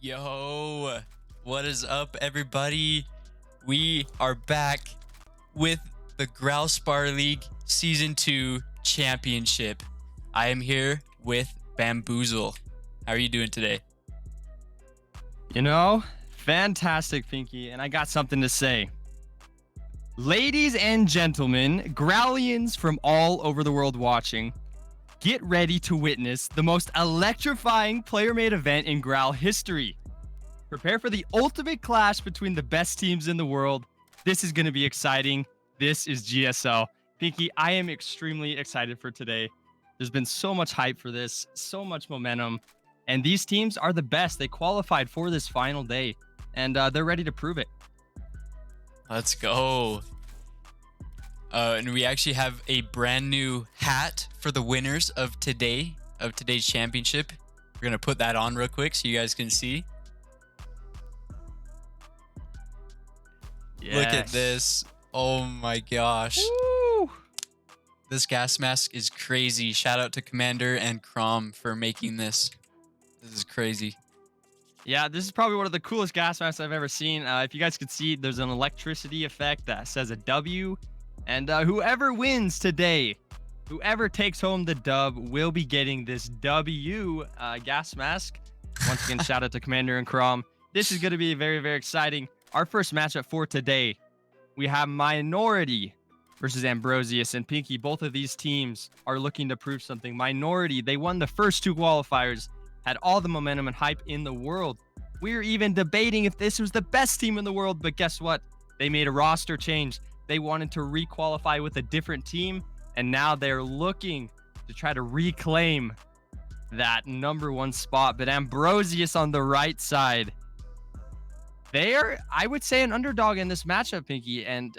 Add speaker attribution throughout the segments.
Speaker 1: Yo, what is up, everybody? We are back with the Graal Spar League Season 2 Championship. I am here with Bamboozle. How are you doing today?
Speaker 2: You know, fantastic, Pinky, and I got something to say. Ladies and gentlemen, Graalians from all over the world watching, get ready to witness the most electrifying player-made event in Graal history. Prepare for the ultimate clash between the best teams in the world. This is going to be exciting. This is GSL. Pinky, I am extremely excited for today. There's been so much hype for this, so much momentum, and these teams are the best. They qualified for this final day, and they're ready to prove it.
Speaker 1: Let's go. And we actually have a brand new hat for the winners of today's championship. We're going to put that on real quick so you guys can see. Yes. Look at this. Oh my gosh.
Speaker 2: Woo!
Speaker 1: This gas mask is crazy. Shout out to Commander and Crom for making this. This is crazy.
Speaker 2: Yeah, this is probably one of the coolest gas masks I've ever seen. If you guys could see, there's an electricity effect that says a W. And whoever wins today, whoever takes home the dub, will be getting this W gas mask. Once again, shout out to Commander and Crom. This is going to be very, very exciting. Our first matchup for today, we have Minority versus Ambrosius and Pinky. Both of these teams are looking to prove something. Minority, they won the first two qualifiers, had all the momentum and hype in the world. We're even debating if this was the best team in the world, but guess what? They made a roster change. They wanted to re-qualify with a different team, and now they're looking to try to reclaim that #1 spot. But Ambrosius on the right side, they are, I would say, an underdog in this matchup, Pinky. And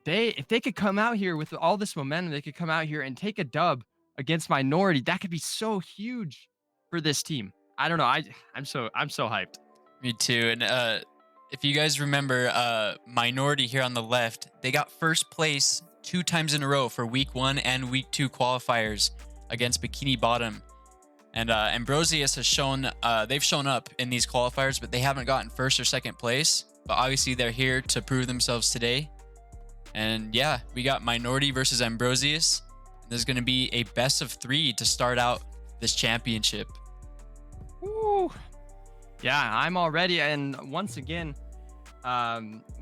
Speaker 2: if they could come out here with all this momentum, they could come out here and take a dub against Minority. That could be so huge for this team. I don't know. I'm so hyped.
Speaker 1: Me too. And if you guys remember, Minority here on the left, they got first place 2 times in a row for week 1 and week 2 qualifiers against Bikini Bottom. And Ambrosius has shown, they've shown up in these qualifiers, but they haven't gotten first or second place. But obviously they're here to prove themselves today. And yeah, we got Minority versus Ambrosius. There's going to be a best of 3 to start out this championship.
Speaker 2: Woo. Yeah, I'm all ready. And once again,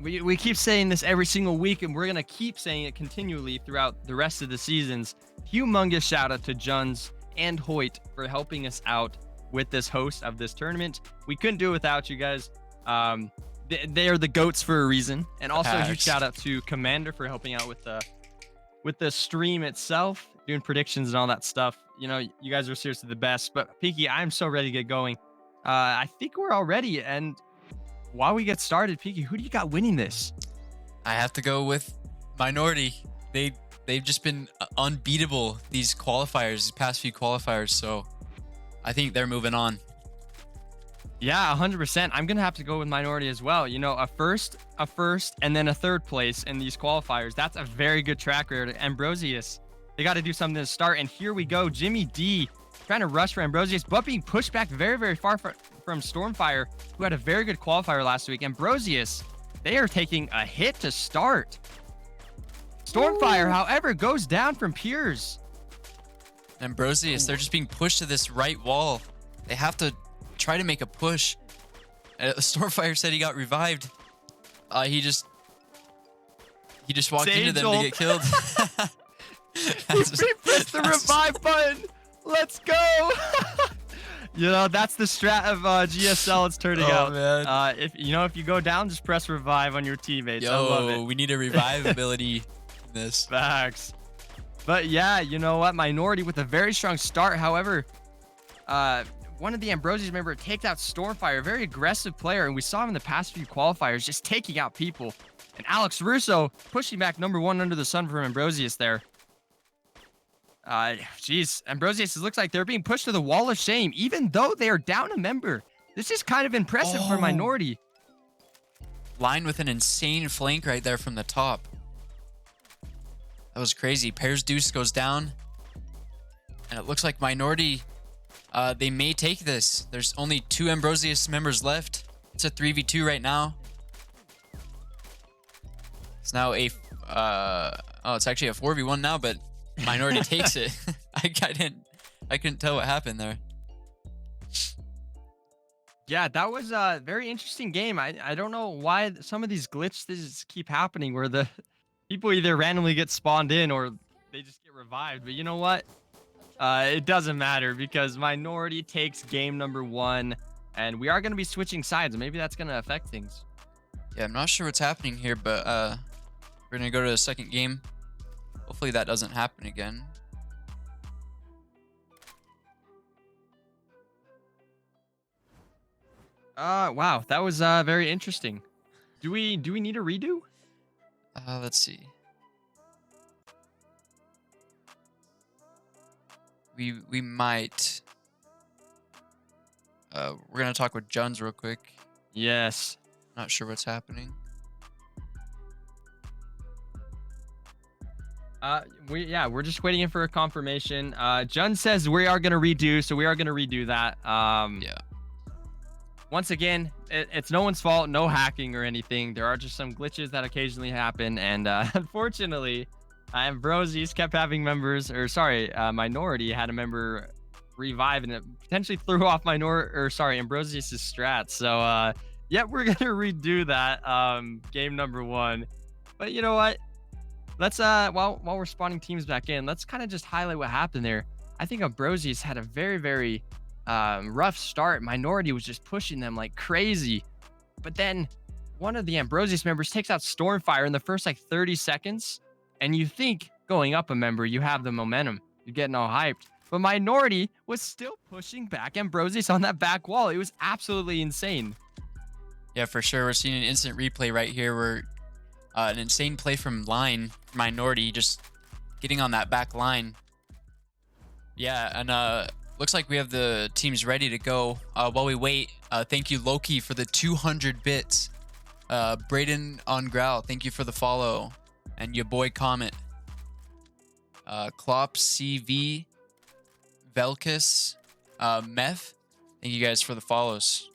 Speaker 2: we keep saying this every single week, and we're going to keep saying it continually throughout the rest of the seasons. Humongous shout out to Juns and Hoyt for helping us out with this host of this tournament. We couldn't do it without you guys. They are the GOATs for a reason. And also huge shout out to Commander for helping out with the stream itself, doing predictions and all that stuff. You know, you guys are seriously the best. But Pinky, I'm so ready to get going. I think we're all ready. And while we get started, Pinky, who do you got winning this?
Speaker 1: I have to go with Minority. They've just been unbeatable these qualifiers, these past few qualifiers. So I think they're moving on.
Speaker 2: Yeah, 100%. I'm going to have to go with Minority as well. You know, a first, and then a third place in these qualifiers. That's a very good track record. Ambrosius, they got to do something to start. And here we go. Jimmy D trying to rush for Ambrosius, but being pushed back very, very far from Stormfire, who had a very good qualifier last week. Ambrosius, they are taking a hit to start. Stormfire, however, goes down from Piers.
Speaker 1: Ambrosius, they're just being pushed to this right wall. They have to try to make a push. Stormfire said he got revived. He just walked into them to get killed.
Speaker 2: He pressed the revive button. Let's go. You know, that's the strat of GSL. It's turning out.
Speaker 1: Man.
Speaker 2: If you go down, just press revive on your teammates. I love it.
Speaker 1: We need a revive ability in this.
Speaker 2: Facts. But yeah, you know what? Minority with a very strong start. However, one of the Ambrosius member takes out Stormfire, a very aggressive player, and we saw him in the past few qualifiers just taking out people. And Alex Russo pushing back #1 under the sun from Ambrosius there. Ambrosius, it looks like they're being pushed to the wall of shame, even though they are down a member. This is kind of impressive for Minority.
Speaker 1: Line with an insane flank right there from the top. That was crazy. Pairs Deuce goes down. And it looks like Minority, they may take this. There's only 2 Ambrosius members left. It's a 3v2 right now. It's now it's actually a 4v1 now, but Minority takes it. I couldn't tell what happened there.
Speaker 2: Yeah, that was a very interesting game. I don't know why some of these glitches keep happening where the people either randomly get spawned in or they just get revived. But you know what? It doesn't matter because Minority takes game #1, and we are going to be switching sides. Maybe that's going to affect things.
Speaker 1: Yeah, I'm not sure what's happening here, but we're going to go to the second game. Hopefully that doesn't happen again.
Speaker 2: Wow, that was very interesting. Do we need a redo?
Speaker 1: Let's see. We might. We're gonna talk with Juns real quick.
Speaker 2: Yes.
Speaker 1: Not sure what's happening.
Speaker 2: We're just waiting for a confirmation. Jun says we are gonna redo, so we are gonna redo that.
Speaker 1: Yeah.
Speaker 2: Once again, it's no one's fault, no hacking or anything. There are just some glitches that occasionally happen, and unfortunately, Ambrosius kept having Minority had a member revive, and it potentially threw off Ambrosius's strats. So yeah, we're gonna redo that game #1. But you know what? Let's while we're spawning teams back in, let's kind of just highlight what happened there. I think Ambrosius had a very, very rough start. Minority was just pushing them like crazy. But then one of the Ambrosius members takes out Stormfire in the first like 30 seconds. And you think going up a member, you have the momentum. You're getting all hyped. But Minority was still pushing back Ambrosius on that back wall. It was absolutely insane.
Speaker 1: Yeah, for sure. We're seeing an instant replay right here where an insane play from line Minority just getting on that back line. Yeah, and looks like we have the teams ready to go. While we wait, thank you, Loki, for the 200 bits. Braden on Graal, thank you for the follow. And your boy Comet. Klopp, CV, Velkus, Meth, thank you guys for the follows.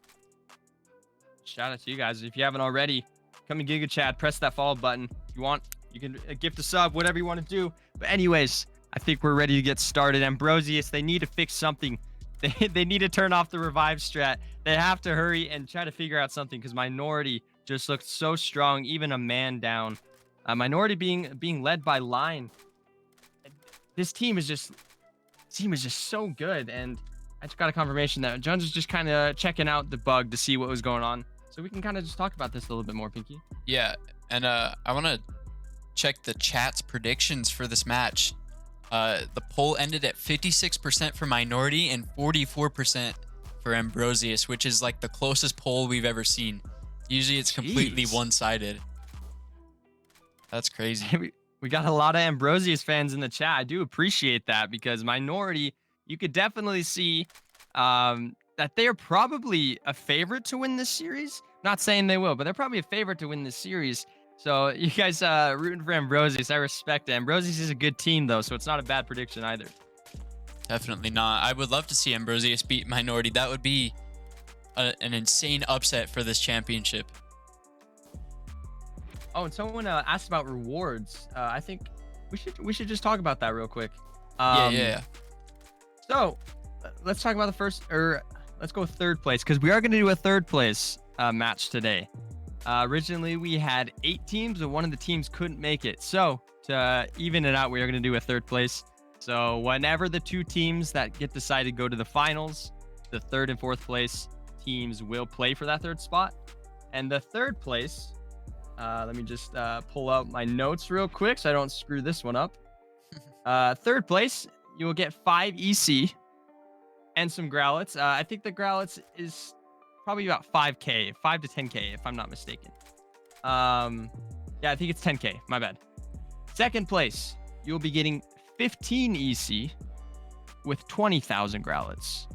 Speaker 2: Shout out to you guys. If you haven't already, come to Giga Chat, press that follow button. If you want, you can gift a sub, whatever you want to do. But anyways, I think we're ready to get started. Ambrosius, they need to fix something. They need to turn off the revive strat. They have to hurry and try to figure out something because Minority just looked so strong, even a man down. Minority being led by Line. This team is just so good, and I just got a confirmation that Jones is just kind of checking out the bug to see what was going on. So we can kind of just talk about this a little bit more, Pinky.
Speaker 1: Yeah, and I want to check the chat's predictions for this match. The poll ended at 56% for Minority and 44% for Ambrosius, which is like the closest poll we've ever seen. Usually it's completely one-sided. That's crazy.
Speaker 2: We got a lot of Ambrosius fans in the chat. I do appreciate that because Minority, you could definitely see that they are probably a favorite to win this series. Not saying they will, but they're probably a favorite to win this series. So you guys rooting for Ambrosius. I respect it. Ambrosius is a good team, though, so it's not a bad prediction either.
Speaker 1: Definitely not. I would love to see Ambrosius beat Minority. That would be an insane upset for this championship.
Speaker 2: Oh, and someone asked about rewards. I think we should just talk about that real quick.
Speaker 1: Yeah.
Speaker 2: So let's talk about the first, or let's go third place, because we are going to do a third place match today. Originally, we had 8 teams, but one of the teams couldn't make it. So to even it out, we are going to do a third place. So whenever the 2 teams that get decided go to the finals, the 3rd and 4th place teams will play for that 3rd spot. And the 3rd place, let me just pull out my notes real quick so I don't screw this one up. 3rd place, you will get 5 EC and some Growlithes. I think the Growlithes is probably about 5K, 5 to 10K, if I'm not mistaken. Yeah, I think it's 10K. My bad. 2nd place, you'll be getting 15 EC with 20,000 Growlithes.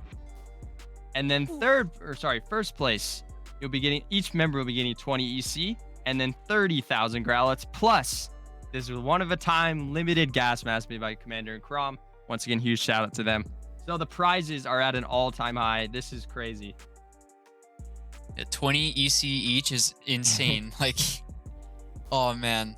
Speaker 2: And then 1st place, you'll be getting, each member will be getting 20 EC and then 30,000 Growlithes. Plus, this is one-of-a-time limited gas mask made by Commander and Crom. Once again, huge shout out to them. So the prizes are at an all-time high. This is crazy.
Speaker 1: 20 EC each is insane. Like, oh man.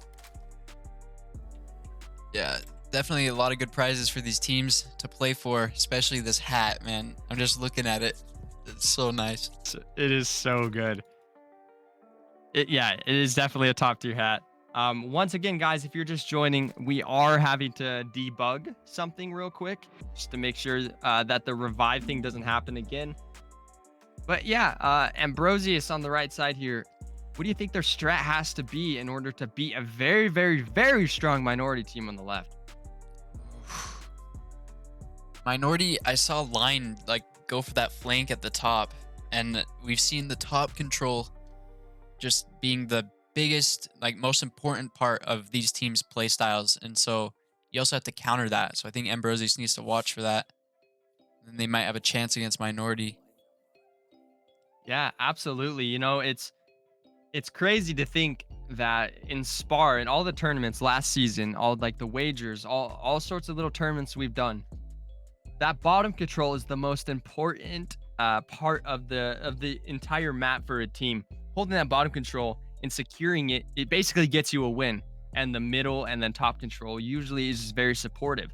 Speaker 1: Yeah, definitely a lot of good prizes for these teams to play for, especially this hat, man. I'm just looking at it. It's so nice.
Speaker 2: It is so good. It is definitely a top tier hat. Once again, guys, if you're just joining, we are having to debug something real quick just to make sure that the revive thing doesn't happen again. But yeah, Ambrosius on the right side here. What do you think their strat has to be in order to beat a very, very, very strong Minority team on the left?
Speaker 1: Minority, I saw Line like go for that flank at the top, and we've seen the top control just being the biggest, like most important part of these teams' play styles, and so you also have to counter that. So I think Ambrosius needs to watch for that, and they might have a chance against Minority.
Speaker 2: Yeah, absolutely. You know, it's crazy to think that in Spar and all the tournaments last season, all like the wagers, all sorts of little tournaments we've done, that bottom control is the most important part of the entire map for a team. Holding that bottom control and securing it, it basically gets you a win. And the middle and then top control usually is very supportive.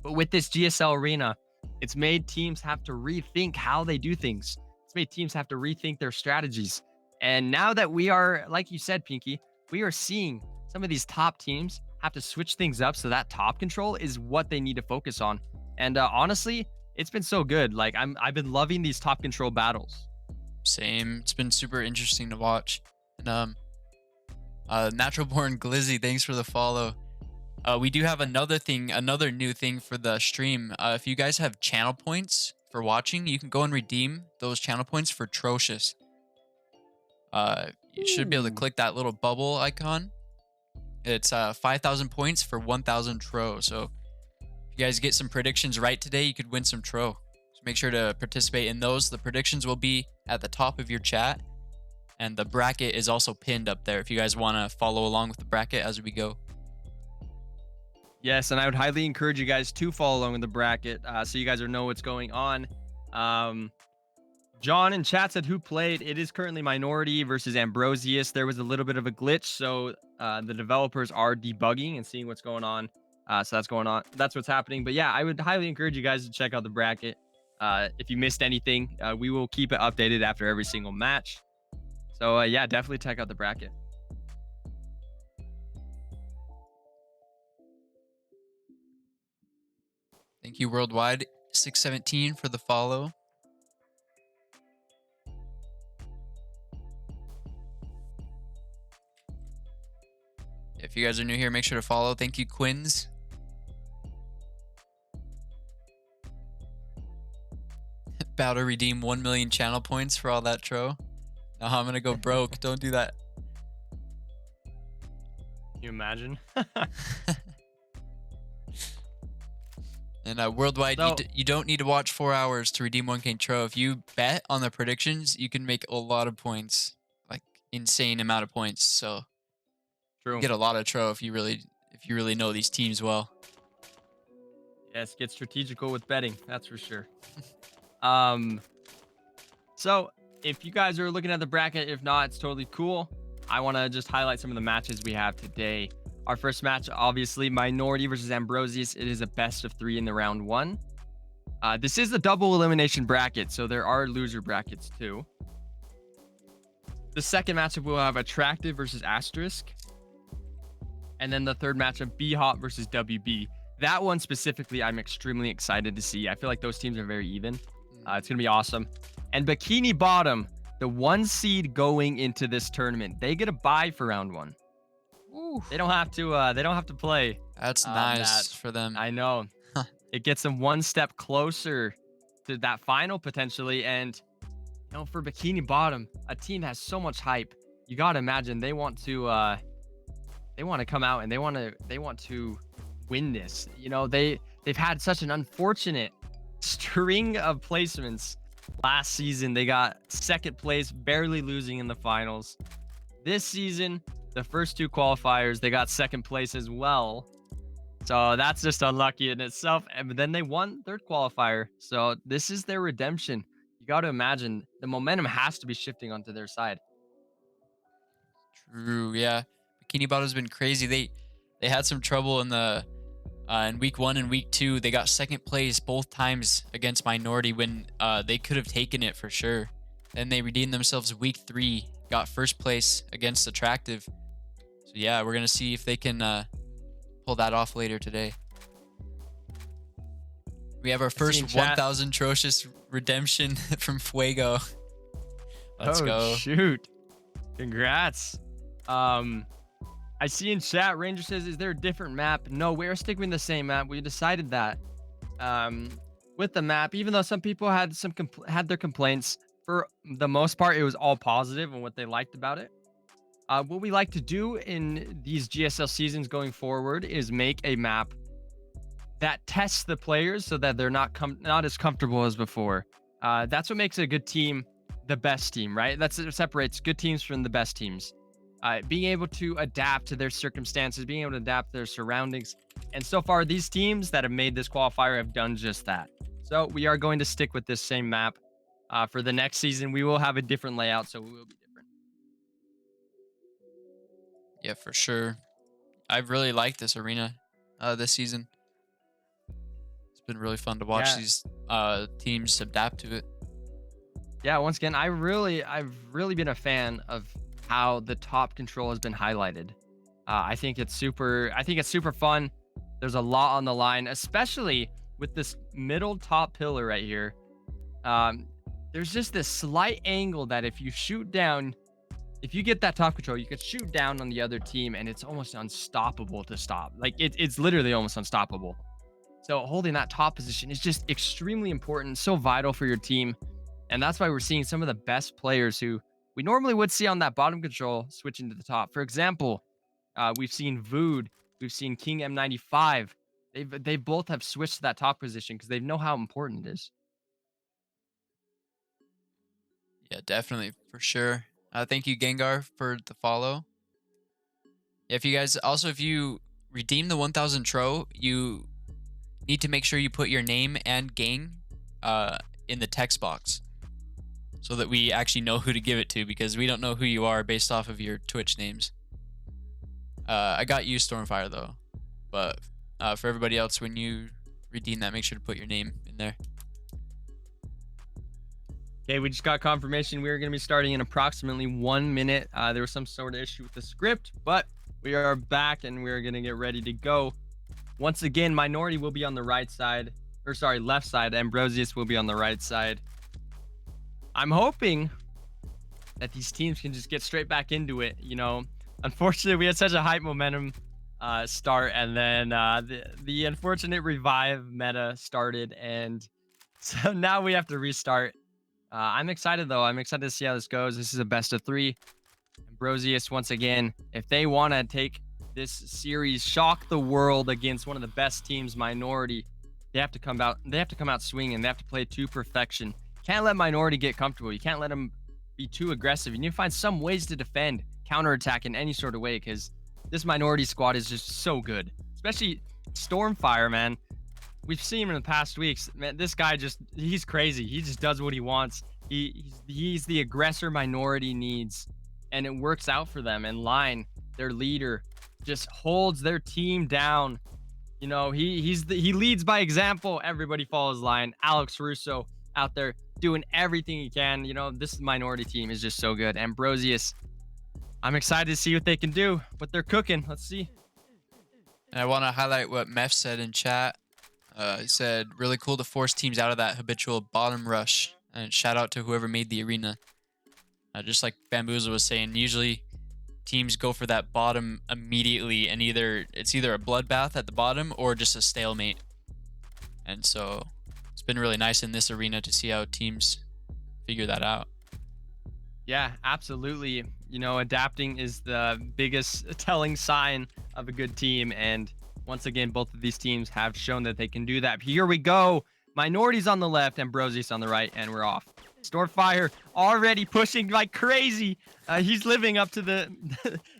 Speaker 2: But with this GSL arena, it's made teams have to rethink how they do things. It's made teams have to rethink their strategies. And now that we are, like you said, Pinky, we are seeing some of these top teams have to switch things up so that top control is what they need to focus on. And honestly, it's been so good. Like I've been loving these top control battles.
Speaker 1: Same. It's been super interesting to watch. And Natural Born Glizzy, thanks for the follow. We do have another new thing for the stream. If you guys have channel points for watching, you can go and redeem those channel points for Trocious. You should be able to
Speaker 2: Ooh.
Speaker 1: click that little bubble icon. It's 5,000 points for 1,000 Tro. So if you guys get some predictions right today, you could win some Tro. So make sure to participate in those. The predictions will be at the top of your chat. And the bracket is also pinned up there if you guys want to follow along with the bracket as we go.
Speaker 2: Yes, and I would highly encourage you guys to follow along with the bracket so you guys know what's going on. John in chat said who played. It is currently Minority versus Ambrosius. There was a little bit of a glitch, so the developers are debugging and seeing what's going on. So that's going on. That's what's happening. But yeah, I would highly encourage you guys to check out the bracket. If you missed anything, we will keep it updated after every single match. So yeah, definitely check out the bracket.
Speaker 1: Thank you, Worldwide 617, for the follow. If you guys are new here, make sure to follow. Thank you, Quins. About to redeem 1 million channel points for all that Tro. No, I'm going to go broke. Don't do that.
Speaker 2: Can you imagine?
Speaker 1: And Worldwide,
Speaker 2: So,
Speaker 1: you don't need to watch 4 hours to redeem 1K Tro. If you bet on the predictions, you can make a lot of points. Like, insane amount of points. So,
Speaker 2: true.
Speaker 1: you get a lot of Tro if you really know these teams well.
Speaker 2: Yes, get strategical with betting. That's for sure. So if you guys are looking at the bracket, if not, it's totally cool. I want to just highlight some of the matches we have today. Our first match, obviously, Minority versus Ambrosius. It is a best of 3 in the round 1. This is a double elimination bracket, so there are loser brackets too. The second matchup will have Attractive versus Asterisk. And then the third matchup, B-Hop versus WB. That one specifically, I'm extremely excited to see. I feel like those teams are very even. It's going to be awesome. And Bikini Bottom, the 1 seed going into this tournament, they get a bye for round 1.
Speaker 1: Ooh.
Speaker 2: They don't have to play.
Speaker 1: That's nice for them.
Speaker 2: I know. It gets them 1 step closer to that final potentially. And you know, for Bikini Bottom, a team that has so much hype. You got to imagine they want to come out and they want to win this. You know, they've had such an unfortunate string of placements. Last season, they got 2nd place, barely losing in the finals. This season, the first 2 qualifiers, they got 2nd place as well. So that's just unlucky in itself. And then they won 3rd qualifier. So this is their redemption. You got to imagine the momentum has to be shifting onto their side.
Speaker 1: True, yeah. Bikini Bottom's been crazy. They had some trouble in the in week 1 and week 2. They got 2nd place both times against Minority when they could have taken it for sure. Then they redeemed themselves week 3, got 1st place against Attractive. So yeah, we're gonna see if they can pull that off later today. We have our first 1,000 Trocious redemption from Fuego. Let's go.
Speaker 2: Shoot. Congrats. I see in chat, Ranger says, is there a different map? No, we're sticking with the same map. We decided that with the map, even though some people had their complaints, for the most part, it was all positive and what they liked about it. What we like to do in these GSL seasons going forward is make a map that tests the players so that they're not as comfortable as before. That's what makes a good team the best team, right? That's what separates good teams from the best teams. Being able to adapt to their circumstances, being able to adapt to their surroundings. And so far, these teams that have made this qualifier have done just that. So we are going to stick with this same map. For the next season, we will have a different layout, so we will be different.
Speaker 1: Yeah, for sure. I've really liked this arena this season. It's been really fun to watch these teams adapt to it.
Speaker 2: Yeah, once again, I've really been a fan of how the top control has been highlighted. I think it's super fun. There's a lot on the line, especially with this middle top pillar right here, um, there's just this slight angle that if you shoot down, if you get that top control, you could shoot down on the other team, and it's almost unstoppable to stop. Like it's literally almost unstoppable. So holding that top position is just extremely important, so vital for your team. And that's why we're seeing some of the best players who we normally would see on that bottom control switching to the top. For example, we've seen Vood, we've seen King M95. They both have switched to that top position because they know how important it is.
Speaker 1: Yeah, definitely, for sure. Thank you, Gengar, for the follow. If you guys also, if you redeem the 1,000 tro, you need to make sure you put your name and gang in the text box so that we actually know who to give it to, because we don't know who you are based off of your Twitch names. I got you, Stormfire, though. But for everybody else, when you redeem that, make sure to put your name in there.
Speaker 2: Okay, we just got confirmation we are going to be starting in approximately 1 minute. There was some sort of issue with the script, but we are back and we're going to get ready to go. Once again, Minority will be on the right side, or sorry, left side. Ambrosius will be on the right side. I'm hoping that these teams can just get straight back into it. You know, unfortunately, we had such a hype momentum start, and then the unfortunate revive meta started, and so now we have to restart. I'm excited, though. I'm excited to see how this goes. This is a best of 3. Ambrosius, once again, if they want to take this series, shock the world against one of the best teams, Minority, they have to come out. They have to come out swinging. They have to play to perfection. Can't let Minority get comfortable. You can't let them be too aggressive. You need to find some ways to defend, counterattack in any sort of way, because this Minority squad is just so good. Especially Stormfire, man. We've seen him in the past weeks. Man, this guy he's crazy. He just does what he wants. He's the aggressor Minority needs, and it works out for them. And Line, their leader, just holds their team down. You know, he leads by example. Everybody follows Line. Alex Russo out there doing everything he can. You know, this Minority team is just so good. Ambrosius, I'm excited to see what they can do, what they're cooking. Let's see.
Speaker 1: And I want to highlight what Mef said in chat. He said, really cool to force teams out of that habitual bottom rush. And shout out to whoever made the arena. Just like Bamboozle was saying, usually teams go for that bottom immediately, and it's either a bloodbath at the bottom or just a stalemate. And so it's been really nice in this arena to see how teams figure that out.
Speaker 2: Yeah, absolutely. You know, adapting is the biggest telling sign of a good team, and once again, both of these teams have shown that they can do that. Here we go. Minorities on the left, Ambrosius on the right, and we're off. Stormfire already pushing like crazy. He's living up to the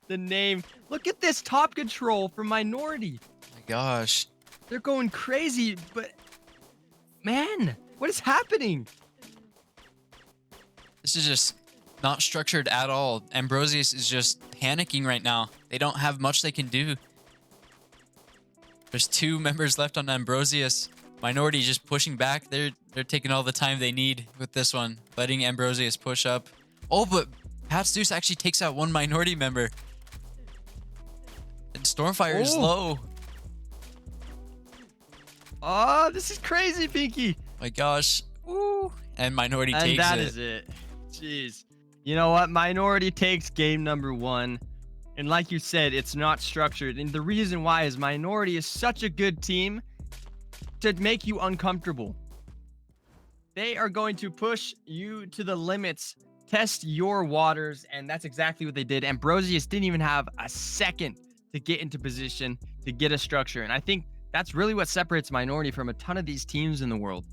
Speaker 2: the name. Look at this top control from Minority.
Speaker 1: Oh my gosh.
Speaker 2: They're going crazy, but man, what is happening?
Speaker 1: This is just not structured at all. Ambrosius is just panicking right now. They don't have much they can do. There's 2 members left on Ambrosius. Minority just pushing back. They're taking all the time they need with this one, letting Ambrosius push up. Oh, but Pat's Deuce actually takes out 1 Minority member. And Stormfire is low.
Speaker 2: Oh, this is crazy, Pinky.
Speaker 1: My gosh. Woo. And Minority takes it.
Speaker 2: And that is it. Jeez. You know what? Minority takes game number 1. And like you said, it's not structured. And the reason why is Minority is such a good team to make you uncomfortable. They are going to push you to the limits, test your waters, and that's exactly what they did. Ambrosius didn't even have a second to get into position, to get a structure. And I think that's really what separates Minority from a ton of these teams in the world.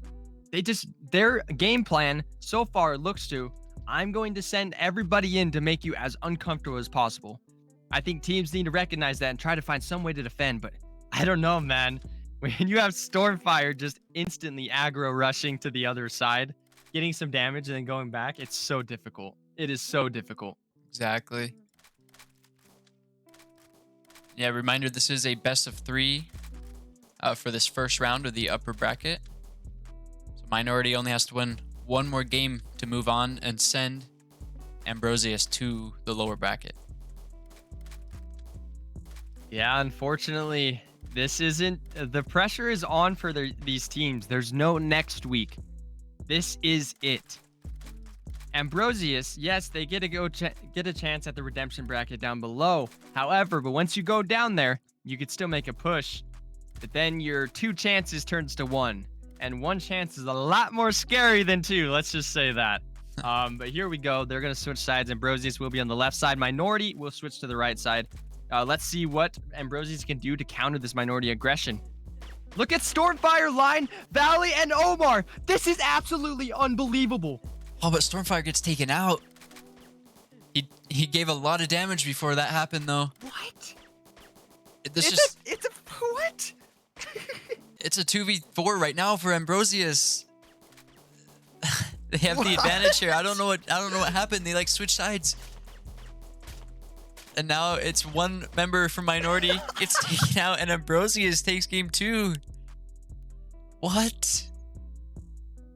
Speaker 2: Their game plan so far looks to, I'm going to send everybody in to make you as uncomfortable as possible. I think teams need to recognize that and try to find some way to defend, but I don't know, man. When you have Stormfire just instantly aggro rushing to the other side, getting some damage and then going back, it's so difficult. It is so difficult.
Speaker 1: Exactly. Yeah, reminder, this is a best of 3 for this first round of the upper bracket. So Minority only has to win 1 more game to move on and send Ambrosius to the lower bracket.
Speaker 2: Yeah, unfortunately, This isn't the pressure is on for these teams. There's no next week. This is it. Ambrosius, yes, they get a chance at the redemption bracket down below. However, but once you go down there, you could still make a push. But then your 2 chances turns to 1, and 1 chance is a lot more scary than 2. Let's just say that. But here we go. They're gonna switch sides. Ambrosius will be on the left side. Minority will switch to the right side. Let's see what Ambrosius can do to counter this minority aggression. Look at Stormfire, Line, Valley, and Omar. This is absolutely unbelievable.
Speaker 1: Oh, but Stormfire gets taken out. He gave a lot of damage before that happened, though.
Speaker 2: What?
Speaker 1: It's
Speaker 2: a what?
Speaker 1: It's a 2v4 right now for Ambrosius. They have the advantage here. I don't know what happened. They like switched sides. And now it's one member from Minority gets taken out and Ambrosius takes game 2. What?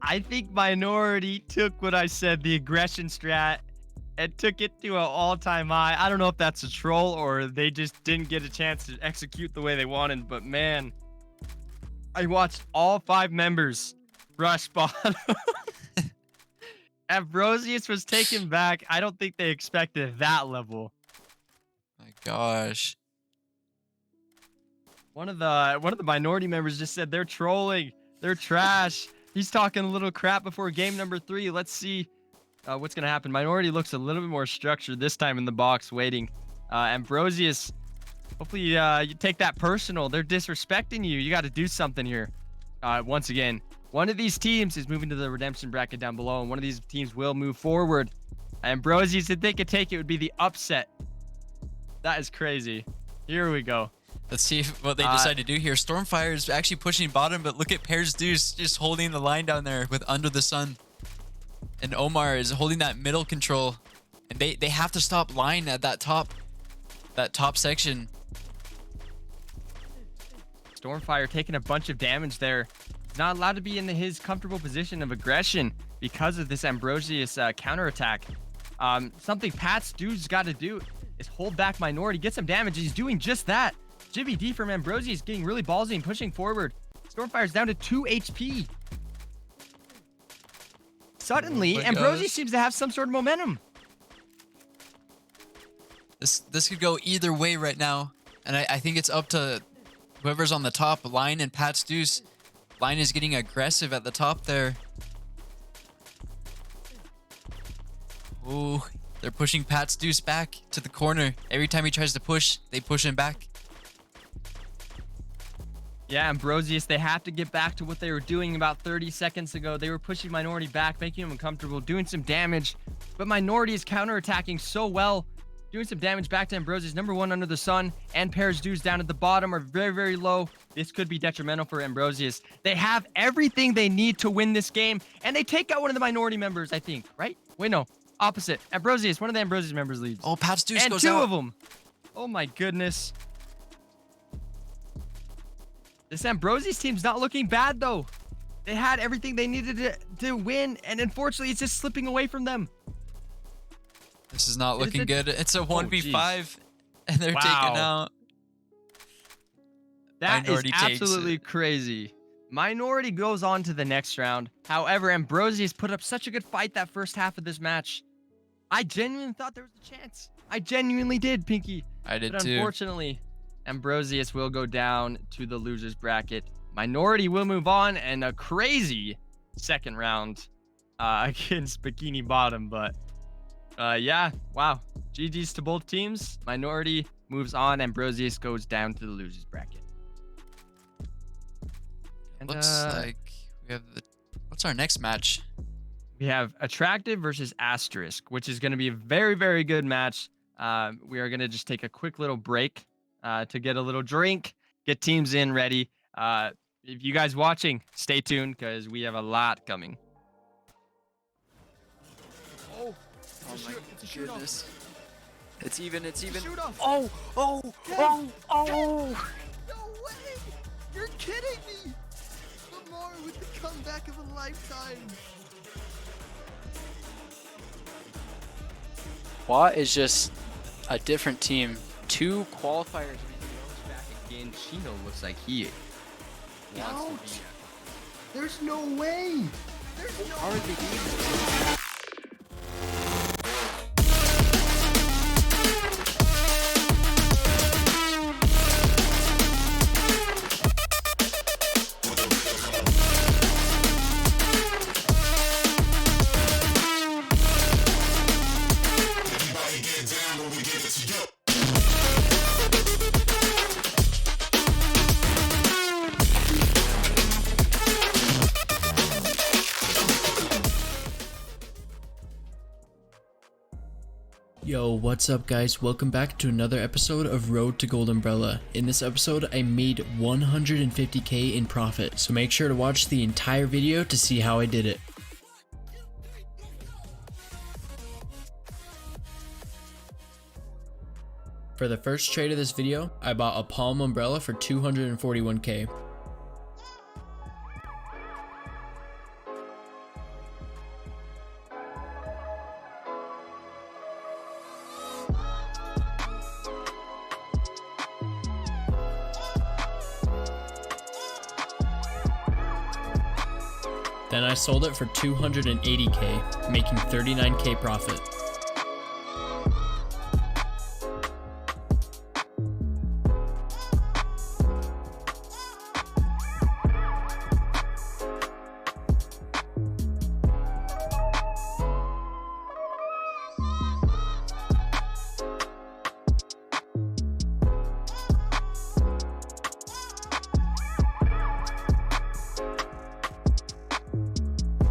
Speaker 2: I think Minority took what I said, the aggression strat, and took it to an all-time high. I don't know if that's a troll or they just didn't get a chance to execute the way they wanted, but man, I watched all 5 members rush bottom. Ambrosius was taken back. I don't think they expected that level.
Speaker 1: My gosh.
Speaker 2: One of the minority members just said they're trolling. They're trash. He's talking a little crap before game number 3. Let's see what's going to happen. Minority looks a little bit more structured this time in the box waiting. Ambrosius, hopefully you take that personal. They're disrespecting you. You got to do something here. Once again, one of these teams is moving to the redemption bracket down below, and one of these teams will move forward. Ambrosius, if they could take it, would be the upset. That is crazy. Here we go.
Speaker 1: Let's see what they decide to do here. Stormfire is actually pushing bottom, but look at Pear's Deuce just holding the line down there with Under the Sun. And Omar is holding that middle control. And they have to stop line at that top section.
Speaker 2: Stormfire taking a bunch of damage there. Not allowed to be in his comfortable position of aggression because of this Ambrosius counterattack. Something Pat's dude's got to do is hold back Minority, get some damage. He's doing just that. Jibby D from Ambrosius getting really ballsy and pushing forward. Stormfire's down to 2 HP. Suddenly, Ambrosius seems to have some sort of momentum.
Speaker 1: This could go either way right now. And I think it's up to whoever's on the top. Line and Pat's Deuce. Line is getting aggressive at the top there. Ooh, they're pushing Pat's Deuce back to the corner. Every time he tries to push, they push him back.
Speaker 2: Yeah, Ambrosius, they have to get back to what they were doing about 30 seconds ago. They were pushing Minority back, making him uncomfortable, doing some damage. But Minority is counterattacking so well, doing some damage back to Ambrosius. Number 1 Under the Sun and Pear's Deuce down at the bottom are very, very low. This could be detrimental for Ambrosius. They have everything they need to win this game, and they take out one of the Minority members, I think, right? Wait, no. Opposite. Ambrosius, one of the Ambrosius members leaves.
Speaker 1: Oh, Pat's Deuce goes
Speaker 2: out. And 2
Speaker 1: out.
Speaker 2: of them. Oh my goodness. This Ambrosius team's not looking bad, though. They had everything they needed to win, and unfortunately, it's just slipping away from them.
Speaker 1: This is not looking good. It's a 1v5, and they're taken out.
Speaker 2: That is absolutely crazy. Minority goes on to the next round. However, Ambrosius put up such a good fight that first half of this match. I genuinely thought there was a chance. I genuinely did, Pinky.
Speaker 1: I did
Speaker 2: but
Speaker 1: too.
Speaker 2: Unfortunately, Ambrosius will go down to the losers bracket. Minority will move on, and a crazy second round against Bikini Bottom. But yeah, wow. GG's to both teams. Minority moves on. Ambrosius goes down to the losers bracket. And,
Speaker 1: looks like we have what's our next match?
Speaker 2: We have Attractive versus Asterisk, which is going to be a very, very good match. We are going to just take a quick little break to get a little drink, get teams in ready. If you guys watching, stay tuned because we have a lot coming.
Speaker 1: Oh my goodness. It's even.
Speaker 2: Oh.
Speaker 3: No way! You're kidding me! Lamar with the comeback of a lifetime.
Speaker 1: Watt is just a different team. 2 qualifiers back
Speaker 2: skin. Chino looks like he wants to be.
Speaker 3: There's no way. There's no way.
Speaker 4: Yo, what's up guys? Welcome back to another episode of Road to Gold Umbrella. In this episode, I made 150k in profit, so make sure to watch the entire video to see how I did it. For the first trade of this video, I bought a palm umbrella for 241k. Then I sold it for 280k, making 39k profit.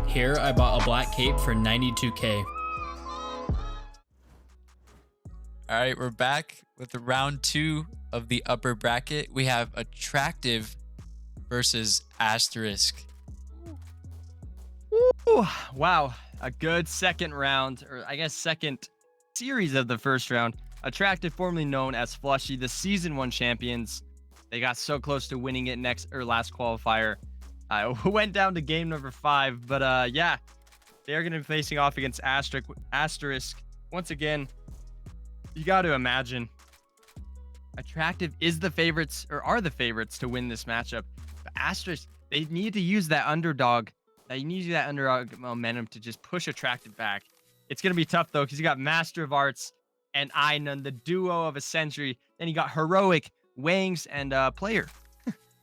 Speaker 4: Here, I bought a black cape for 92k.
Speaker 1: All right, we're back with the round 2 of the upper bracket. We have Attractive versus Asterisk.
Speaker 2: Ooh, wow, a good second round, or I guess second series of the first round. Attractive, formerly known as Flushy, the season 1 champions. They got so close to winning it last qualifier. Went down to game number 5, but yeah, they're going to be facing off against Asterisk. Once again, you got to imagine Attractive is the favorites, or are the favorites to win this matchup. But Asterisk, they need to use that underdog. They need to use that underdog momentum to just push Attractive back. It's going to be tough, though, because you got Master of Arts and Ainon, the duo of a century. Then you got Heroic, Wangs, and Player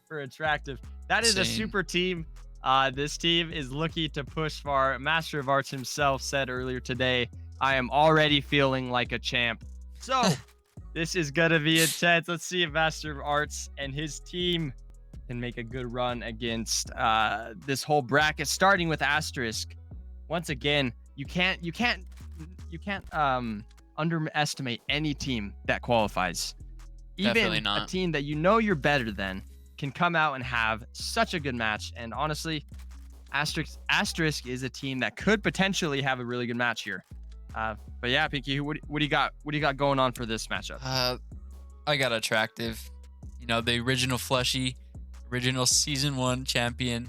Speaker 2: for Attractive. That is a super team. This team is looking to push far. Master of Arts himself said earlier today, I am already feeling like a champ. So this is going to be intense. Let's see if Master of Arts and his team can make a good run against this whole bracket, starting with Asterisk. Once again, you can't underestimate any team that qualifies.
Speaker 1: Definitely
Speaker 2: Even
Speaker 1: not.
Speaker 2: a team that you know you're better than can come out and have such a good match. And honestly, Asterisk is a team that could potentially have a really good match here. But yeah, Pinky, what do you got? What do you got going on for this matchup?
Speaker 1: I got Attractive. You know, the original Flushy, original season 1 champion,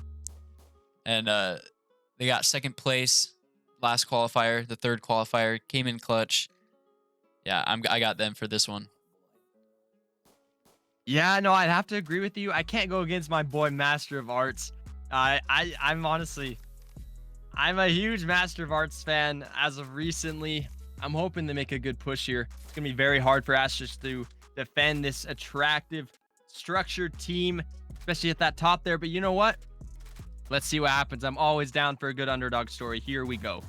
Speaker 1: and they got second place last qualifier. The third qualifier came in clutch. Yeah, I got them for this one.
Speaker 2: Yeah, no, I'd have to agree with you. I can't go against my boy Master of Arts. I'm honestly, I'm a huge Master of Arts fan as of recently. I'm hoping to make a good push here. It's gonna be very hard for Asterisk to defend this Attractive, structured team, especially at that top there. But you know what? Let's see what happens. I'm always down for a good underdog story. Here we go.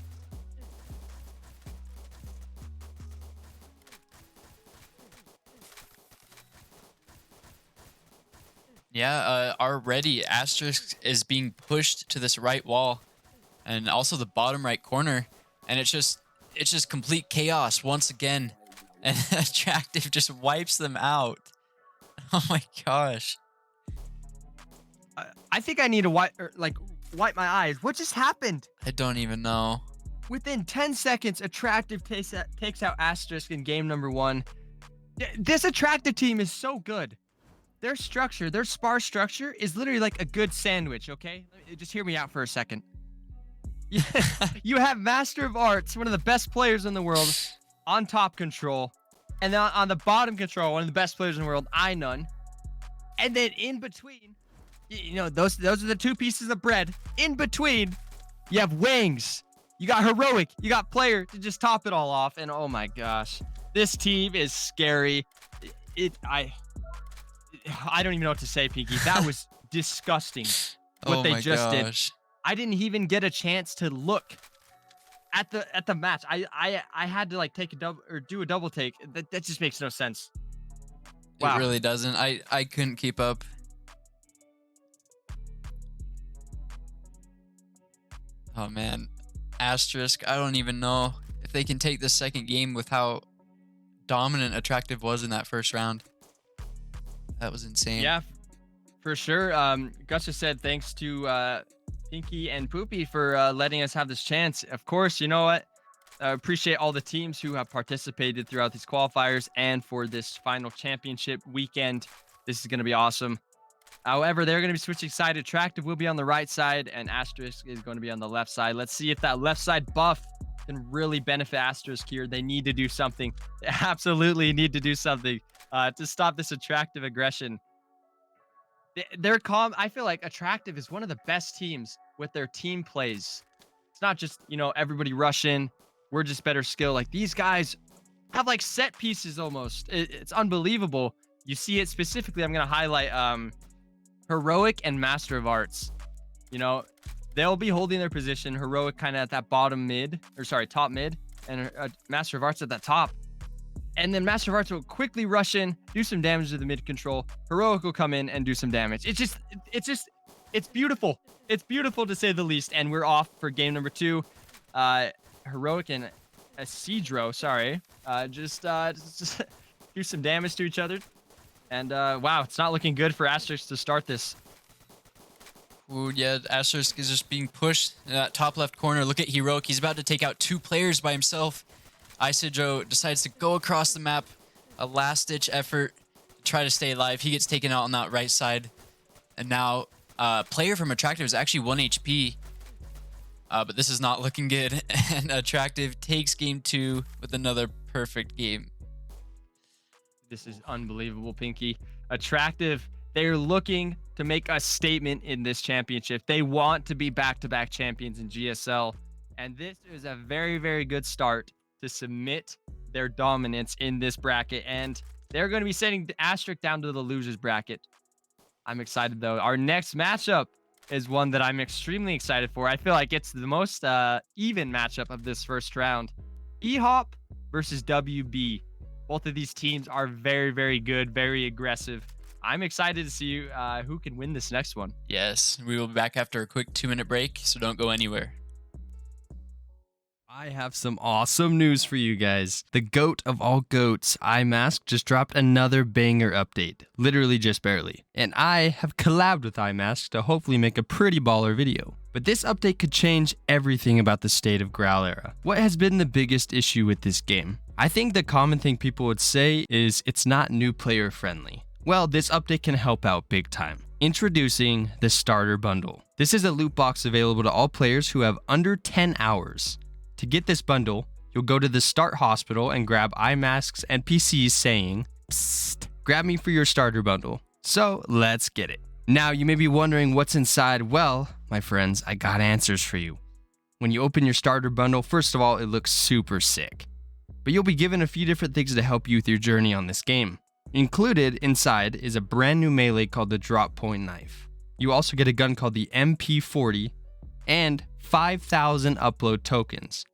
Speaker 1: Yeah, already Asterisk is being pushed to this right wall and also the bottom right corner, and it's just complete chaos once again, and Attractive just wipes them out. Oh my gosh.
Speaker 2: I think I need to wipe my eyes. What just happened?
Speaker 1: I don't even know.
Speaker 2: Within 10 seconds, Attractive takes out Asterisk in game number 1. This Attractive team is so good. Their structure, their spar structure is literally like a good sandwich, okay? Just hear me out for a second. You have Master of Arts, one of the best players in the world, on top control. And then on the bottom control, one of the best players in the world, Ainon. And then in between, those are the two pieces of bread. In between, you have wings. You got heroic. You got player to just top it all off. And oh my gosh, this team is scary. I don't even know what to say, Pinky. That was disgusting. What they just did. I didn't even get a chance to look at the match. I had to like take a double or do a double take. That just makes no sense. Wow.
Speaker 1: It really doesn't. I couldn't keep up. Oh man, Asterisk. I don't even know if they can take the second game with how dominant Attractive was in that first round. That was insane.
Speaker 2: Yeah, for sure. Gus just said thanks to Pinky and Poopy for letting us have this chance. Of course, you know what? I appreciate all the teams who have participated throughout these qualifiers and for this final championship weekend. This is going to be awesome. However, they're going to be switching side. Attractive will be on the right side and Asterisk is going to be on the left side. Let's see if that left side buff can really benefit Asterisk here. They need to do something. They absolutely need to do something to stop this Attractive aggression. They're calm. I feel like Attractive is one of the best teams with their team plays. It's not just, everybody rush in. We're just better skill. Like these guys have like set pieces almost. It's unbelievable. You see it specifically. I'm going to highlight Heroic and Master of Arts. They'll be holding their position. Heroic kind of at that top mid, and Master of Arts at that top. And then Master of Arts will quickly rush in, do some damage to the mid control. Heroic will come in and do some damage. It's beautiful. It's beautiful to say the least. And we're off for game number 2. Heroic and Isidro, just do some damage to each other. And wow, it's not looking good for Asterisk to start this.
Speaker 1: Ooh, yeah, Asterisk is just being pushed in that top left corner. Look at Heroic. He's about to take out 2 players by himself. Isidro decides to go across the map. A last-ditch effort to try to stay alive. He gets taken out on that right side. And now, player from Attractive is actually 1 HP. But this is not looking good. And Attractive takes game 2 with another perfect game.
Speaker 2: This is unbelievable, Pinky. Attractive, they're looking to make a statement in this championship. They want to be back-to-back champions in GSL. And this is a very, very good start to submit their dominance in this bracket. And they're going to be sending the Asterisk down to the losers bracket. I'm excited, though. Our next matchup is one that I'm extremely excited for. I feel like it's the most even matchup of this first round. E-Hop versus WB. Both of these teams are very, very good, very aggressive. I'm excited to see who can win this next one.
Speaker 1: Yes, we will be back after a quick 2-minute break, so don't go anywhere.
Speaker 2: I have some awesome news for you guys. The GOAT of all GOATs, iMask, just dropped another banger update. Literally just barely. And I have collabed with iMask to hopefully make a pretty baller video. But this update could change everything about the state of Graal era. What has been the biggest issue with this game? I think the common thing people would say is it's not new player friendly. Well, this update can help out big time. Introducing the Starter Bundle. This is a loot box available to all players who have under 10 hours. To get this bundle, you'll go to the Start Hospital and grab iMask's NPCs saying, "Psst, grab me for your starter bundle." So let's get it. Now you may be wondering what's inside. Well, my friends, I got answers for you. When you open your starter bundle, first of all, it looks super sick. But you'll be given a few different things to help you with your journey on this game. Included inside is a brand new melee called the Drop Point Knife. You also get a gun called the MP40 and 5,000 upload tokens.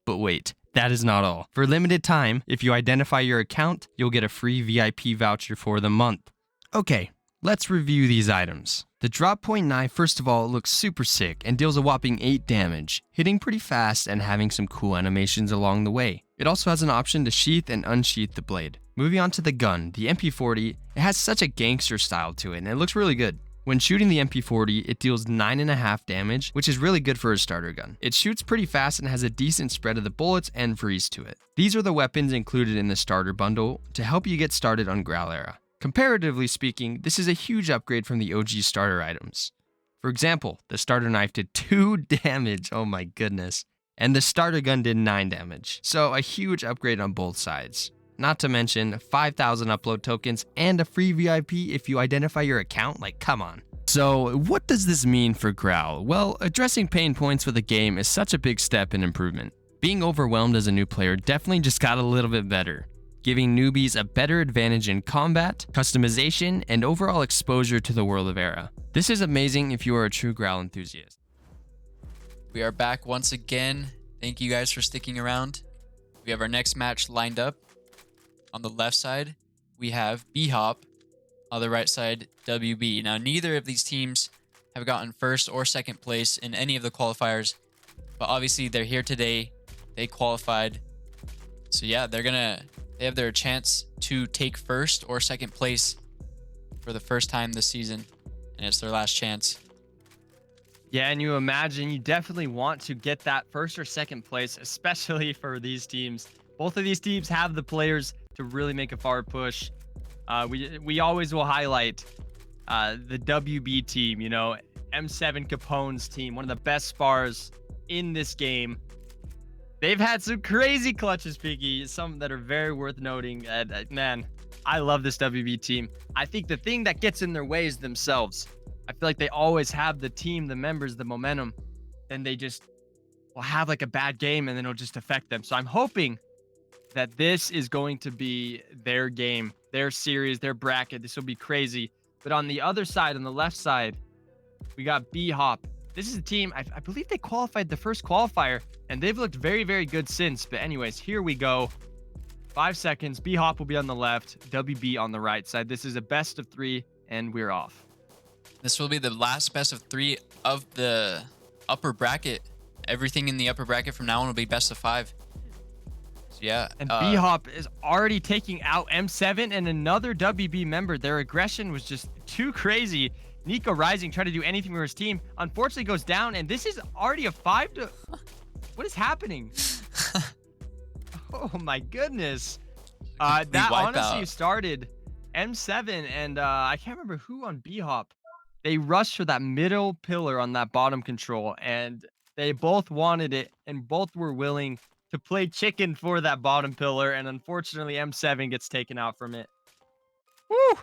Speaker 2: But wait, that is not all. For a limited time, if you identify your account, you'll get a free VIP voucher for the month. Okay, let's review these items. The Drop Point Knife, first of all, looks super sick and deals a whopping 8 damage, hitting pretty fast and having some cool animations along the way. It also has an option to sheath and unsheath the blade. Moving on to the gun, the MP40, it has such a gangster style to it and it looks really good. When shooting the MP40, it deals 9.5 damage, which is really good for a starter gun. It shoots pretty fast and has a decent spread of the bullets and freeze to it. These are the weapons included in the starter bundle to help you get started on Graal era. Comparatively speaking, this is a huge upgrade from the OG starter items. For example, the starter knife did 2 damage, oh my goodness, and the starter gun did 9 damage, so a huge upgrade on both sides. not to mention 5,000 upload tokens and a free VIP if you identify your account. Like, come on. So what does this mean for Graal? Well, addressing pain points with a game is such a big step in improvement. Being overwhelmed as a new player definitely just got a little bit better, giving newbies a better advantage in combat, customization, and overall exposure to the world of Era. This is amazing if you are a true Graal enthusiast.
Speaker 1: We are back once again. Thank you guys for sticking around. We have our next match lined up. On the left side, we have B-Hop. On the right side, WB. Now, neither of these teams have gotten first or second place in any of the qualifiers, but obviously they're here today. They qualified. So yeah, they have their chance to take first or second place for the first time this season, and it's their last chance.
Speaker 2: Yeah, and you imagine you definitely want to get that first or second place, especially for these teams. Both of these teams have the players to really make a forward push. We always will highlight the WB team, you know, M7 Capone's team, one of the best spars in this game. They've had some crazy clutches, Piggy, some that are very worth noting. Man, I love this WB team. I think the thing that gets in their way is themselves. I feel like they always have the team, the members, the momentum, and they just will have like a bad game and then it'll just affect them. So I'm hoping that this is going to be their game, their series, their bracket. This will be crazy. But on the other side, on the left side, we got B-Hop. This is a team, I believe they qualified the first qualifier, and they've looked very, very good since. But anyways, here we go. 5 seconds. B-Hop will be on the left, WB on the right side. This is a best of 3, and we're off.
Speaker 1: This will be the last best of 3 of the upper bracket. Everything in the upper bracket from now on will be best of 5. So yeah.
Speaker 2: And B-Hop is already taking out M7 and another WB member. Their aggression was just too crazy. Nico Rising tried to do anything for his team. Unfortunately goes down, and this is already a 5 to... What is happening? Oh my goodness. That honestly started M7 and I can't remember who on B-Hop. They rushed for that middle pillar on that bottom control, and they both wanted it and both were willing to play chicken for that bottom pillar, and unfortunately M7 gets taken out from it. Woo!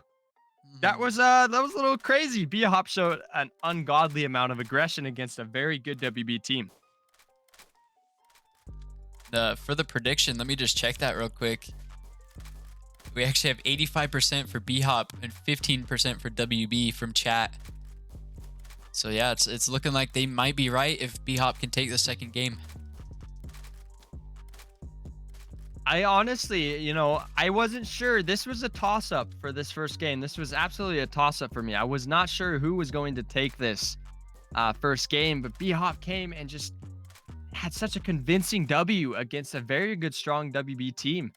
Speaker 2: That was a little crazy. B-Hop showed an ungodly amount of aggression against a very good WB team.
Speaker 1: For the prediction, let me just check that real quick. We actually have 85% for B-Hop and 15% for WB from chat. So yeah, it's looking like they might be right if B-Hop can take the second game.
Speaker 2: I honestly, you know, I wasn't sure. This was a toss-up for this first game. This was absolutely a toss-up for me. I was not sure who was going to take this first game, but B-Hop came and just had such a convincing W against a very good, strong WB team.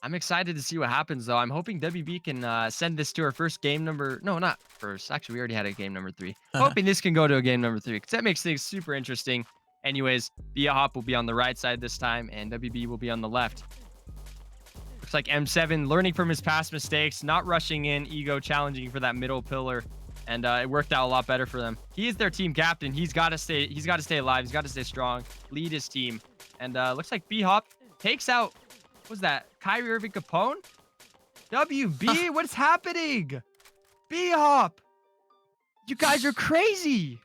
Speaker 2: I'm excited to see what happens, though. I'm hoping WB can send this to our first game number... No, not first. Actually, we already had a game number 3. Hoping this can go to a game number 3, because that makes things super interesting. Anyways, B-Hop will be on the right side this time, and WB will be on the left. Looks like M7 learning from his past mistakes, not rushing in, ego challenging for that middle pillar, and it worked out a lot better for them. He is their team captain. He's got to stay alive. He's got to stay strong, lead his team. And looks like B-Hop takes out, what was that, Kyrie Irving Capone? WB, what's happening? B-Hop, you guys are crazy.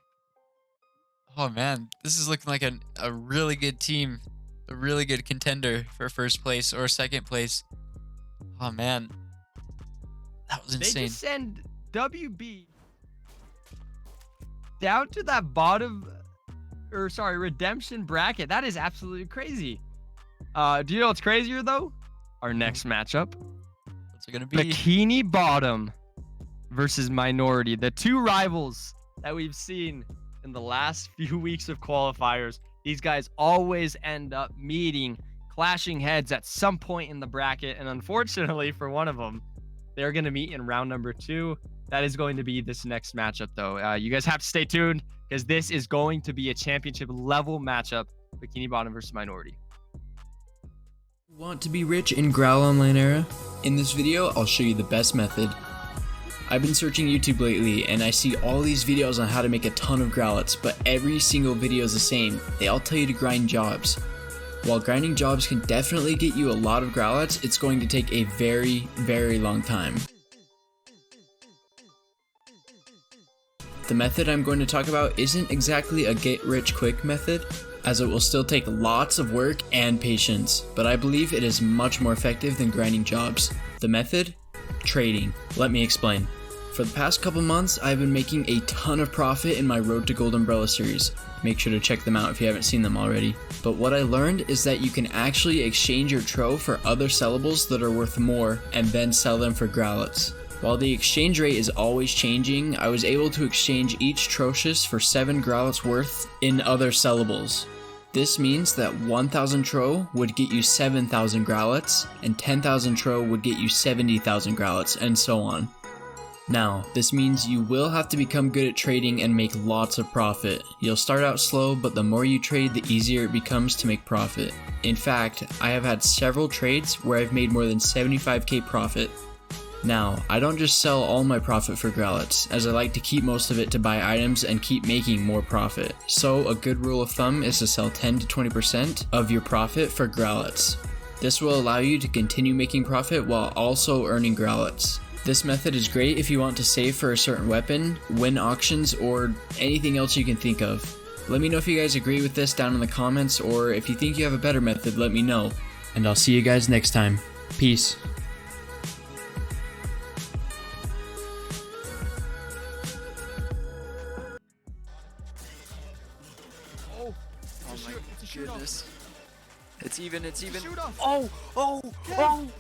Speaker 1: Oh man, this is looking like a really good team, a really good contender for first place or second place. Oh man, that was insane.
Speaker 2: They just send WB down to that bottom, or sorry, redemption bracket. That is absolutely crazy. Do you know what's crazier though? Our next matchup.
Speaker 1: What's it gonna be?
Speaker 2: Bikini Bottom versus Minority, the two rivals that we've seen in the last few weeks of qualifiers. These guys always end up meeting, clashing heads at some point in the bracket, and unfortunately for one of them, they're going to meet in round number 2. That is going to be this next matchup, though. You guys have to stay tuned, because this is going to be a championship level matchup, Bikini Bottom versus Minority.
Speaker 4: Want to be rich in Graal Online Era? In this video, I'll show you the best method. I've been searching YouTube lately and I see all these videos on how to make a ton of growlets, but every single video is the same. They all tell you to grind jobs. While grinding jobs can definitely get you a lot of growlets, it's going to take a very, very long time. The method I'm going to talk about isn't exactly a get-rich-quick method, as it will still take lots of work and patience, but I believe it is much more effective than grinding jobs. The method? Trading. Let me explain. For the past couple months, I've been making a ton of profit in my Road to Gold Umbrella series. Make sure to check them out if you haven't seen them already. But what I learned is that you can actually exchange your tro for other sellables that are worth more and then sell them for growlets. While the exchange rate is always changing, I was able to exchange each Trocious for 7 growlets worth in other sellables. This means that 1,000 tro would get you 7,000 growlets, and 10,000 tro would get you 70,000 growlets, and so on. Now, this means you will have to become good at trading and make lots of profit. You'll start out slow, but the more you trade, the easier it becomes to make profit. In fact, I have had several trades where I've made more than 75k profit. Now, I don't just sell all my profit for growlets, as I like to keep most of it to buy items and keep making more profit. So a good rule of thumb is to sell 10 to 20% of your profit for growlets. This will allow you to continue making profit while also earning growlets. This method is great if you want to save for a certain weapon, win auctions, or anything else you can think of. Let me know if you guys agree with this down in the comments, or if you think you have a better method, let me know. And I'll see you guys next time. Peace.
Speaker 3: Oh my
Speaker 1: Goodness. It's even.
Speaker 3: shoot off.
Speaker 1: Oh.
Speaker 3: No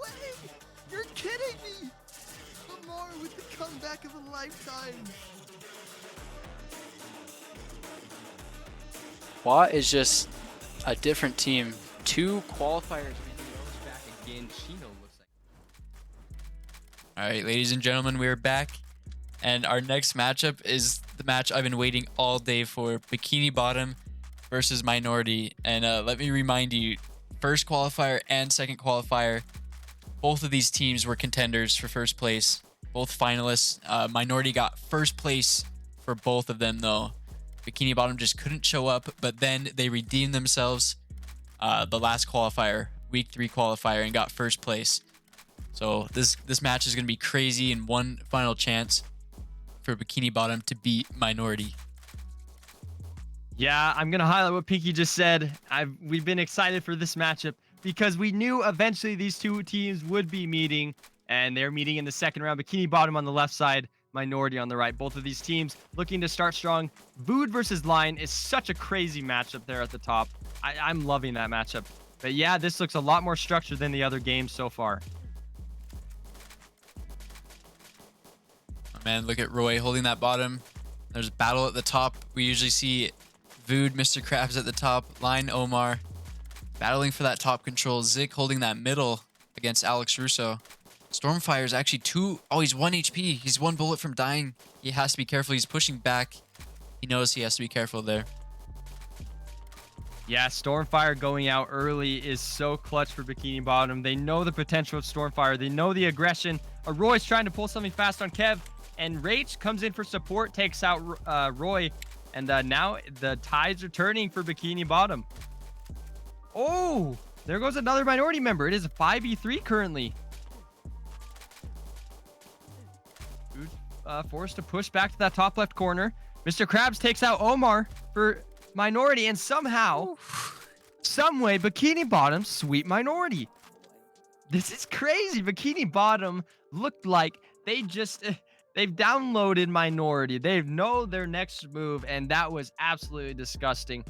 Speaker 3: way! You're kidding me! Lamar with the comeback of a lifetime.
Speaker 1: Watt is just a different team. 2 qualifiers.
Speaker 2: Back again. Chino looks like.
Speaker 1: All right, ladies and gentlemen, we are back, and our next matchup is the match I've been waiting all day for: Bikini Bottom versus Minority. And let me remind you, first qualifier and second qualifier, both of these teams were contenders for first place, both finalists. Minority got first place for both of them, though. Bikini Bottom just couldn't show up, but then they redeemed themselves the last qualifier, week 3 qualifier, and got first place. So this match is going to be crazy, and one final chance for Bikini Bottom to beat Minority.
Speaker 2: Yeah, I'm gonna highlight what Pinky just said. We've been excited for this matchup because we knew eventually these two teams would be meeting, and they're meeting in the second round. Bikini Bottom on the left side, Minority on the right. Both of these teams looking to start strong. Vood versus Lion is such a crazy matchup there at the top. I'm loving that matchup. But yeah, this looks a lot more structured than the other games so far.
Speaker 1: Oh, man, look at Roy holding that bottom. There's a battle at the top. We usually see Vood, Mr. Krabs at the top, Lion, Omar battling for that top control. Zik holding that middle against Alex Russo. Stormfire is actually he's 1 HP. He's 1 bullet from dying. He has to be careful. He's pushing back. He knows he has to be careful there.
Speaker 2: Yeah, Stormfire going out early is so clutch for Bikini Bottom. They know the potential of Stormfire. They know the aggression. Roy's trying to pull something fast on Kev, and Rach comes in for support, takes out Roy, and now the tides are turning for Bikini Bottom. Oh, there goes another Minority member. It is a 5v3 currently. Forced to push back to that top left corner. Mr. Krabs takes out Omar for Minority, and somehow, some way, Bikini Bottom sweep Minority. This is crazy. Bikini Bottom looked like they've downloaded Minority. They know their next move, and that was absolutely disgusting.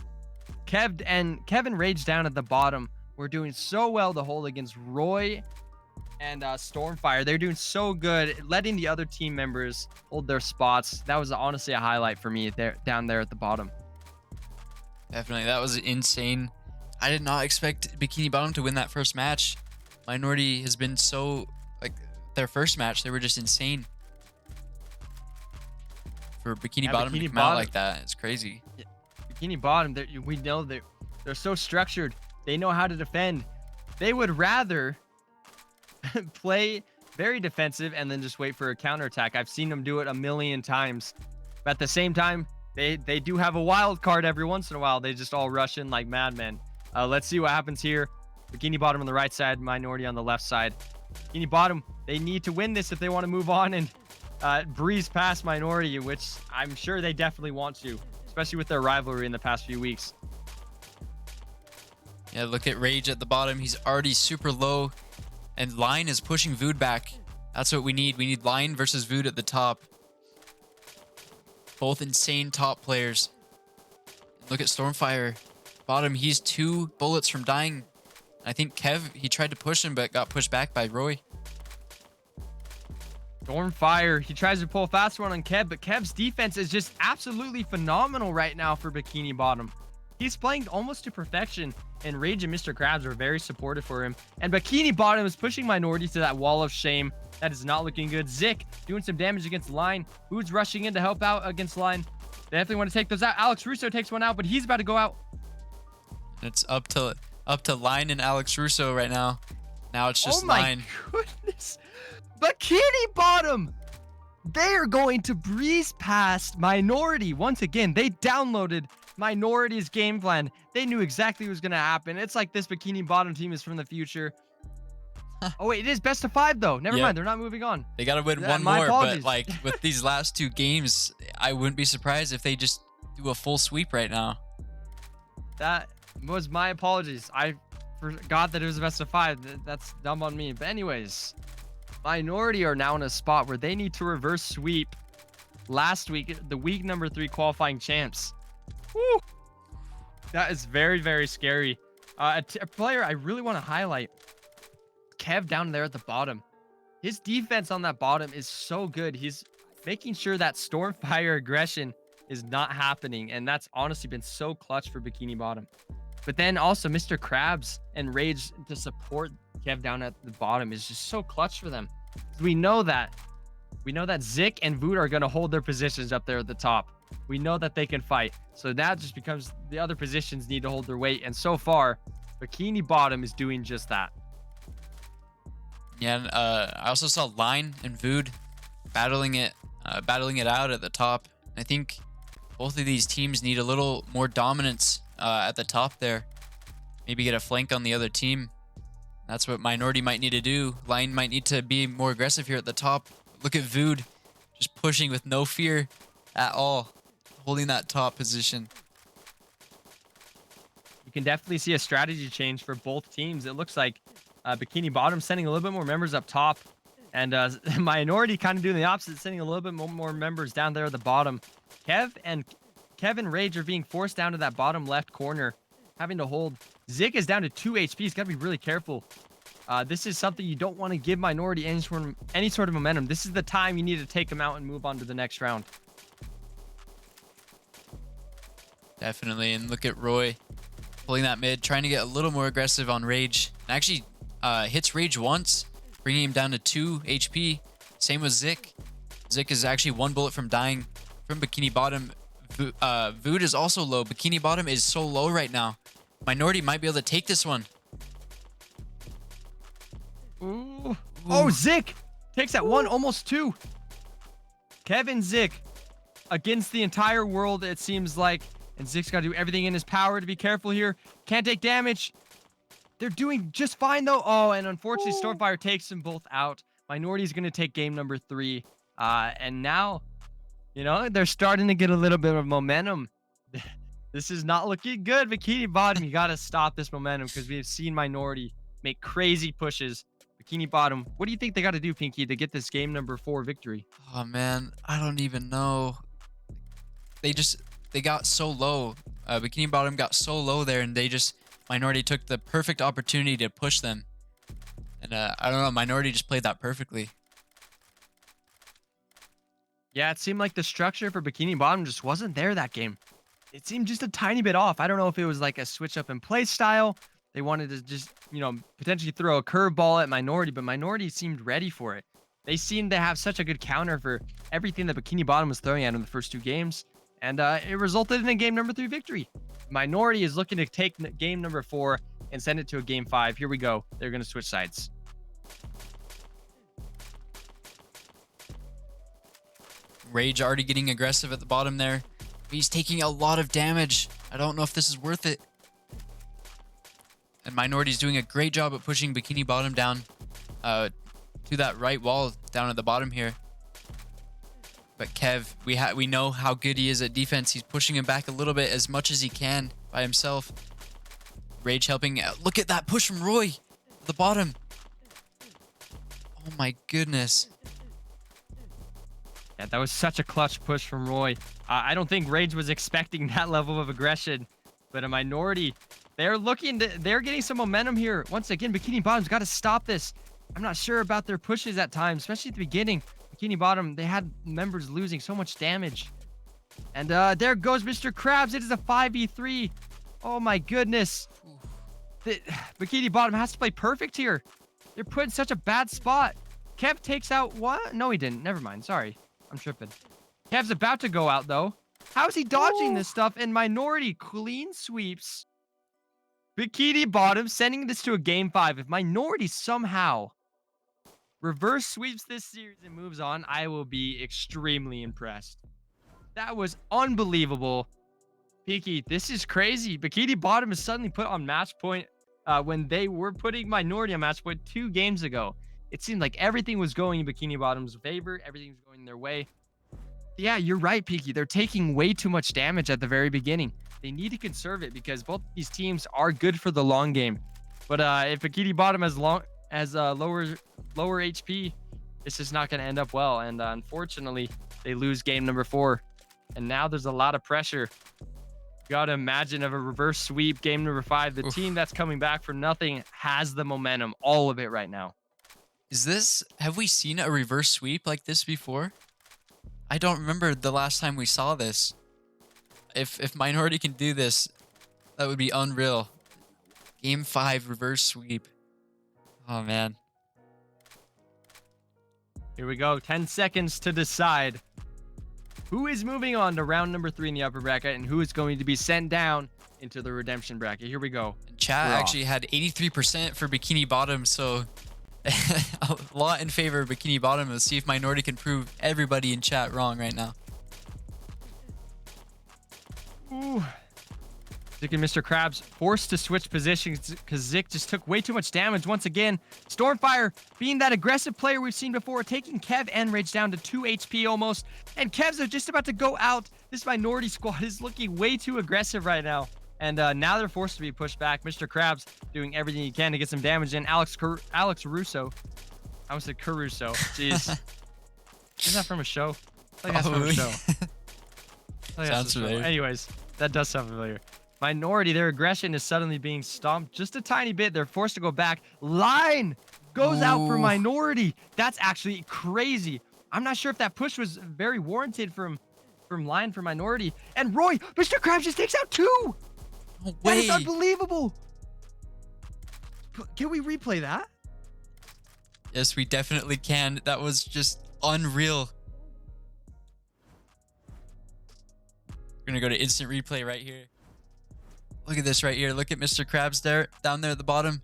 Speaker 2: Kevin Rage down at the bottom were doing so well to hold against Roy and Stormfire. They're doing so good, letting the other team members hold their spots. That was honestly a highlight for me down there at the bottom.
Speaker 1: Definitely, that was insane. I did not expect Bikini Bottom to win that first match. Minority has been so, their first match, they were just insane. For Bikini Bottom to come out like that, it's crazy.
Speaker 2: Yeah. Bikini Bottom, we know they're so structured. They know how to defend. They would rather play very defensive and then just wait for a counterattack. I've seen them do it a million times. But at the same time, They do have a wild card every once in a while. They just all rush in like madmen. Let's see what happens here. Bikini Bottom on the right side, Minority on the left side. Bikini Bottom, they need to win this if they want to move on and breeze past Minority, which I'm sure they definitely want to, especially with their rivalry in the past few weeks.
Speaker 1: Yeah, look at Rage at the bottom. He's already super low, and Line is pushing Vood back. That's what we need. We need Line versus Vood at the top. Both insane top players. Look at Stormfire. Bottom, he's 2 bullets from dying. I think Kev, he tried to push him, but got pushed back by Roy.
Speaker 2: Stormfire, he tries to pull a fast one on Kev, but Kev's defense is just absolutely phenomenal right now for Bikini Bottom. He's playing almost to perfection, and Rage and Mr. Krabs are very supportive for him. And Bikini Bottom is pushing Minority to that wall of shame. That is not looking good. Zik doing some damage against Line. Who's rushing in to help out against Line? They definitely want to take those out. Alex Russo takes one out, but he's about to go out.
Speaker 1: It's up to Line and Alex Russo right now. Now it's just
Speaker 2: oh my
Speaker 1: Line.
Speaker 2: Goodness. Bikini Bottom. They are going to breeze past Minority. Once again, they downloaded Minority's game plan. They knew exactly what was going to happen. It's like this Bikini Bottom team is from the future. Oh, wait, it is best of 5, though. Never mind. They're not moving on.
Speaker 1: They got to win one
Speaker 2: my
Speaker 1: more,
Speaker 2: apologies.
Speaker 1: but like with these last 2 games, I wouldn't be surprised if they just do a full sweep right now.
Speaker 2: That was my apologies. I forgot that it was a best of 5. That's dumb on me. But anyways, Minority are now in a spot where they need to reverse sweep last week, the week number 3 qualifying champs. Woo! That is very, very scary. A player I really want to highlight, Kev down there at the bottom. His defense on that bottom is so good. He's making sure that Stormfire aggression is not happening, and that's honestly been so clutch for Bikini Bottom. But then also Mr. Krabs and Rage to support Kev down at the bottom is just so clutch for them. We know that Zik and Vood are going to hold their positions up there at the top. We know that they can fight. So that just becomes the other positions need to hold their weight. And so far, Bikini Bottom is doing just that.
Speaker 1: Yeah, and, I also saw Line and Vood battling it out at the top. I think both of these teams need a little more dominance at the top there. Maybe get a flank on the other team. That's what Minority might need to do. Line might need to be more aggressive here at the top. Look at Vood just pushing with no fear at all, holding that top position.
Speaker 2: You can definitely see a strategy change for both teams. It looks like Bikini Bottom sending a little bit more members up top, and Minority kind of doing the opposite, sending a little bit more members down there at the bottom. Kev and Rage are being forced down to that bottom left corner, having to hold. Zik is down to 2 HP. He's got to be really careful. This is something you don't want to give Minority any sort of momentum. This is the time you need to take them out and move on to the next round.
Speaker 1: Definitely, and look at Roy pulling that mid, trying to get a little more aggressive on Rage. Actually hits Rage once, bringing him down to 2 HP. Same with Zik. Zik is actually 1 bullet from dying from Bikini Bottom. Vood is also low. Bikini Bottom is so low right now. Minority might be able to take this one.
Speaker 2: Ooh. Oh, Zik takes that 1, almost 2. Kevin Zik against the entire world, it seems like. And Zik's got to do everything in his power to be careful here. Can't take damage. They're doing just fine, though. Oh, and unfortunately, Stormfire takes them both out. Minority's going to take game number 3. And now, you know, they're starting to get a little bit of momentum. This is not looking good. Bikini Bottom, you got to stop this momentum because we've seen Minority make crazy pushes. Bikini Bottom, what do you think they got to do, Pinky, to get this game number 4 victory?
Speaker 1: Oh, man. I don't even know. They got so low. Bikini Bottom got so low there, and Minority took the perfect opportunity to push them. And I don't know, Minority just played that perfectly.
Speaker 2: Yeah, it seemed like the structure for Bikini Bottom just wasn't there that game. It seemed just a tiny bit off. I don't know if it was like a switch up in play style. They wanted to just, you know, potentially throw a curveball at Minority, but Minority seemed ready for it. They seemed to have such a good counter for everything that Bikini Bottom was throwing at them the first 2 games. And it resulted in a game number 3 victory. Minority is looking to take game number 4 and send it to a game 5. Here we go. They're going to switch sides.
Speaker 1: Rage already getting aggressive at the bottom there. He's taking a lot of damage. I don't know if this is worth it. And Minority's doing a great job at pushing Bikini Bottom down to that right wall down at the bottom here. But Kev, we know how good he is at defense. He's pushing him back a little bit as much as he can by himself. Rage helping out. Look at that push from Roy at the bottom. Oh my goodness.
Speaker 2: Yeah, that was such a clutch push from Roy. I don't think Rage was expecting that level of aggression, but a Minority, they're getting some momentum here. Once again, Bikini Bottom's got to stop this. I'm not sure about their pushes at times, especially at the beginning. Bikini Bottom, they had members losing so much damage. And there goes Mr. Krabs. It is a 5v3. Oh my goodness. Bikini Bottom has to play perfect here. They're put in such a bad spot. Kev takes out what? No, he didn't. Never mind. Sorry. I'm tripping. Kev's about to go out, though. How is he dodging this stuff? And Minority clean sweeps Bikini Bottom, sending this to a game 5. If Minority somehow reverse sweeps this series and moves on, I will be extremely impressed. That was unbelievable. Pinky, this is crazy. Bikini Bottom is suddenly put on match point when they were putting Minority on match point 2 games ago. It seemed like everything was going in Bikini Bottom's favor. Everything was going their way. Yeah, you're right, Pinky. They're taking way too much damage at the very beginning. They need to conserve it because both these teams are good for the long game. But if Bikini Bottom has lower HP, it's just not going to end up well. And unfortunately, they lose game number 4. And now there's a lot of pressure. You got to imagine of a reverse sweep game number 5. The team that's coming back for nothing has the momentum, all of it right now.
Speaker 1: Have we seen a reverse sweep like this before? I don't remember the last time we saw this. If Minority can do this, that would be unreal. Game 5 reverse sweep. Oh man.
Speaker 2: Here we go. 10 seconds to decide who is moving on to round number 3 in the upper bracket and who is going to be sent down into the redemption bracket. Here we go.
Speaker 1: Chat actually had 83% for Bikini Bottom, so a lot in favor of Bikini Bottom. Let's see if Minority can prove everybody in chat wrong right now.
Speaker 2: Ooh. Zik and Mr. Krabs forced to switch positions because Zik just took way too much damage once again. Stormfire being that aggressive player we've seen before, taking Kev and Rage down to 2 HP almost. And Kevs are just about to go out. This Minority squad is looking way too aggressive right now. And now they're forced to be pushed back. Mr. Krabs doing everything he can to get some damage in. Alex Russo. I almost said Caruso. Jeez. Isn't that from a show? I think that's from a show.
Speaker 1: Sounds familiar.
Speaker 2: Anyways, that does sound familiar. Minority, their aggression is suddenly being stomped just a tiny bit. They're forced to go back. Line goes out for Minority. That's actually crazy. I'm not sure if that push was very warranted from Line for Minority. And Roy, Mr. Krabs just takes out 2.
Speaker 1: No
Speaker 2: That
Speaker 1: way.
Speaker 2: is unbelievable. Can we replay that?
Speaker 1: Yes, we definitely can. That was just unreal. We're gonna go to instant replay right here. Look at this right here. Look at Mr. Krabs there, down there at the bottom.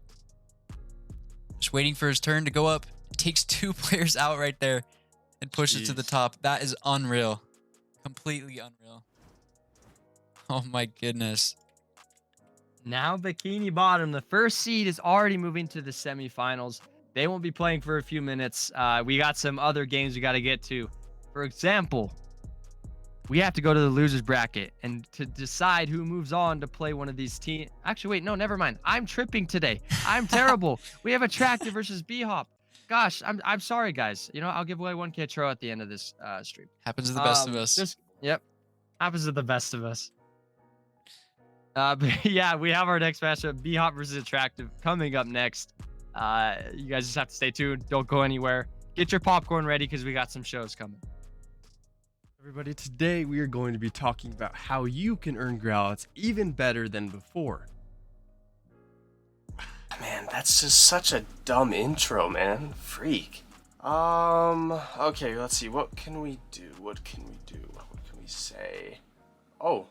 Speaker 1: Just waiting for his turn to go up. Takes 2 players out right there and pushes it to the top. That is unreal. Completely unreal. Oh my goodness.
Speaker 2: Now Bikini Bottom, the first seed, is already moving to the semifinals. They won't be playing for a few minutes. We got some other games we got to get to. For example, we have to go to the losers bracket and to decide who moves on to play one of these teams. Actually, wait, no, never mind. I'm tripping today. I'm terrible. We have Attractive versus B-Hop. Gosh, I'm sorry, guys. You know, I'll give away 1K Tro at the end of this stream.
Speaker 1: Happens to the best of us.
Speaker 2: Yep. Happens to the best of us. But yeah, we have our next matchup, B-Hop versus Attractive, coming up next. You guys just have to stay tuned. Don't go anywhere. Get your popcorn ready because we got some shows coming.
Speaker 3: Everybody, today we are going to be talking about how you can earn Graal even better than before.
Speaker 5: Man, that's just such a dumb intro, man. Freak. Okay, let's see. What can we do? What can we do? What can we say? Oh.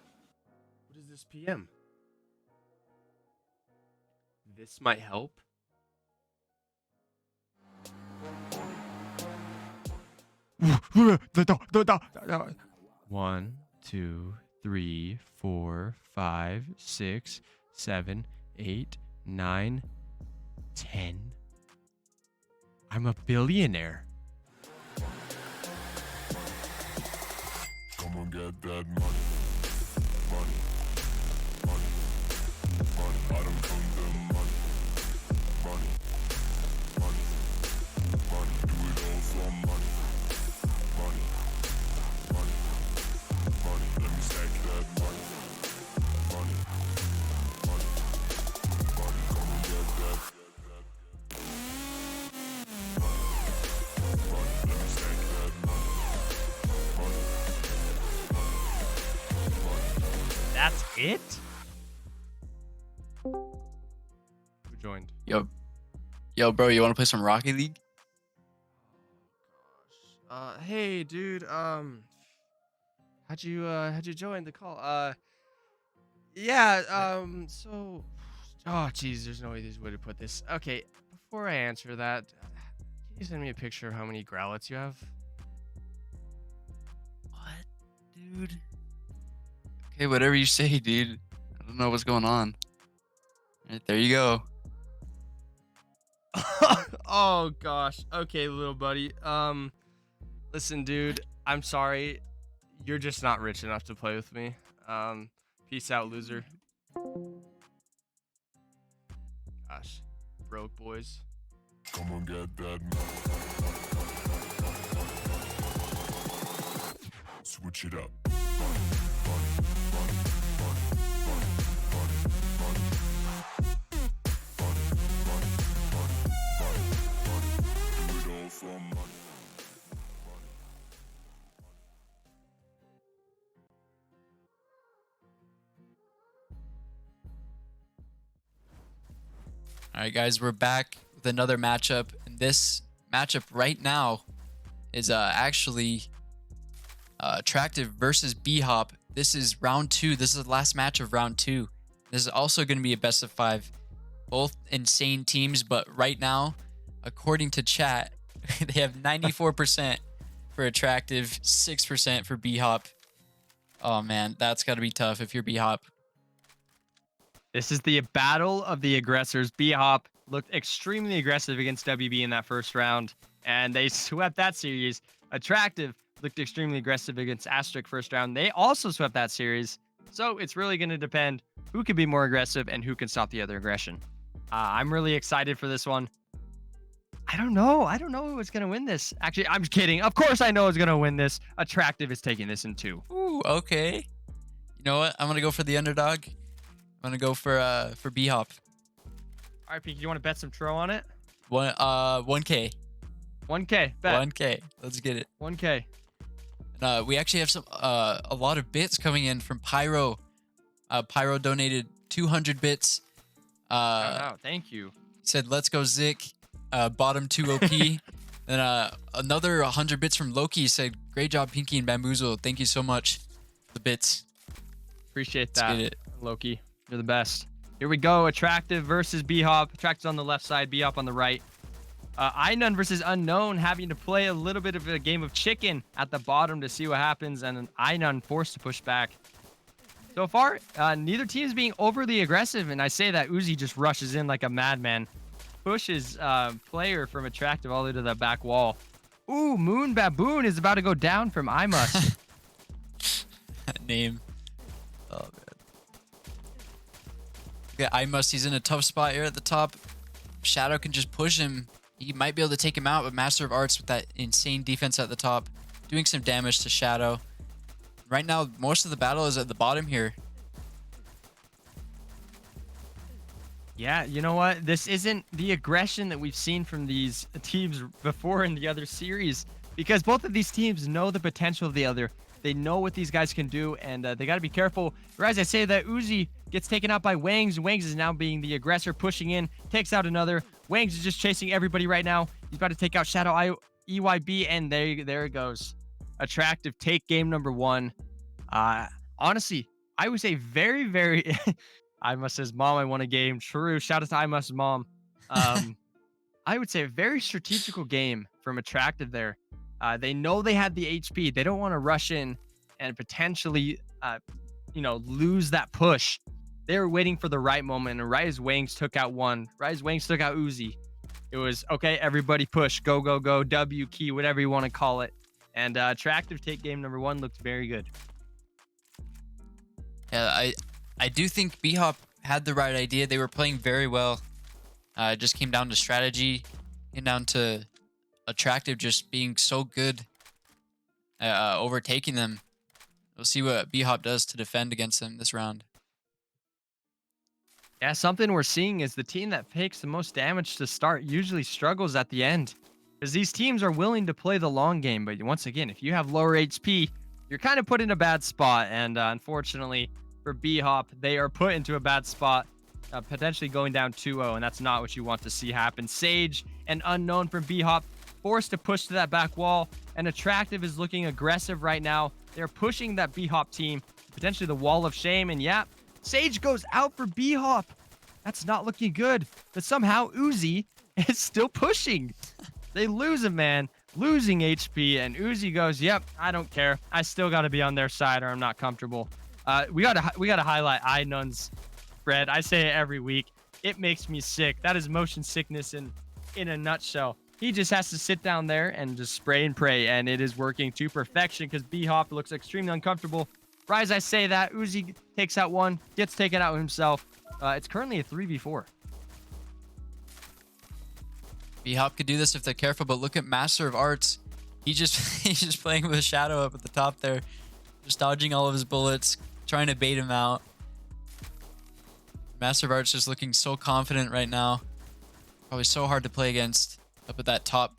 Speaker 3: What is this PM? This might help. One, two,
Speaker 2: 3, 4, 5, 6, 7, 8, 9, 10. I'm a billionaire.
Speaker 6: Come on, get that money. Money. Money. Money. I don't come the money. Money. Money. Money. Do it all for money. Money. Money. Money. Let me stack that money. Money. Money. Money. Come on, get that. Money. Let me stack that money. Money.
Speaker 2: That's it? Who joined?
Speaker 1: Yo, bro, you want to play some Rocket League?
Speaker 2: Hey, dude. How'd you join the call? So, oh, geez, there's no easy way to put this. Okay, before I answer that, can you send me a picture of how many growlets you have?
Speaker 1: What, dude? Okay, whatever you say, dude. I don't know what's going on. All right, there you go.
Speaker 2: Oh gosh. Okay, little buddy. Listen, dude. I'm sorry. You're just not rich enough to play with me. Peace out, loser. Gosh, broke boys.
Speaker 6: Come on, get that money. Switch it up. Money, money, money, money, money, money, money, money, money, money, money, money. Do it all for money.
Speaker 1: All right, guys, we're back with another matchup. And this matchup right now is actually Attractive versus B-Hop. This is round 2. This is the last match of round 2. This is also going to be a best of 5. Both insane teams, but right now, according to chat, they have 94% for Attractive, 6% for B-Hop. Oh, man, that's got to be tough if you're B-Hop.
Speaker 2: This is the battle of the aggressors. B-Hop looked extremely aggressive against WB in that first round, and they swept that series. Attractive looked extremely aggressive against Asterisk first round. They also swept that series. So it's really going to depend who can be more aggressive and who can stop the other aggression. I'm really excited for this one. I don't know who's going to win this. Actually, I'm just kidding. Of course I know who's going to win this. Attractive is taking this in 2.
Speaker 1: Ooh, okay. You know what? I'm going to go for the underdog. I'm going to go for B-Hop.
Speaker 2: All right, Pinky, you want to bet some tro on it?
Speaker 1: 1K.
Speaker 2: 1K, bet.
Speaker 1: 1K. Let's get it.
Speaker 2: 1K.
Speaker 1: We actually have a lot of bits coming in from Pyro. Pyro donated 200 bits.
Speaker 2: Oh, thank you.
Speaker 1: Said, let's go Zik. Bottom 2 OP. Then another 100 bits from Loki said, great job, Pinky and Bamboozle. Thank you so much for the bits.
Speaker 2: Appreciate
Speaker 1: Let's
Speaker 2: that,
Speaker 1: get it.
Speaker 2: Loki. You're the best. Here we go. Attractive versus B-Hop. Attractive's on the left side, B-Hop on the right. Inun versus Unknown having to play a little bit of a game of chicken at the bottom to see what happens, and an Inun forced to push back. So far, neither team is being overly aggressive, and I say that Uzi just rushes in like a madman. Pushes player from Attractive all the way to the back wall. Ooh, Moon Baboon is about to go down from Imus.
Speaker 1: That name. Oh, man. Yeah, Imus, he's in a tough spot here at the top. Shadow can just push him. He might be able to take him out, but Master of Arts with that insane defense at the top, doing some damage to Shadow. Right now, most of the battle is at the bottom here.
Speaker 2: Yeah, you know what? This isn't the aggression that we've seen from these teams before in the other series, because both of these teams know the potential of the other. They know what these guys can do, and they got to be careful. Whereas I say that Uzi gets taken out by Wangs. Wangs is now being the aggressor, pushing in, takes out another. Wangs is just chasing everybody right now. He's about to take out Shadow EYB, and there it goes. Attractive take game number 1. Honestly, I would say very, very... Imus says, Mom, I won a game. True. Shout out to Imus' mom. I would say a very strategical game from Attractive there. They know they had the HP. They don't want to rush in and potentially lose that push. They were waiting for the right moment, and Rise Wangs took out one. Rise Wangs took out Uzi. It was, okay, everybody push, go, go, go, W key, whatever you want to call it. And Attractive take game number 1 looked very good.
Speaker 1: Yeah, I do think B-Hop had the right idea. They were playing very well. It just came down to strategy, came down to Attractive just being so good, overtaking them. We'll see what B-Hop does to defend against them this round.
Speaker 2: Yeah, something we're seeing is the team that takes the most damage to start usually struggles at the end. Because these teams are willing to play the long game. But once again, if you have lower HP, you're kind of put in a bad spot. And unfortunately for B-Hop, they are put into a bad spot, potentially going down 2-0. And that's not what you want to see happen. Sage and Unknown from B-Hop forced to push to that back wall. And Attractive is looking aggressive right now. They're pushing that B-Hop team, potentially the wall of shame. And yeah, Sage goes out for B-Hop. That's not looking good. But somehow Uzi is still pushing. They lose him, man. Losing HP. And Uzi goes, yep, I don't care. I still got to be on their side or I'm not comfortable. We gotta highlight iNun's spread. I say it every week. It makes me sick. That is motion sickness in a nutshell. He just has to sit down there and just spray and pray. And it is working to perfection because B-Hop looks extremely uncomfortable. Rise, I say that. Uzi takes out one, gets taken out himself. It's currently a 3v4.
Speaker 1: B-Hop could do this if they're careful, but look at Master of Arts. He's just playing with a shadow up at the top there. Just dodging all of his bullets, trying to bait him out. Master of Arts just looking so confident right now. Probably so hard to play against up at that top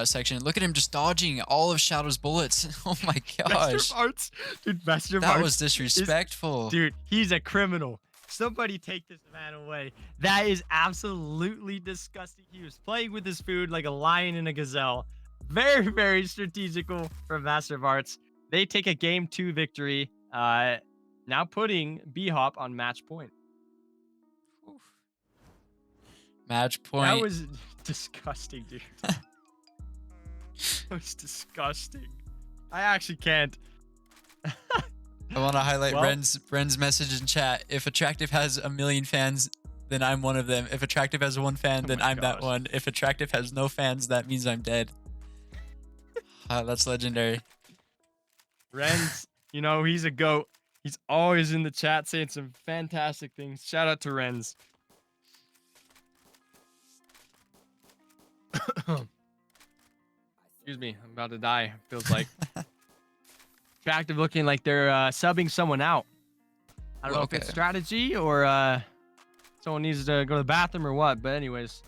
Speaker 1: section. Look at him just dodging all of Shadow's bullets. Oh my gosh.
Speaker 2: Master of Arts. Dude, Master of Arts.
Speaker 1: That was disrespectful.
Speaker 2: Dude, he's a criminal. Somebody take this man away. That is absolutely disgusting. He was playing with his food like a lion and a gazelle. Very, very strategical from Master of Arts. They take a game 2 victory. Now putting B-Hop on match point.
Speaker 1: Match point.
Speaker 2: That was disgusting, dude. That was disgusting. I actually can't.
Speaker 1: I want to highlight Ren's message in chat. If Attractive has 1 million fans, then I'm one of them. If Attractive has 1 fan, then I'm that one. If Attractive has no fans, that means I'm dead. That's legendary.
Speaker 2: Ren's, he's a GOAT. He's always in the chat saying some fantastic things. Shout out to Ren's. Excuse me, I'm about to die. Feels like. Attractive looking like they're subbing someone out. I don't know if it's strategy or someone needs to go to the bathroom or what. But anyways,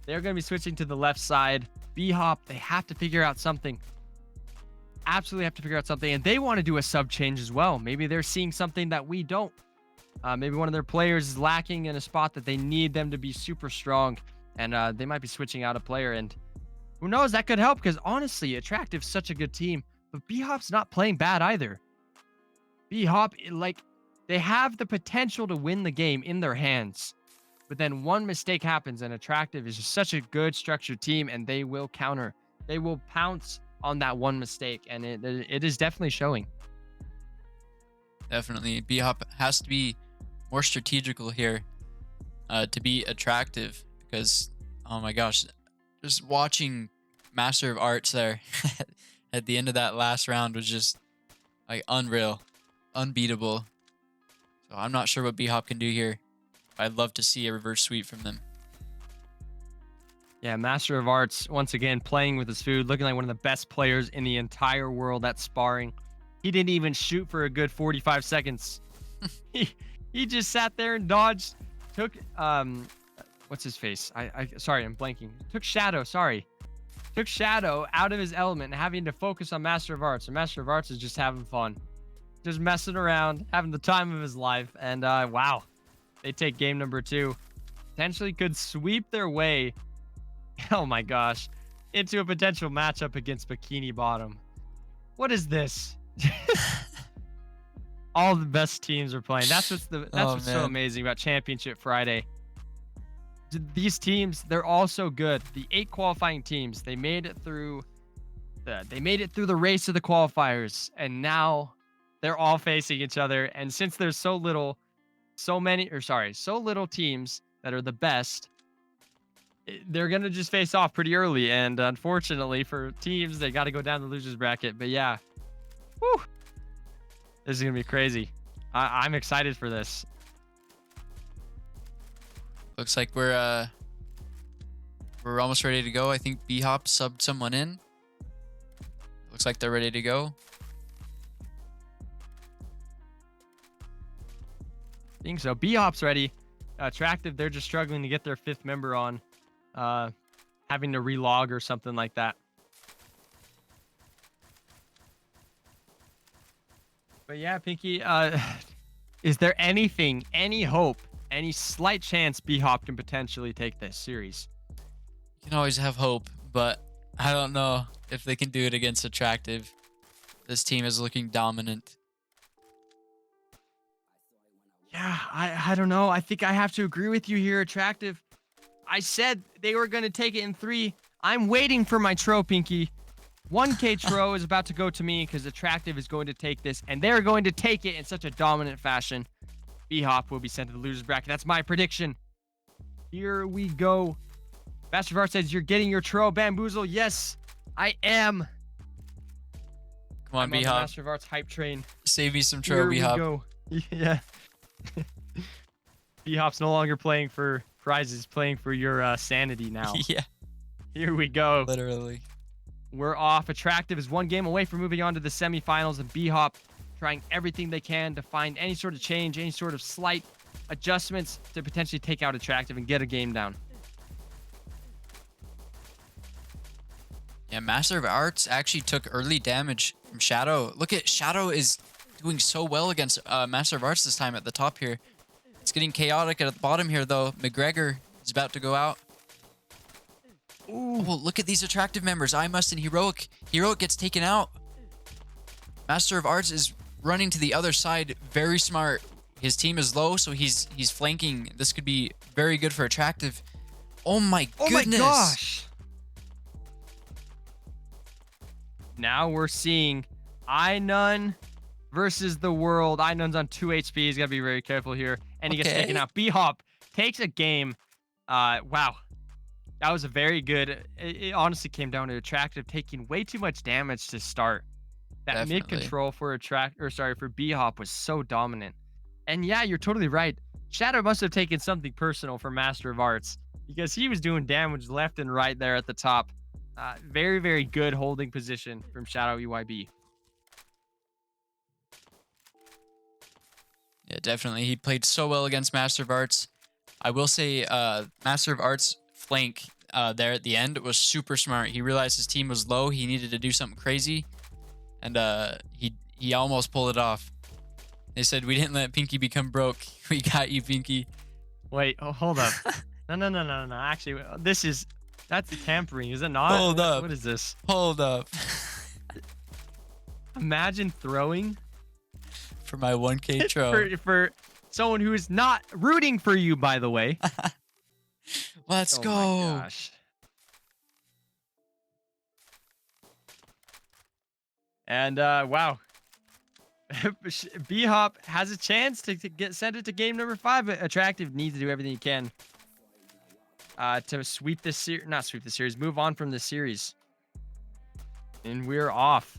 Speaker 2: they're going to be switching to the left side. B-Hop, they have to figure out something. Absolutely have to figure out something. And they want to do a sub change as well. Maybe they're seeing something that we don't. Maybe one of their players is lacking in a spot that they need them to be super strong. And they might be switching out a player. And who knows, that could help because honestly, Attractive's such a good team. But B-Hop's not playing bad either. B-Hop, they have the potential to win the game in their hands. But then one mistake happens and Attractive is just such a good structured team and they will counter. They will pounce on that one mistake and it is definitely showing.
Speaker 1: Definitely. B-Hop has to be more strategical here to be Attractive because, oh my gosh, just watching Master of Arts there at the end of that last round was just like unreal, unbeatable. So I'm not sure what B-Hop can do here. I'd love to see a reverse sweep from them.
Speaker 2: Yeah, Master of Arts, once again, playing with his food, looking like one of the best players in the entire world at sparring. He didn't even shoot for a good 45 seconds. he just sat there and dodged, took, what's his face? Sorry, I'm blanking. Took Shadow, sorry. Took Shadow out of his element and having to focus on Master of Arts. And Master of Arts is just having fun. Just messing around, having the time of his life. And wow, they take game number 2. Potentially could sweep their way, oh my gosh, into a potential matchup against Bikini Bottom. What is this? All the best teams are playing. That's what's so amazing about Championship Friday. These teams, they're all so good. The 8 qualifying teams, they made it through the race of the qualifiers, and now They're all facing each other. And since there's so little teams that are the best, they're going to just face off pretty early. And unfortunately for teams, they got to go down the loser's bracket. But yeah, whew, this is going to be crazy. I'm excited for this.
Speaker 1: Looks like we're almost ready to go. I think B-Hop subbed someone in. Looks like they're ready to go.
Speaker 2: I think so. B-Hop's ready. Attractive, they're just struggling to get their 5th member on. Having to relog or something like that. But yeah, Pinky, is there anything, any hope, any slight chance B-Hop can potentially take this series?
Speaker 1: You can always have hope, but I don't know if they can do it against Attractive. This team is looking dominant.
Speaker 2: Yeah, I don't know. I think I have to agree with you here, Attractive. I said they were going to take it in 3. I'm waiting for my Tro, Pinky. 1K Tro is about to go to me because Attractive is going to take this, and they're going to take it in such a dominant fashion. B-Hop will be sent to the loser's bracket. That's my prediction. Here we go. Master of Art says, you're getting your Tro, Bamboozle. Yes, I am.
Speaker 1: Come on,
Speaker 2: I'm on the
Speaker 1: B-Hop.
Speaker 2: Master of Arts hype train.
Speaker 1: Save me some
Speaker 2: Here
Speaker 1: Tro,
Speaker 2: we
Speaker 1: B-Hop.
Speaker 2: go. Yeah. B-Hop's no longer playing for prizes, playing for your sanity now.
Speaker 1: Yeah,
Speaker 2: Here we go.
Speaker 1: literally.
Speaker 2: We're off. Attractive is 1 game away from moving on to the semifinals, and B-Hop trying everything they can to find any sort of change, any sort of slight adjustments to potentially take out Attractive and get a game down.
Speaker 1: Yeah, Master of Arts actually took early damage from Shadow. Look at Shadow is doing so well against Master of Arts this time at the top here. It's getting chaotic at the bottom here, though. McGregor is about to go out. Ooh. Oh, look at these Attractive members. I Must and Heroic. Heroic gets taken out. Master of Arts is running to the other side. Very smart. His team is low, so he's flanking. This could be very good for Attractive. Oh my goodness.
Speaker 2: Oh my gosh. Now we're seeing Ainun versus the world. Ainun's on 2 HP. He's got to be very careful here. And he gets taken out. B-Hop takes a game. Wow. That was a very good. It honestly came down to Attractive taking way too much damage to start. That
Speaker 1: Definitely.
Speaker 2: mid control for for B-Hop was so dominant. And yeah, you're totally right. Shadow must have taken something personal from Master of Arts because he was doing damage left and right there at the top. Very, very good holding position from Shadow EYB.
Speaker 1: Yeah, definitely. He played so well against Master of Arts. I will say Master of Arts flank there at the end was super smart. He realized his team was low. He needed to do something crazy. And he almost pulled it off. They said, we didn't let Pinky become broke. We got you, Pinky.
Speaker 2: Wait, hold up. No. Actually, that's tampering, is it not?
Speaker 1: Hold up.
Speaker 2: What is this?
Speaker 1: Hold up.
Speaker 2: Imagine throwing
Speaker 1: For my 1K Tro.
Speaker 2: for someone who is not rooting for you, by the way.
Speaker 1: Let's
Speaker 2: Oh
Speaker 1: go.
Speaker 2: my gosh. And wow. B-Hop has a chance to get sent it to game number 5, but Attractive needs to do everything he can to sweep this series, not sweep the series, move on from this series. And we're off.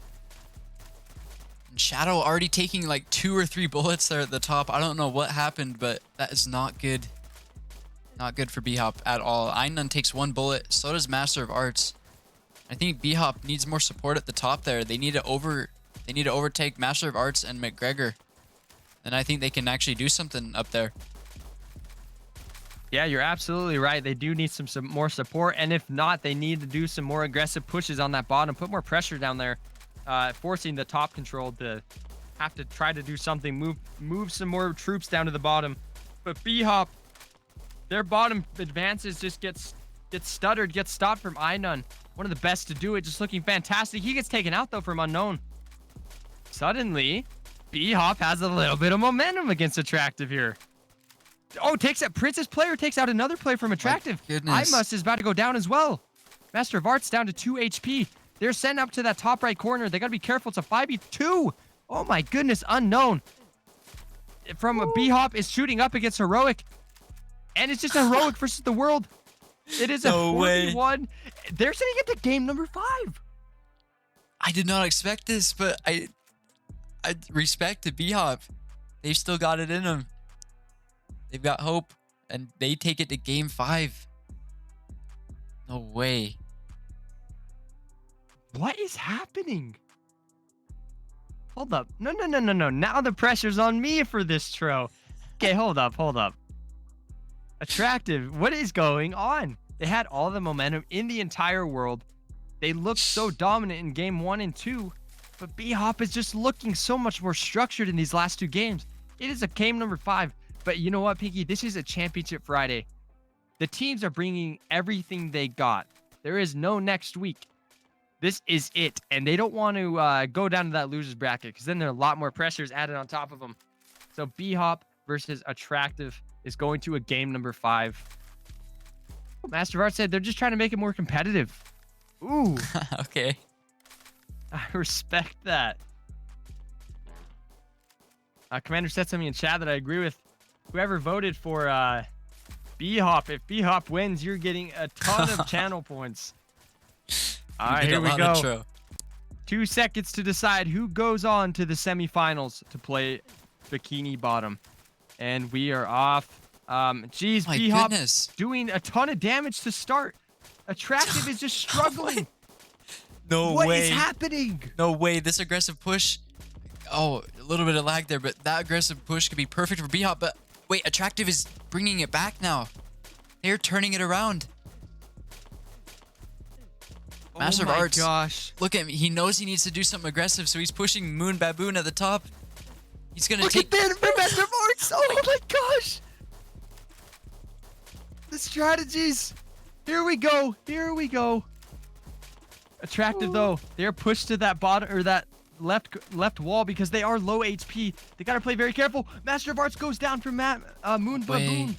Speaker 1: And Shadow already taking like 2 or 3 bullets there at the top. I don't know what happened, but that is not good. Not good for B-Hop at all. Ainun takes 1 bullet. So does Master of Arts. I think B-Hop needs more support at the top there. They need to overtake Master of Arts and McGregor. And I think they can actually do something up there.
Speaker 2: Yeah, you're absolutely right. They do need some more support. And if not, they need to do some more aggressive pushes on that bottom. Put more pressure down there. Forcing the top control to have to try to do something. Move some more troops down to the bottom. But B-Hop, their bottom advances just gets stopped from Ainun. One of the best to do it, just looking fantastic. He gets taken out, though, from Unknown. Suddenly, B-Hop has a little bit of momentum against Attractive here. Oh, takes out Princess player, takes out another player from Attractive.
Speaker 1: goodness.
Speaker 2: I Must is about to go down as well. Master of Arts down to 2 HP. They're sent up to that top right corner. They got to be careful. It's a 5v2. Oh my goodness, unknown. From a B-Hop is shooting up against Heroic. And it's just Heroic versus the world. It is
Speaker 1: No
Speaker 2: a
Speaker 1: way.
Speaker 2: 4v1. They're sending it to game number 5.
Speaker 1: I did not expect this, but I respect to B-Hop. They've still got it in them. They've got hope, and they take it to game 5. No way.
Speaker 2: What is happening? Hold up. No. Now the pressure's on me for this tro. Okay, hold up. Attractive. What is going on? They had all the momentum in the entire world. They looked so dominant in game 1 and 2, but B-Hop is just looking so much more structured in these last 2 games. It is a game number 5, but you know what, Pinky? This is a championship Friday. The teams are bringing everything they got. There is no next week. This is it, and they don't want to go down to that loser's bracket because then there are a lot more pressures added on top of them. So B-Hop versus Attractive is going to a game number 5. Master of Arts said they're just trying to make it more competitive. Ooh,
Speaker 1: Okay.
Speaker 2: I respect that. Commander said something in chat that I agree with. Whoever voted for B-Hop, if B-Hop wins, you're getting a ton of channel points. All right, here we go. 2 seconds to decide who goes on to the semifinals to play Bikini Bottom. And we are off. Geez,
Speaker 1: My
Speaker 2: B-Hop
Speaker 1: goodness.
Speaker 2: doing a ton of damage to start. Attractive is just struggling.
Speaker 1: No
Speaker 2: What
Speaker 1: way.
Speaker 2: is happening?
Speaker 1: No way. This aggressive push. Oh, a little bit of lag there, but that aggressive push could be perfect for B-Hop. But wait, Attractive is bringing it back now. They're turning it around. Master of Arts.
Speaker 2: Oh my gosh.
Speaker 1: Look at him. He knows he needs to do something aggressive, so he's pushing Moon Baboon at the top. He's going to
Speaker 2: Look
Speaker 1: take...
Speaker 2: at that, Master of Arts. Oh my gosh. The strategies. Here we go. Attractive though. They're pushed to that bottom or that left wall because they are low HP. They gotta play very careful. Master of Arts goes down from Moon Baboon.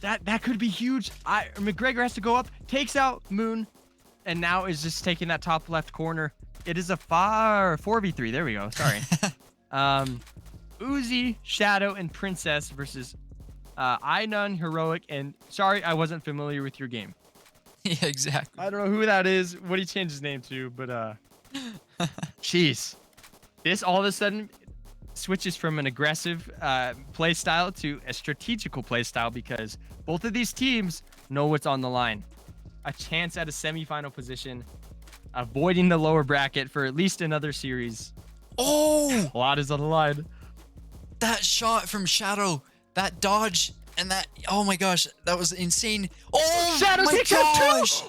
Speaker 2: That could be huge. McGregor has to go up, takes out Moon, and now is just taking that top left corner. It is a 4v3. There we go. Sorry. Uzi, Shadow, and Princess versus None, Heroic, and sorry, I wasn't familiar with your game.
Speaker 1: Yeah, exactly.
Speaker 2: I don't know who that is, what he changed his name to, but jeez. This all of a sudden switches from an aggressive play style to a strategical play style because both of these teams know what's on the line. A chance at a semifinal position, avoiding the lower bracket for at least another series.
Speaker 1: Oh,
Speaker 2: A lot is on the line.
Speaker 1: that shot from Shadow, that dodge, and that... Oh my gosh, that was insane. Oh
Speaker 2: Shadow
Speaker 1: my
Speaker 2: takes out
Speaker 1: gosh.
Speaker 2: 2!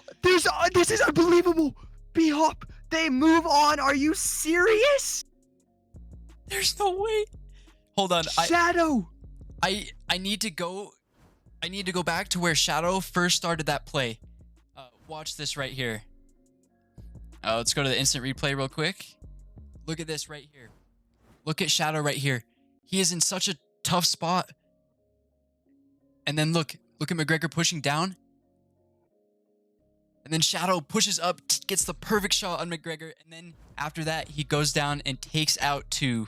Speaker 2: This is unbelievable. B-Hop, they move on. Are you serious?
Speaker 1: There's no way. Hold on.
Speaker 2: Shadow.
Speaker 1: I need to go back to where Shadow first started that play. Watch this right here. Let's go to the instant replay real quick. Look at this right here. Look at Shadow right here. He is in such a tough spot. And then look at McGregor pushing down. And then Shadow pushes up, gets the perfect shot on McGregor, and then after that he goes down and takes out 2.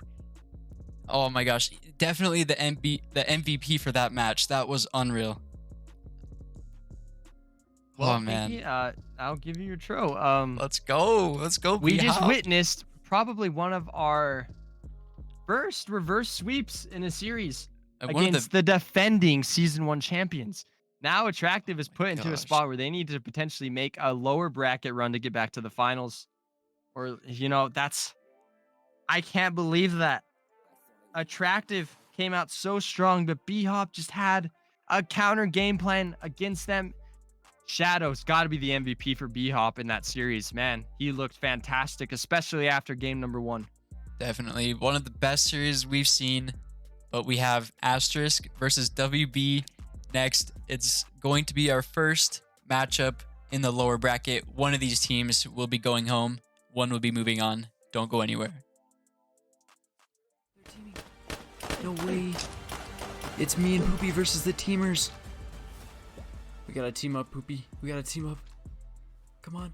Speaker 1: Oh my gosh, definitely the MVP for that match. That was unreal.
Speaker 2: Well,
Speaker 1: oh man,
Speaker 2: Pinky, I'll give you your tro.
Speaker 1: let's go.
Speaker 2: We just
Speaker 1: B-Hop.
Speaker 2: witnessed probably one of our first reverse sweeps in a series
Speaker 1: And one of
Speaker 2: against the defending season 1 champions. Now Attractive is put into a
Speaker 1: gosh.
Speaker 2: spot where they need to potentially make a lower bracket run to get back to the finals. Or, I can't believe that. Attractive came out so strong, but B-Hop just had a counter game plan against them. Shadow's got to be the MVP for B-Hop in that series. Man, he looked fantastic, especially after game number 1.
Speaker 1: Definitely one of the best series we've seen. But we have Asterisk versus WB next. It's going to be our first matchup in the lower bracket. One of these teams will be going home. One will be moving on. Don't go anywhere.
Speaker 4: No way. It's me and Poopy versus the teamers. We gotta team up, Poopy. We gotta team up. Come on.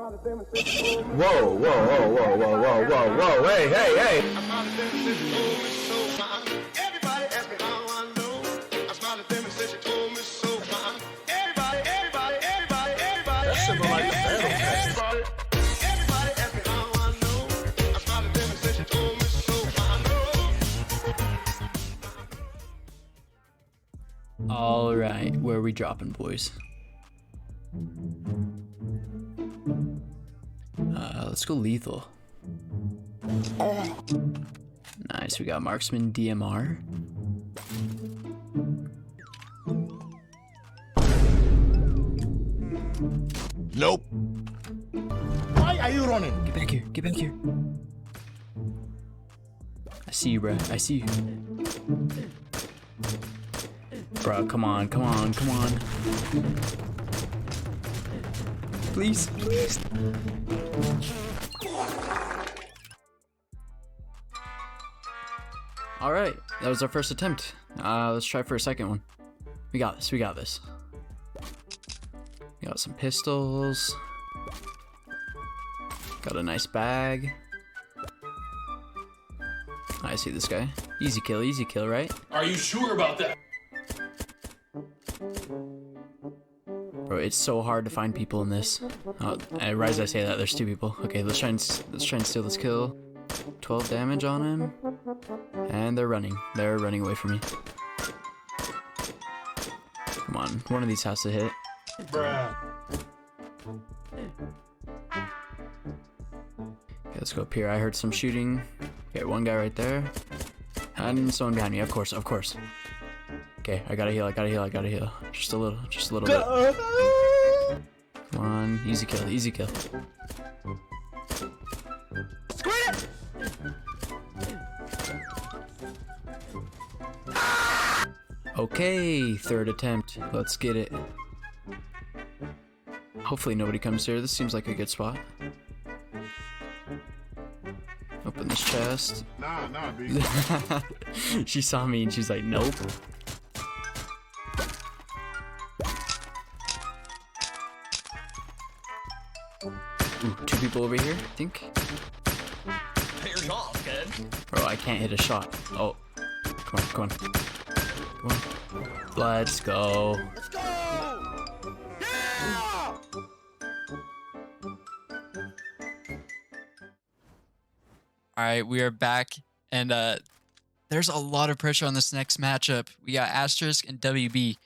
Speaker 5: Whoa, whoa, whoa, whoa, whoa, whoa, whoa, whoa, hey, hey, hey.
Speaker 6: Everybody ask me how I know. I smiled at them and said she told me so. Everybody ask me how I know. I smiled at them and said she told me so.
Speaker 4: All right, where are we dropping, boys? Let's go lethal. Nice, we got marksman DMR.
Speaker 6: Nope. Why are you running?
Speaker 4: Get back here, get back here. I see you, bro. I see you. Bro, come on, come on, come on. Please, please. All right, that was our first attempt. Let's try for a second one. We got this, we got this. We got some pistols. Got a nice bag. I see this guy. Easy kill, right?
Speaker 7: Are you sure about that?
Speaker 4: Bro, it's so hard to find people in this. Right as I say that, there's two people. Okay, let's try and steal this kill. 12 damage on him, and they're running. They're running away from me. Come on, one of these has to hit.
Speaker 7: Bruh.
Speaker 4: Okay, let's go up here. I heard some shooting. Okay, one guy right there, and someone behind me. Of course, of course. Okay, I gotta heal. I gotta heal. I gotta heal. Just a little bit. Come on, easy kill. Easy kill. Okay, third attempt. Let's get it. Hopefully nobody comes here. This seems like a good spot. Open this chest.
Speaker 6: Nah, B.
Speaker 4: She saw me and she's like, nope. Ooh, two people over here, I think. Bro, I can't hit a shot. Oh, come on, come on. Come on. Let's go.
Speaker 3: Let's go! Yeah!
Speaker 1: All right, we are back, and there's a lot of pressure on this next matchup. We got Asterisk and WB.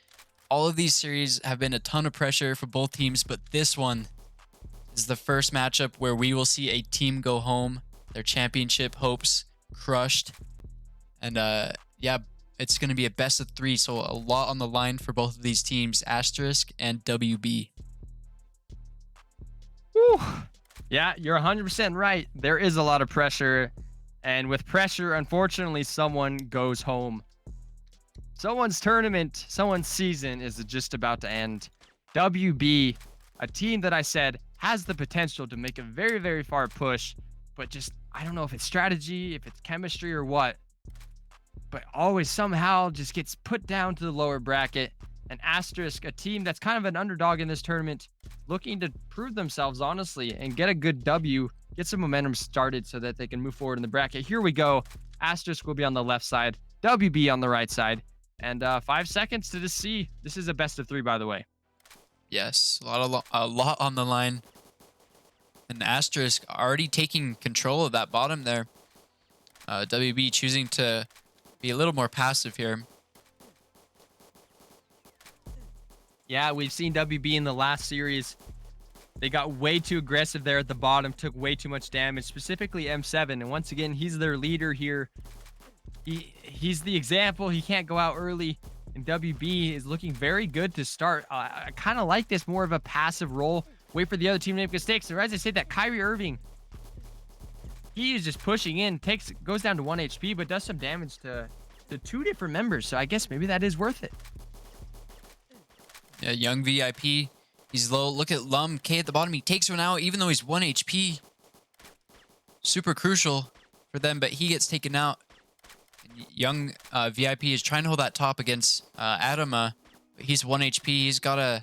Speaker 1: All of these series have been a ton of pressure for both teams, but this one is the first matchup where we will see a team go home, their championship hopes crushed, and yeah, it's going to be a best of 3, so a lot on the line for both of these teams, Asterisk and WB.
Speaker 2: Whew. Yeah, you're 100% right. There is a lot of pressure. And with pressure, unfortunately, someone goes home. Someone's tournament, someone's season is just about to end. WB, a team that I said has the potential to make a very, very far push. But just, I don't know if it's strategy, if it's chemistry or what. But always somehow just gets put down to the lower bracket. And Asterisk, a team that's kind of an underdog in this tournament, looking to prove themselves, honestly, and get a good W, get some momentum started so that they can move forward in the bracket. Here we go. Asterisk will be on the left side, WB on the right side. And 5 seconds to just see. This is a best of 3, by the way.
Speaker 1: Yes, a lot on the line. And Asterisk already taking control of that bottom there. WB choosing to be a little more passive here.
Speaker 2: Yeah, we've seen WB in the last series. They got way too aggressive there at the bottom, took way too much damage, specifically M7. And once again, he's their leader here. He's the example. He can't go out early. And WB is looking very good to start. I kind of like this more of a passive role. Wait for the other team to make mistakes. And as I said, that Kyrie Irving, he is just pushing in, goes down to 1 HP, but does some damage to 2 different members. So I guess maybe that is worth it.
Speaker 1: Yeah, young VIP. He's low. Look at Lum K at the bottom. He takes one out, even though he's 1 HP. Super crucial for them, but he gets taken out. And young VIP is trying to hold that top against Adama, but he's 1 HP. He's gotta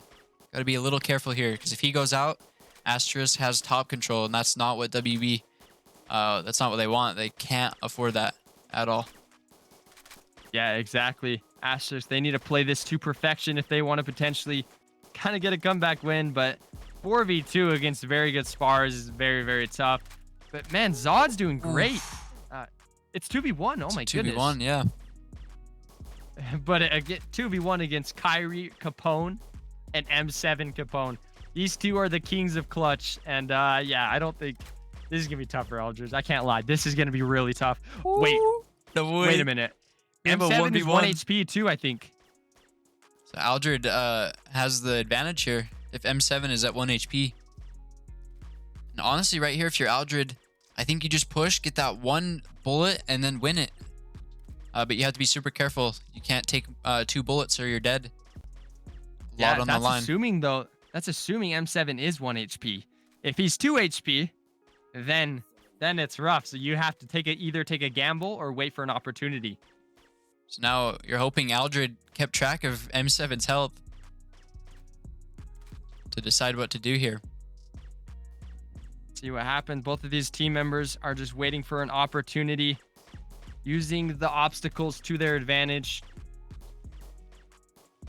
Speaker 1: be a little careful here, because if he goes out, Asterisk has top control, and that's not what WB. That's not what they want. They can't afford that at all.
Speaker 2: Yeah, exactly. Asterisk, they need to play this to perfection if they want to potentially kind of get a comeback win. But 4v2 against very good Spars is very, very tough. But man, Zod's doing great. It's 2v1. Oh my goodness.
Speaker 1: 2v1, yeah.
Speaker 2: But 2v1 against Kyrie Capone and M7 Capone. These two are the kings of clutch. And yeah, I don't think this is going to be tough for Aldridge. I can't lie. This is going to be really tough. Wait a minute. M7 is 1 HP too, I think.
Speaker 1: So Aldred has the advantage here if M7 is at 1 HP. And honestly, right here, if you're Aldred, I think you just push, get that one bullet, and then win it. But you have to be super careful. You can't take 2 bullets or you're dead. A lot on the line.
Speaker 2: That's assuming M7 is 1 HP. If he's 2 HP, then it's rough. So you have to either take a gamble or wait for an opportunity.
Speaker 1: So now you're hoping Aldred kept track of M7's health to decide what to do here.
Speaker 2: See what happens. Both of these team members are just waiting for an opportunity, using the obstacles to their advantage.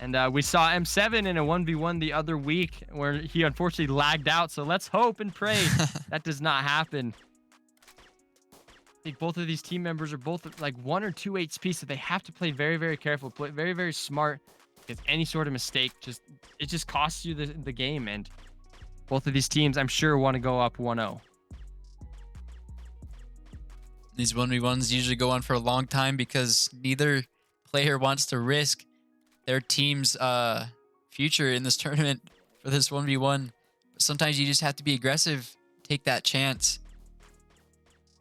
Speaker 2: And we saw M7 in a 1v1 the other week where he unfortunately lagged out. So let's hope and pray that does not happen. I think both of these team members are both like 1 or 2 HP, so they have to play very, very careful, play very, very smart, because any sort of mistake just costs you the game. And both of these teams, I'm sure, want to go up 1-0.
Speaker 1: These 1v1s usually go on for a long time because neither player wants to risk their team's future in this tournament for this 1v1. Sometimes you just have to be aggressive, take that chance.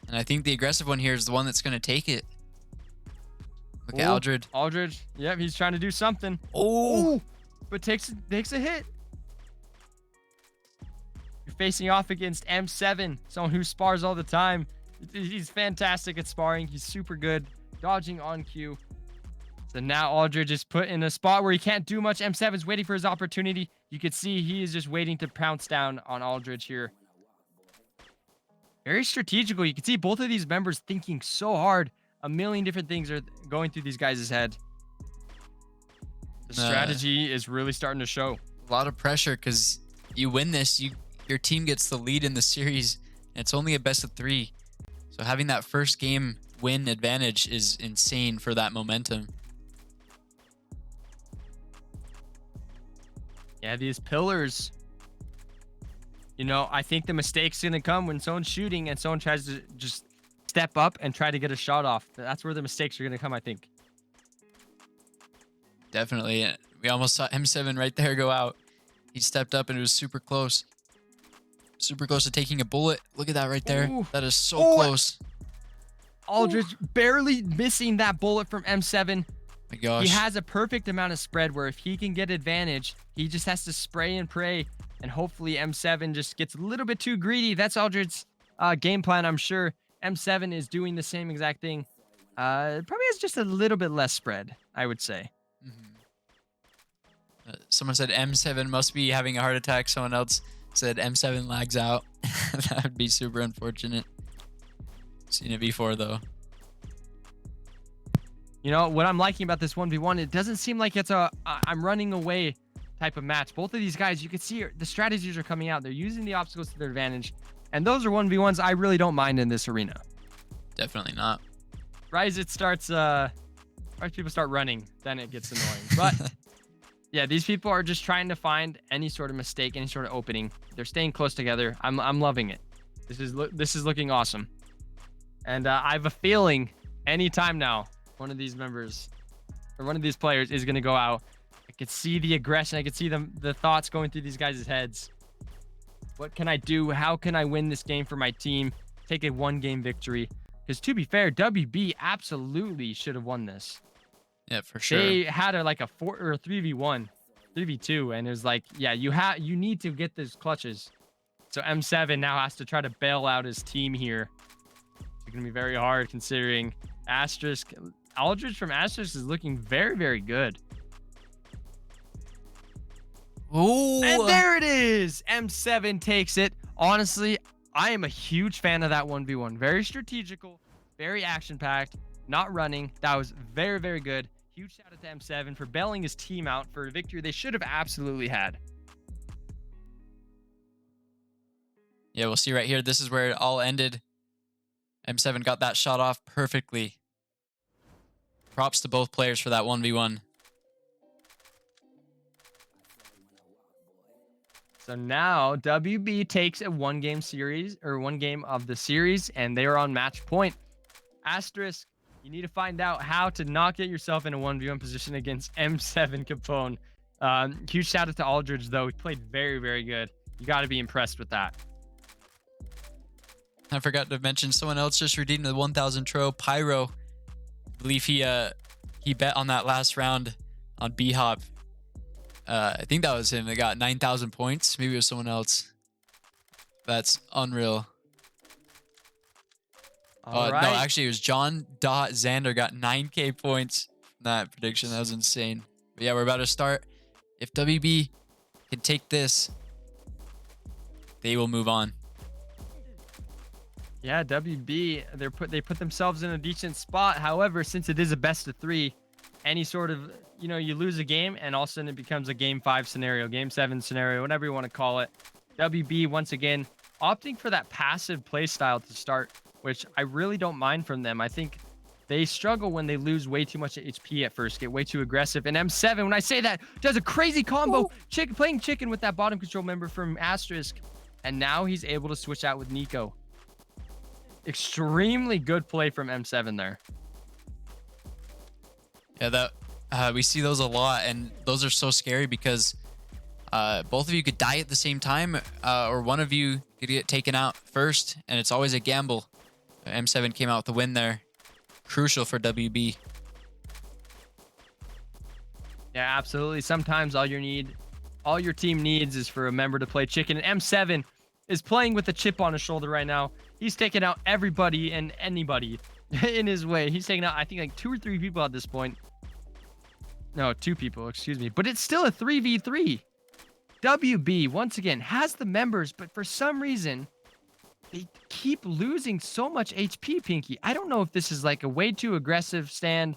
Speaker 1: And I think the aggressive one here is the one that's going to take it. Look at Aldred.
Speaker 2: Aldred, yep, he's trying to do something.
Speaker 1: Oh!
Speaker 2: But takes a hit. You're facing off against M7, someone who spars all the time. He's fantastic at sparring. He's super good, dodging on cue. So now Aldridge is put in a spot where he can't do much. M7's waiting for his opportunity. You could see he is just waiting to pounce down on Aldridge here. Very strategical. You can see both of these members thinking so hard. A million different things are going through these guys' head. The strategy is really starting to show.
Speaker 1: A lot of pressure because you win this, your team gets the lead in the series, and it's only a best of 3. So having that first game win advantage is insane for that momentum.
Speaker 2: Yeah, these pillars. You know, I think the mistake's going to come when someone's shooting and someone tries to just step up and try to get a shot off. That's where the mistakes are going to come, I think.
Speaker 1: Definitely. We almost saw M7 right there go out. He stepped up and it was super close. Super close to taking a bullet. Look at that right there.
Speaker 2: Ooh.
Speaker 1: That is so close.
Speaker 2: Aldridge barely missing that bullet from M7.
Speaker 1: My gosh.
Speaker 2: He has a perfect amount of spread where if he can get advantage, he just has to spray and pray. And hopefully M7 just gets a little bit too greedy. That's Aldridge's game plan, I'm sure. M7 is doing the same exact thing. Probably has just a little bit less spread, I would say.
Speaker 1: Someone said M7 must be having a heart attack. Someone else said M7 lags out. That would be super unfortunate. Seen it before, though.
Speaker 2: You know, what I'm liking about this 1v1, it doesn't seem like it's a I'm running away type of match. Both of these guys, you can see the strategies are coming out. They're using the obstacles to their advantage. And those are 1v1s I really don't mind in this arena.
Speaker 1: Definitely not.
Speaker 2: Right as it starts, people start running, then it gets annoying. But yeah, these people are just trying to find any sort of mistake, any sort of opening. They're staying close together. I'm loving it. This is looking awesome. And I have a feeling anytime now, one of these members or one of these players is going to go out. I could see the aggression. I could see the thoughts going through these guys' heads. What can I do? How can I win this game for my team? Take a 1-game victory. Because to be fair, WB absolutely should have won this.
Speaker 1: Yeah, for sure.
Speaker 2: They had a 4 or a 3v1, 3v2, and it was like, yeah, you need to get those clutches. So M7 now has to try to bail out his team here. It's gonna be very hard considering Asterisk. Aldridge from Asterisk is looking very, very good.
Speaker 1: Ooh.
Speaker 2: And there it is. M7 takes it. Honestly, I am a huge fan of that 1v1. Very strategical, very action-packed, not running. That was very, very good. Huge shout out to M7 for bailing his team out for a victory they should have absolutely had.
Speaker 1: Yeah, we'll see right here. This is where it all ended. M7 got that shot off perfectly. Props to both players for that 1v1.
Speaker 2: So now WB takes a one game of the series, and they are on match point. Asterisk, you need to find out how to not get yourself in a 1v1 position against M7 Capone. Huge shout out to Aldridge, though. He played very, very good. You got to be impressed with that.
Speaker 1: I forgot to mention someone else just redeemed the 1,000 tro. Pyro. I believe he bet on that last round on B-Hop. I think that was him that got 9,000 points. Maybe it was someone else. That's unreal.
Speaker 2: All right.
Speaker 1: No, actually, it was John Xander got 9K points from that prediction. That was insane. But yeah, we're about to start. If WB can take this, they will move on.
Speaker 2: Yeah, WB, they put themselves in a decent spot. However, since it is a best of 3, any sort of, you lose a game and all of a sudden it becomes a game 5 scenario, game 7 scenario, whatever you want to call it. WB, once again, opting for that passive play style to start, which I really don't mind from them. I think they struggle when they lose way too much HP at first, get way too aggressive. And M7, when I say that, does a crazy combo, playing chicken with that bottom control member from Asterisk. And now he's able to switch out with Nico. Extremely good play from M7 there.
Speaker 1: Yeah, that we see those a lot, and those are so scary because both of you could die at the same time, or one of you could get taken out first, and it's always a gamble. M7 came out with the win there. Crucial for WB.
Speaker 2: Yeah, absolutely. Sometimes all your team needs is for a member to play chicken. And M7 is playing with a chip on his shoulder right now. He's taking out everybody and anybody in his way. He's taking out, I think, like 2 or 3 people at this point. No, 2 people, excuse me. But it's still a 3v3. WB, once again, has the members, but for some reason, they keep losing so much HP, Pinky. I don't know if this is like a way too aggressive stand.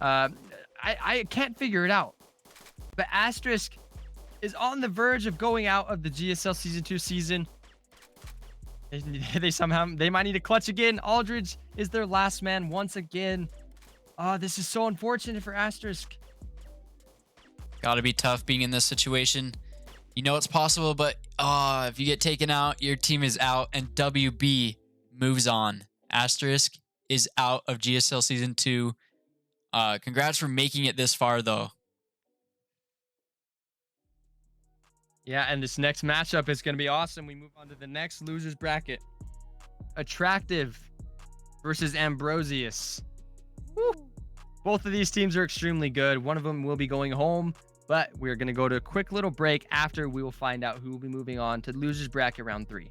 Speaker 2: I can't figure it out. But Asterisk is on the verge of going out of the GSL Season 2 season. They might need to clutch again. Aldridge is their last man once again. This is so unfortunate for Asterisk.
Speaker 1: Gotta be tough being in this situation. You know it's possible, but if you get taken out, your team is out, and WB moves on. Asterisk is out of GSL Season 2. Congrats for making it this far, though.
Speaker 2: Yeah, and this next matchup is going to be awesome. We move on to the next losers bracket. Attractive versus Ambrosius. Woo. Both of these teams are extremely good. One of them will be going home, but we're going to go to a quick little break. After, we will find out who will be moving on to losers bracket round 3.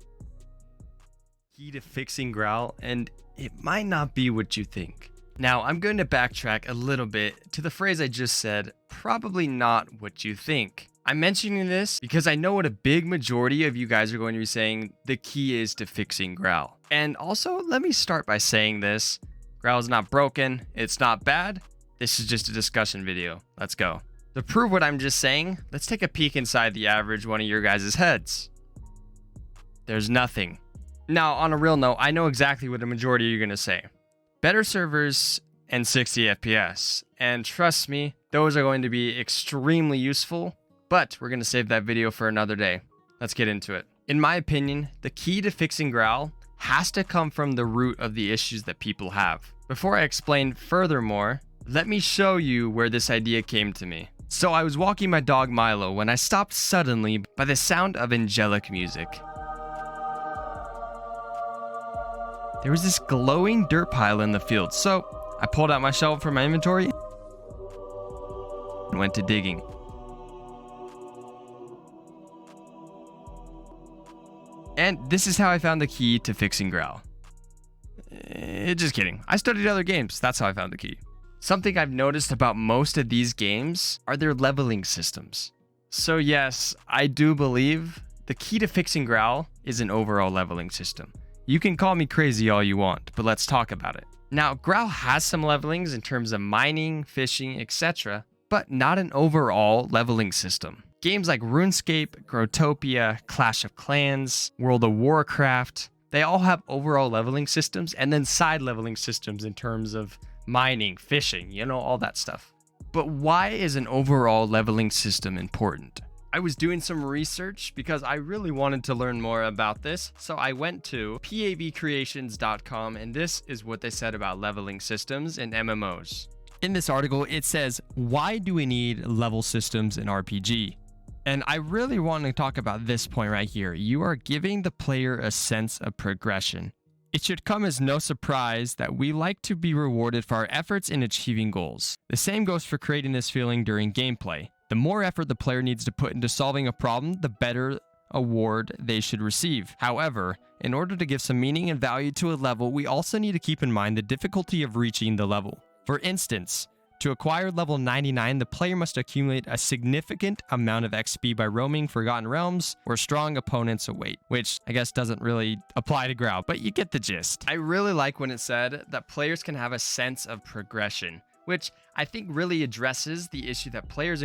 Speaker 2: Key to fixing Graal, and it might not be what you think. Now, I'm going to backtrack a little bit to the phrase I just said, probably not what you think. I'm mentioning this because I know what a big majority of you guys are going to be saying the key is to fixing Graal. And also, let me start by saying this. Graal is not broken. It's not bad. This is just a discussion video. Let's go. To prove what I'm just saying, let's take a peek inside the average one of your guys' heads. There's nothing. Now, on a real note, I know exactly what the majority of you are going to say. Better servers and 60 FPS. And trust me, those are going to be extremely useful. But we're going to save that video for another day. Let's get into it. In my opinion, the key to fixing Graal has to come from the root of the issues that people have. Before I explain furthermore, let me show you where this idea came to me. So I was walking my dog Milo when I stopped suddenly by the sound of angelic music. There was this glowing dirt pile in the field, so I pulled out my shovel from my inventory and went to digging. And this is how I found the key to fixing Graal. Just kidding. I studied other games. That's how I found the key. Something I've noticed about most of these games are their leveling systems. So yes, I do believe the key to fixing Graal is an overall leveling system. You can call me crazy all you want, but let's talk about it. Now, Graal has some levelings in terms of mining, fishing, etc., but not an overall leveling system. Games like RuneScape, Growtopia, Clash of Clans, World of Warcraft, they all have overall leveling systems and then side leveling systems in terms of mining, fishing, all that stuff. But why is an overall leveling system important? I was doing some research because I really wanted to learn more about this, so I went to pavcreations.com, and this is what they said about leveling systems in MMOs. In this article, it says, why do we need level systems in RPG? And I really want to talk about this point right here. You are giving the player a sense of progression. It should come as no surprise that we like to be rewarded for our efforts in achieving goals. The same goes for creating this feeling during gameplay. The more effort the player needs to put into solving a problem, the better award they should receive. However, in order to give some meaning and value to a level, we also need to keep in mind the difficulty of reaching the level. For instance, to acquire level 99, the player must accumulate a significant amount of XP by roaming Forgotten Realms where strong opponents await, which I guess doesn't really apply to Graal, but you get the gist. I really like when it said that players can have a sense of progression, which I think really addresses the issue that players...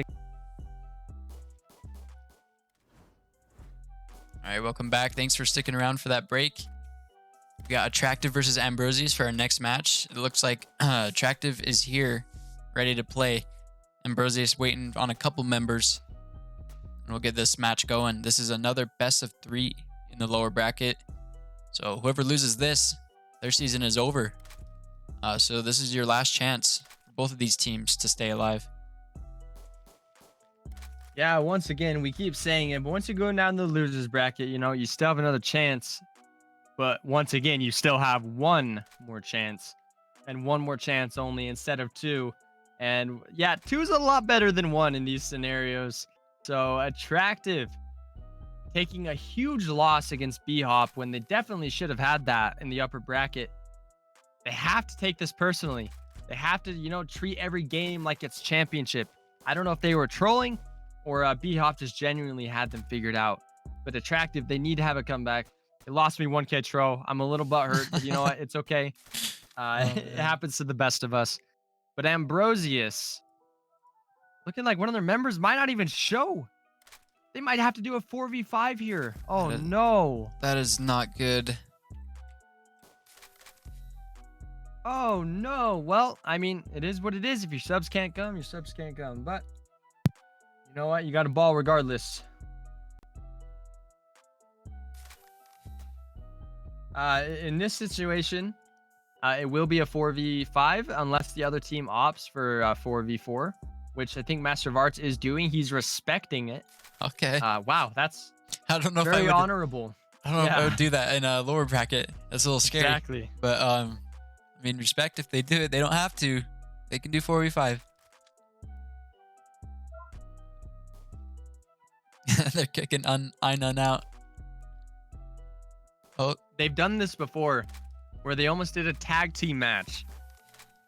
Speaker 1: All right, welcome back. Thanks for sticking around for that break. We got Attractive versus Ambrosius for our next match. It looks like Attractive is here, ready to play. Ambrosius waiting on a couple members. And we'll get this match going. This is another best of 3 in the lower bracket. So whoever loses this, their season is over. So this is your last chance for both of these teams to stay alive.
Speaker 2: Yeah, once again, we keep saying it, but once you go down the losers bracket, you still have another chance. But once again, you still have one more chance. And one more chance only instead of 2. And yeah, 2 is a lot better than 1 in these scenarios. So Attractive taking a huge loss against B-Hop when they definitely should have had that in the upper bracket. They have to take this personally. They have to, treat every game like it's championship. I don't know if they were trolling or B-Hop just genuinely had them figured out. But Attractive, they need to have a comeback. It lost me 1K tro. I'm a little butthurt, but you know what? It's okay. It happens to the best of us. But Ambrosius, looking like one of their members might not even show. They might have to do a 4v5 here. Oh, no.
Speaker 1: That is not good.
Speaker 2: Oh, no. Well, I mean, it is what it is. If your subs can't come, your subs can't come. But you know what? You got a ball regardless. In this situation, it will be a 4v5 unless the other team opts for 4v4, which I think Master of Arts is doing. He's respecting it.
Speaker 1: Okay.
Speaker 2: Wow, that's
Speaker 1: I don't know
Speaker 2: very
Speaker 1: if I would,
Speaker 2: honorable.
Speaker 1: I don't know if I would do that in a lower bracket. That's a little scary.
Speaker 2: Exactly.
Speaker 1: But I mean, respect if they do it. They don't have to. They can do 4v5. They're kicking Einan out. Oh,
Speaker 2: They've done this before, where they almost did a tag team match.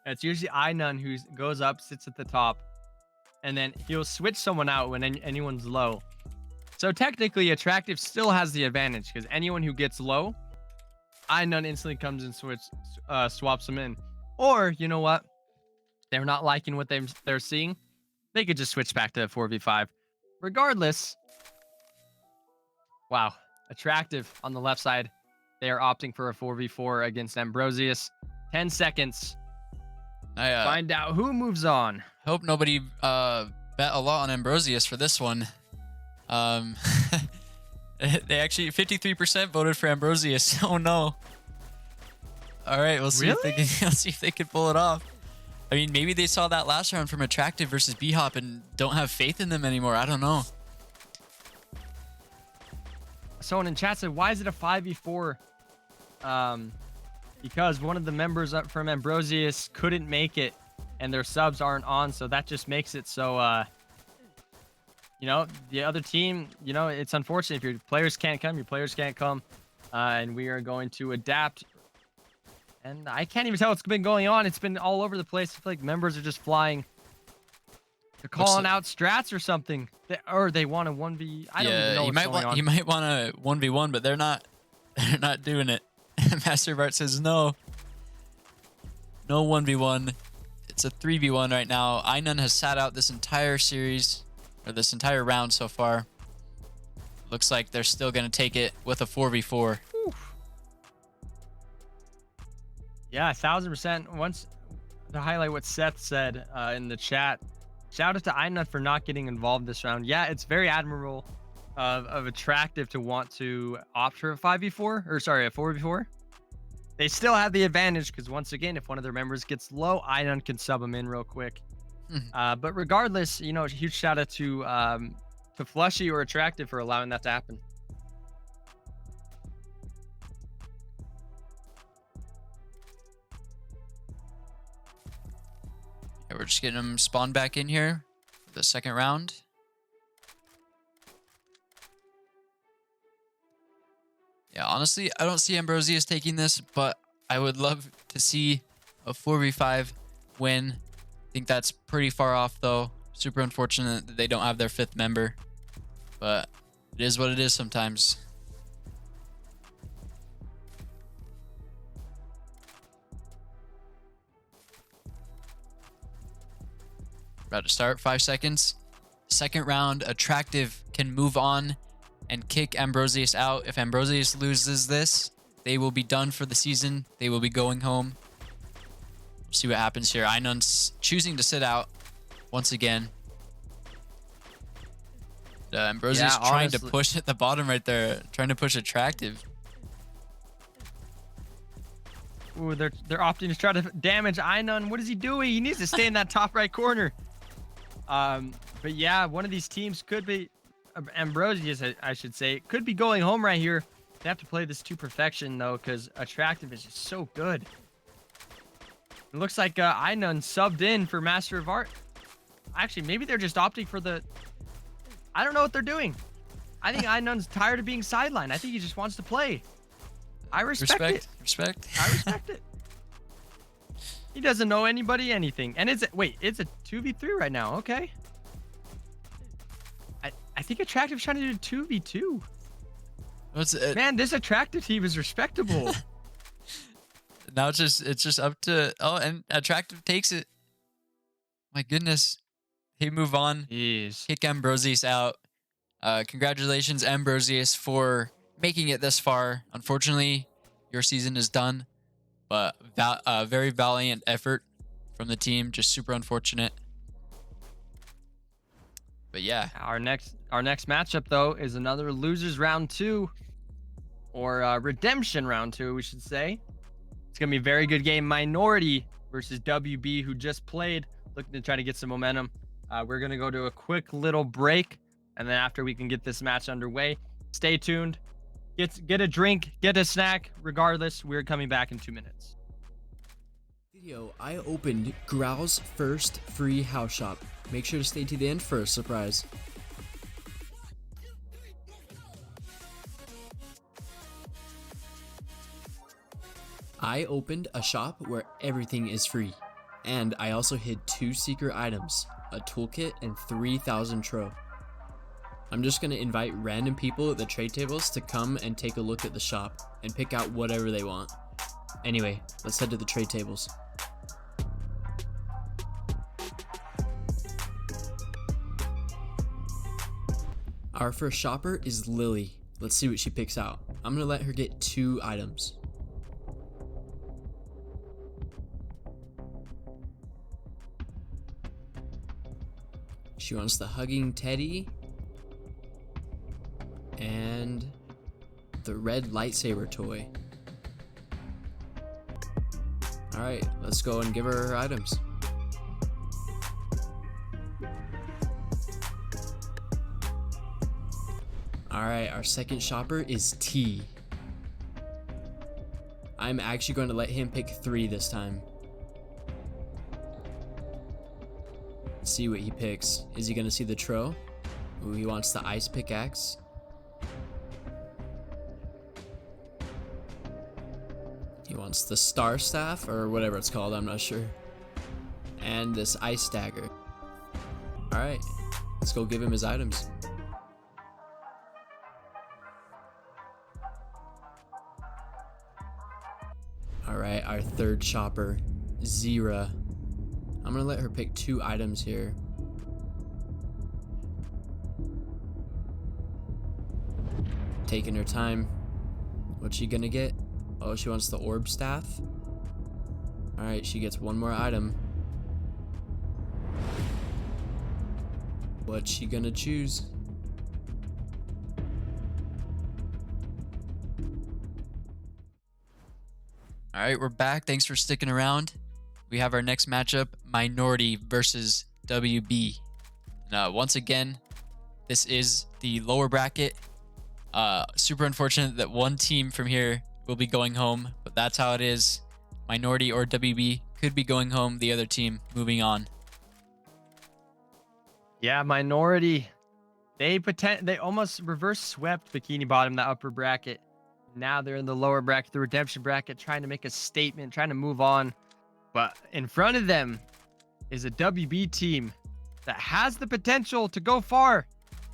Speaker 2: It's usually Einan who goes up, sits at the top, and then he'll switch someone out when anyone's low. So technically, Attractive still has the advantage because anyone who gets low, Einan instantly comes and swaps them in. Or, you know what? They're not liking what they're seeing. They could just switch back to 4v5. Regardless, wow. Attractive on the left side. They are opting for a 4v4 against Ambrosius. 10 seconds. Find out who moves on.
Speaker 1: Hope nobody bet a lot on Ambrosius for this one. They actually 53% voted for Ambrosius. Oh no. All right, we'll see if they can. We'll see if they can pull it off. I mean, maybe they saw that last round from Attractive versus B-Hop and don't have faith in them anymore. I don't know.
Speaker 2: Someone in chat said, "Why is it a 5v4?" Because one of the members up from Ambrosius couldn't make it, and their subs aren't on, so that just makes it so. The other team, it's unfortunate if your players can't come, your players can't come, and we are going to adapt. And I can't even tell what's been going on. It's been all over the place. I feel like members are just flying. They're calling out strats or something. Or they want a 1v. I don't even know what's going on.
Speaker 1: You might want a 1v1, but they're not. They're not doing it. Master Bart says no. No 1v1. It's a 3v1 right now. Einon has sat out this entire series, or this entire round so far. Looks like they're still going to take it with a 4v4.
Speaker 2: Oof. Yeah, 1000%. Once to highlight what Seth said in the chat, shout out to Einon for not getting involved this round. Yeah, it's very admirable of Attractive to want to opt for a 5v4, or sorry, a 4v4. They still have the advantage because once again, if one of their members gets low, Einon can sub them in real quick. But regardless, you know, a huge shout out to Flushy or Attractive for allowing that to happen.
Speaker 1: Yeah, we're just getting them spawned back in here for the second round. Yeah, honestly, I don't see Ambrosius taking this, but I would love to see a 4v5 win. I think that's pretty far off, though. Super unfortunate that they don't have their 5th member, but it is what it is sometimes. About to start, 5 seconds. Second round, Attractive can move on and kick Ambrosius out. If Ambrosius loses this, they will be done for the season. They will be going home. We'll see what happens here. Einon's choosing to sit out once again. Ambrosius trying to push at the bottom right there, trying to push Attractive.
Speaker 2: Ooh, they're opting to try to damage Einon. What is he doing? He needs to stay in that top right corner. But yeah, one of these teams could be Ambrosius, I should say, could be going home right here. They have to play this to perfection though, because Attractive is just so good. It looks like Einon subbed in for Master of Art. Actually, maybe they're just opting for the. I don't know what they're doing. I think Einon's tired of being sidelined. I think he just wants to play. I respect it.
Speaker 1: Respect.
Speaker 2: I respect it. He doesn't know anybody anything. And it's a 2v3 right now. Okay. I think Attractive's trying to do 2v2. Man, this Attractive team is respectable.
Speaker 1: Now it's just up to and Attractive takes it. My goodness. They move on.
Speaker 2: Jeez.
Speaker 1: Kick Ambrosius out. Congratulations, Ambrosius, for making it this far. Unfortunately, your season is done. But very valiant effort from the team. Just super unfortunate. But yeah.
Speaker 2: Our next matchup though is another losers round 2, or redemption round 2, we should say. It's gonna be a very good game. Minority versus WB, who just played, looking to try to get some momentum. We're gonna go to a quick little break, and then after we can get this match underway, stay tuned. Get a drink, get a snack. Regardless, we're coming back in 2 minutes.
Speaker 4: I opened Graal's first free house shop. Make sure to stay to the end for a surprise. I opened a shop where everything is free, and I also hid 2 secret items, a toolkit and 3,000 tro. I'm just going to invite random people at the trade tables to come and take a look at the shop and pick out whatever they want. Anyway, let's head to the trade tables. Our first shopper is Lily. Let's see what she picks out. I'm going to let her get 2 items. She wants the hugging teddy and the red lightsaber toy. Alright, let's go and give her her items. Alright, our second shopper is T. I'm actually going to let him pick 3 this time. Let's see what he picks. Is he going to see the tro? Ooh, he wants the ice pickaxe. He wants the star staff, or whatever it's called, I'm not sure. And this ice dagger. All right, let's go give him his items. All right, our third shopper, Zira. I'm gonna let her pick 2 items here. Taking her time. What's she gonna get? Oh, she wants the orb staff. All right, she gets 1 more item. What's she gonna choose?
Speaker 1: All right, we're back. Thanks for sticking around. We have our next matchup, Minority versus WB. Now, once again, this is the lower bracket. Super unfortunate that one team from here will be going home, but that's how it is. Minority or WB could be going home, the other team moving on.
Speaker 2: Yeah, Minority. They almost reverse swept Bikini Bottom, the upper bracket. Now they're in the lower bracket, the redemption bracket, trying to make a statement, trying to move on. But in front of them is a WB team that has the potential to go far.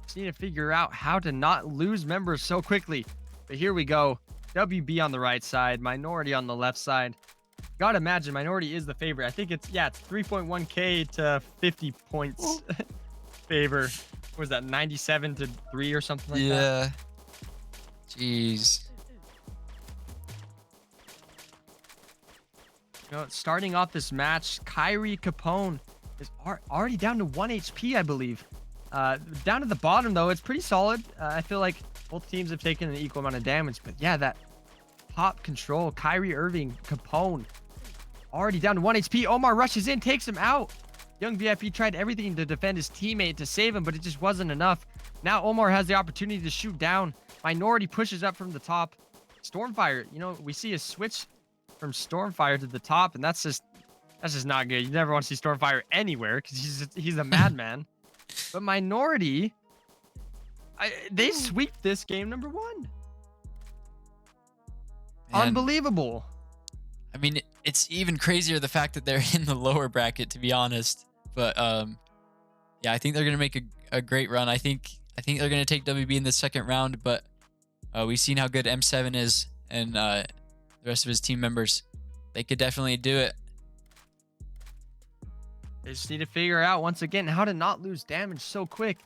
Speaker 2: Just need to figure out how to not lose members so quickly. But here we go. WB on the right side, Minority on the left side. Gotta imagine Minority is the favorite. I think it's 3.1k to 50 points favor. What was that, 97 to 3 or something like that?
Speaker 1: Yeah. Jeez.
Speaker 2: You know, starting off this match, Kyrie Capone is already down to 1 HP, I believe. Down to the bottom, though, it's pretty solid. I feel like both teams have taken an equal amount of damage. But yeah, that top control, Kyrie Irving, Capone, already down to 1 HP. Omar rushes in, takes him out. Young VIP tried everything to defend his teammate to save him, but it just wasn't enough. Now Omar has the opportunity to shoot down. Minority pushes up from the top. Stormfire, you know, we see a switch from Stormfire to the top, and that's just not good. You never want to see Stormfire anywhere because he's a madman. But Minority, they sweep this game number 1.
Speaker 1: Man.
Speaker 2: Unbelievable.
Speaker 1: I mean, it's even crazier the fact that they're in the lower bracket, to be honest. But yeah, I think they're gonna make a great run. I think they're gonna take WB in the second round, but we've seen how good M7 is and the rest of his team members. They could definitely do it.
Speaker 2: They just need to figure out once again how to not lose damage so quick.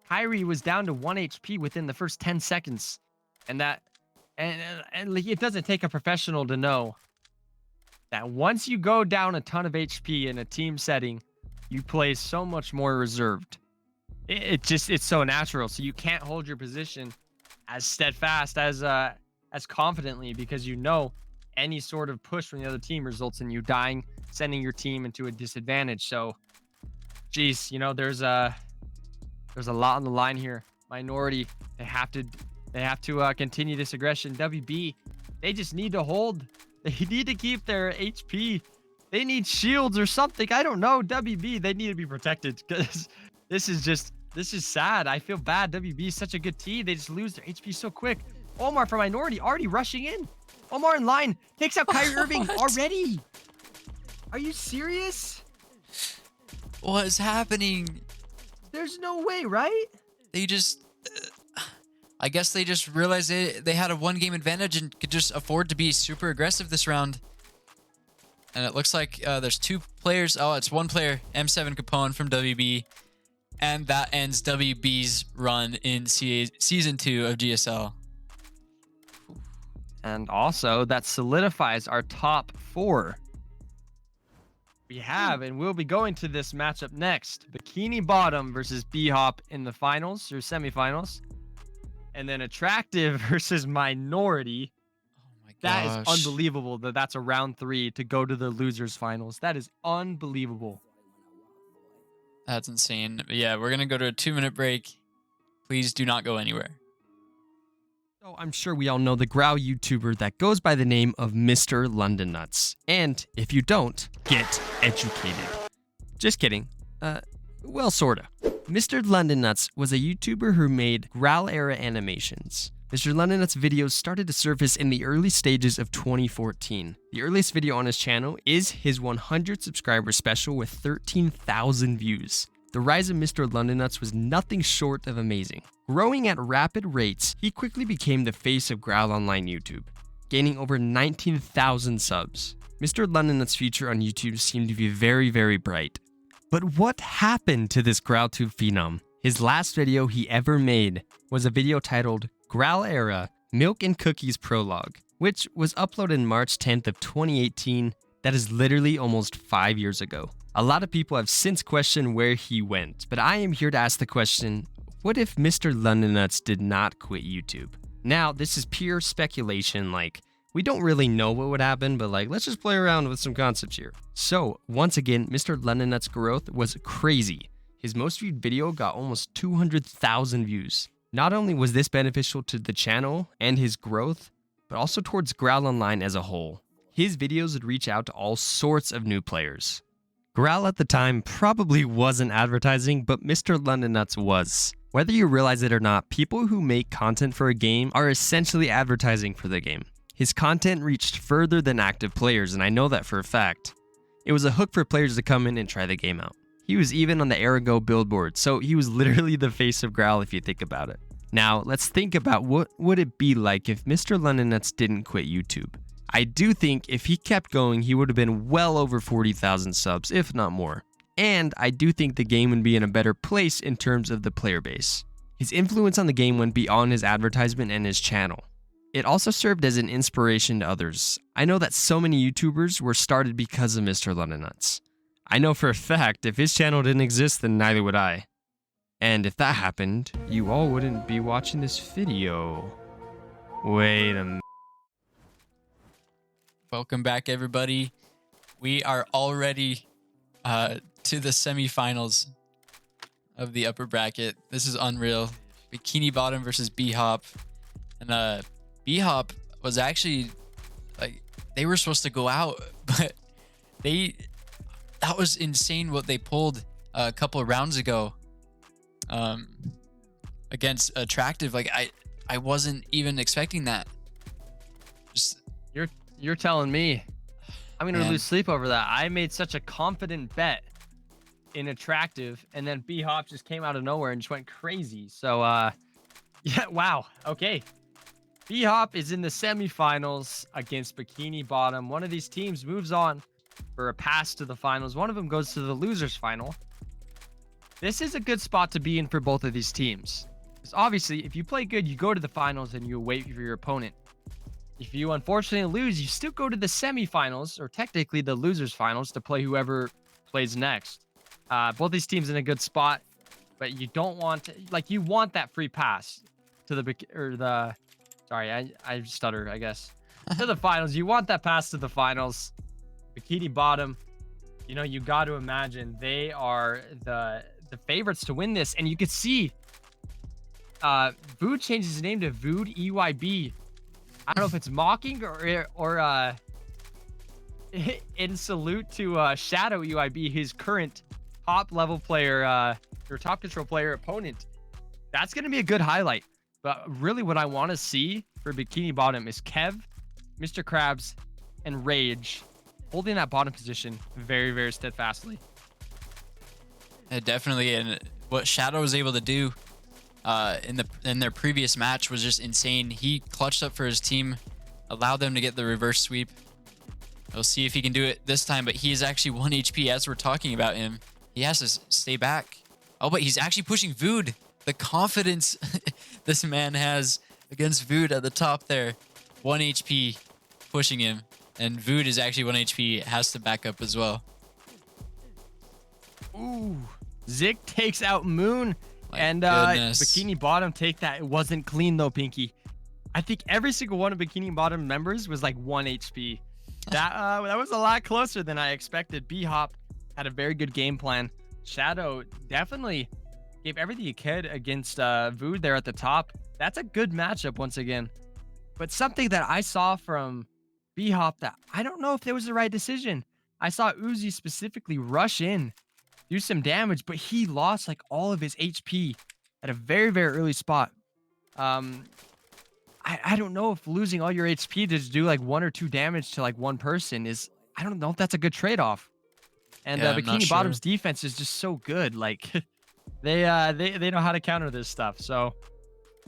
Speaker 2: Kyrie was down to 1 HP within the first 10 seconds, and like, it doesn't take a professional to know that once you go down a ton of HP in a team setting, you play so much more reserved. It's so natural. So you can't hold your position as steadfast, as confidently, because you know any sort of push from the other team results in you dying, sending your team into a disadvantage. So, geez, you know, there's a lot on the line here. Minority, they have to continue this aggression. WB, they just need to hold. They need to keep their HP. They need shields or something. I don't know. WB, they need to be protected because this is sad. I feel bad. WB is such a good team. They just lose their HP so quick. Omar from Minority already rushing in. Omar in line takes out Kyrie Irving already. Are you serious?
Speaker 1: What is happening?
Speaker 2: There's no way, right?
Speaker 1: They just, I guess they just realized they had a 1-game advantage and could just afford to be super aggressive this round. And it looks like there's 2 players. Oh, it's 1 player, M7 Capone from WB. And that ends WB's run in Season 2 of GSL.
Speaker 2: And also, that solidifies our top 4. We have, and we'll be going to this matchup next. Bikini Bottom versus B-Hop in the finals, or semifinals. And then Attractive versus Minority.
Speaker 1: Oh my gosh.
Speaker 2: That is unbelievable that that's a round 3 to go to the losers finals. That is unbelievable.
Speaker 1: That's insane. But yeah, we're going to go to a 2-minute break. Please do not go anywhere.
Speaker 2: So I'm sure we all know the Graal YouTuber that goes by the name of Mr. London Nuts. And if you don't, get educated. Just kidding. Well, sorta. Mr. London Nuts was a YouTuber who made Graal era animations. Mr. London Nuts' videos started to surface in the early stages of 2014. The earliest video on his channel is his 100 subscriber special with 13,000 views. the rise of Mr. London Nuts was nothing short of amazing. Growing at rapid rates, he quickly became the face of Graal Online YouTube, gaining over 19,000 subs. Mr. London Nuts' future on YouTube seemed to be very, very bright. But what happened to this GraalTube phenom? His last video he ever made was a video titled Graal Era Milk and Cookies Prologue, which was uploaded March 10th of 2018. That is literally almost 5 years ago. A lot of people have since questioned where he went, but I am here to ask the question, what if Mr. London Nuts did not quit YouTube? Now, this is pure speculation, we don't really know what would happen, but let's just play around with some concepts here. So, once again, Mr. London Nuts' growth was crazy. His most viewed video got almost 200,000 views. Not only was this beneficial to the channel and his growth, but also towards Graal Online as a whole. His videos would reach out to all sorts of new players. Graal at the time probably wasn't advertising, but Mr. London Nuts was. Whether you realize it or not, people who make content for a game are essentially advertising for the game. His content reached further than active players, and I know that for a fact. It was a hook for players to come in and try the game out. He was even on the Arago billboard, so he was literally the face of Graal if you think about it. Now, let's think about what would it be like if Mr. London Nuts didn't quit YouTube. I do think if he kept going, he would have been well over 40,000 subs, if not more. And I do think the game would be in a better place in terms of the player base. His influence on the game went beyond his advertisement and his channel. It also served as an inspiration to others. I know that so many YouTubers were started because of Mr. London Nuts. I know for a fact if his channel didn't exist, then neither would I. And if that happened, you all wouldn't be watching this video. Wait a minute.
Speaker 1: Welcome back, everybody. We are already to the semifinals of the upper bracket. This is unreal. Bikini Bottom versus B-Hop. And B-Hop was actually, they were supposed to go out, but that was insane what they pulled a couple of rounds ago against Attractive. I wasn't even expecting that. Just
Speaker 2: You're telling me I'm gonna
Speaker 1: Man.
Speaker 2: lose sleep over that. I made such a confident bet in Attractive, and then B-Hop just came out of nowhere and just went crazy. So yeah, wow. Okay. B-Hop is in the semifinals against Bikini Bottom. One of these teams moves on for a pass to the finals. One of them goes to the losers final. This is a good spot to be in for both of these teams. Because obviously, if you play good, you go to the finals and you wait for your opponent. If you unfortunately lose, you still go to the semifinals, or technically the losers finals, to play whoever plays next. Both these teams in a good spot, but you don't want you want that free pass to the sorry, I stutter, I guess. To the finals. You want that pass to the finals. Bikini Bottom, you got to imagine they are the favorites to win this, and you could see Vood changed his name to Vood EYB. I don't know if it's mocking or in salute to Shadow EYB, his current top level player or top control player opponent. That's going to be a good highlight. But really what I want to see for Bikini Bottom is Kev, Mr. Krabs, and Rage holding that bottom position very, very steadfastly.
Speaker 1: Yeah, definitely. And what Shadow was able to do in their previous match was just insane. He clutched up for his team, allowed them to get the reverse sweep. We'll see if he can do it this time, but he is actually 1 HP as we're talking about him. He has to stay back. Oh, but he's actually pushing Vood. The confidence this man has against Vood at the top there. 1 HP pushing him. And Vood is actually 1 HP, has to back up as well.
Speaker 2: Ooh. Zik takes out Moon.
Speaker 1: My
Speaker 2: and
Speaker 1: goodness.
Speaker 2: Bikini Bottom take that. It wasn't clean though, Pinky. I think every single one of Bikini Bottom members was 1 HP. That was a lot closer than I expected. B-Hop had a very good game plan. Shadow definitely gave everything he could against Vood there at the top. That's a good matchup once again. But something that I saw from B-Hop that I don't know if there was the right decision. I saw Uzi specifically rush in, do some damage, but he lost all of his HP at a very, very early spot. I don't know if losing all your HP to just do 1 or 2 damage to one person is, I don't know if that's a good trade-off. And
Speaker 1: Yeah, I'm not
Speaker 2: Bikini Bottom's
Speaker 1: sure.
Speaker 2: defense is just so good. Like they know how to counter this stuff. So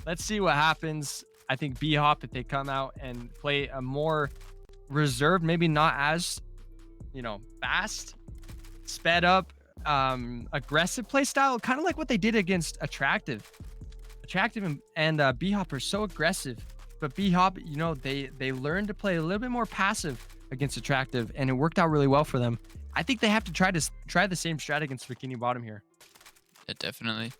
Speaker 2: let's see what happens. I think B-Hop, if they come out and play a more reserved, maybe not as, fast, sped up, aggressive play style, kind of like what they did against Attractive. Attractive and B-Hop are so aggressive, but B-Hop, they learned to play a little bit more passive against Attractive, and it worked out really well for them. I think they have to try the same strat against Bikini Bottom here.
Speaker 1: Yeah, definitely.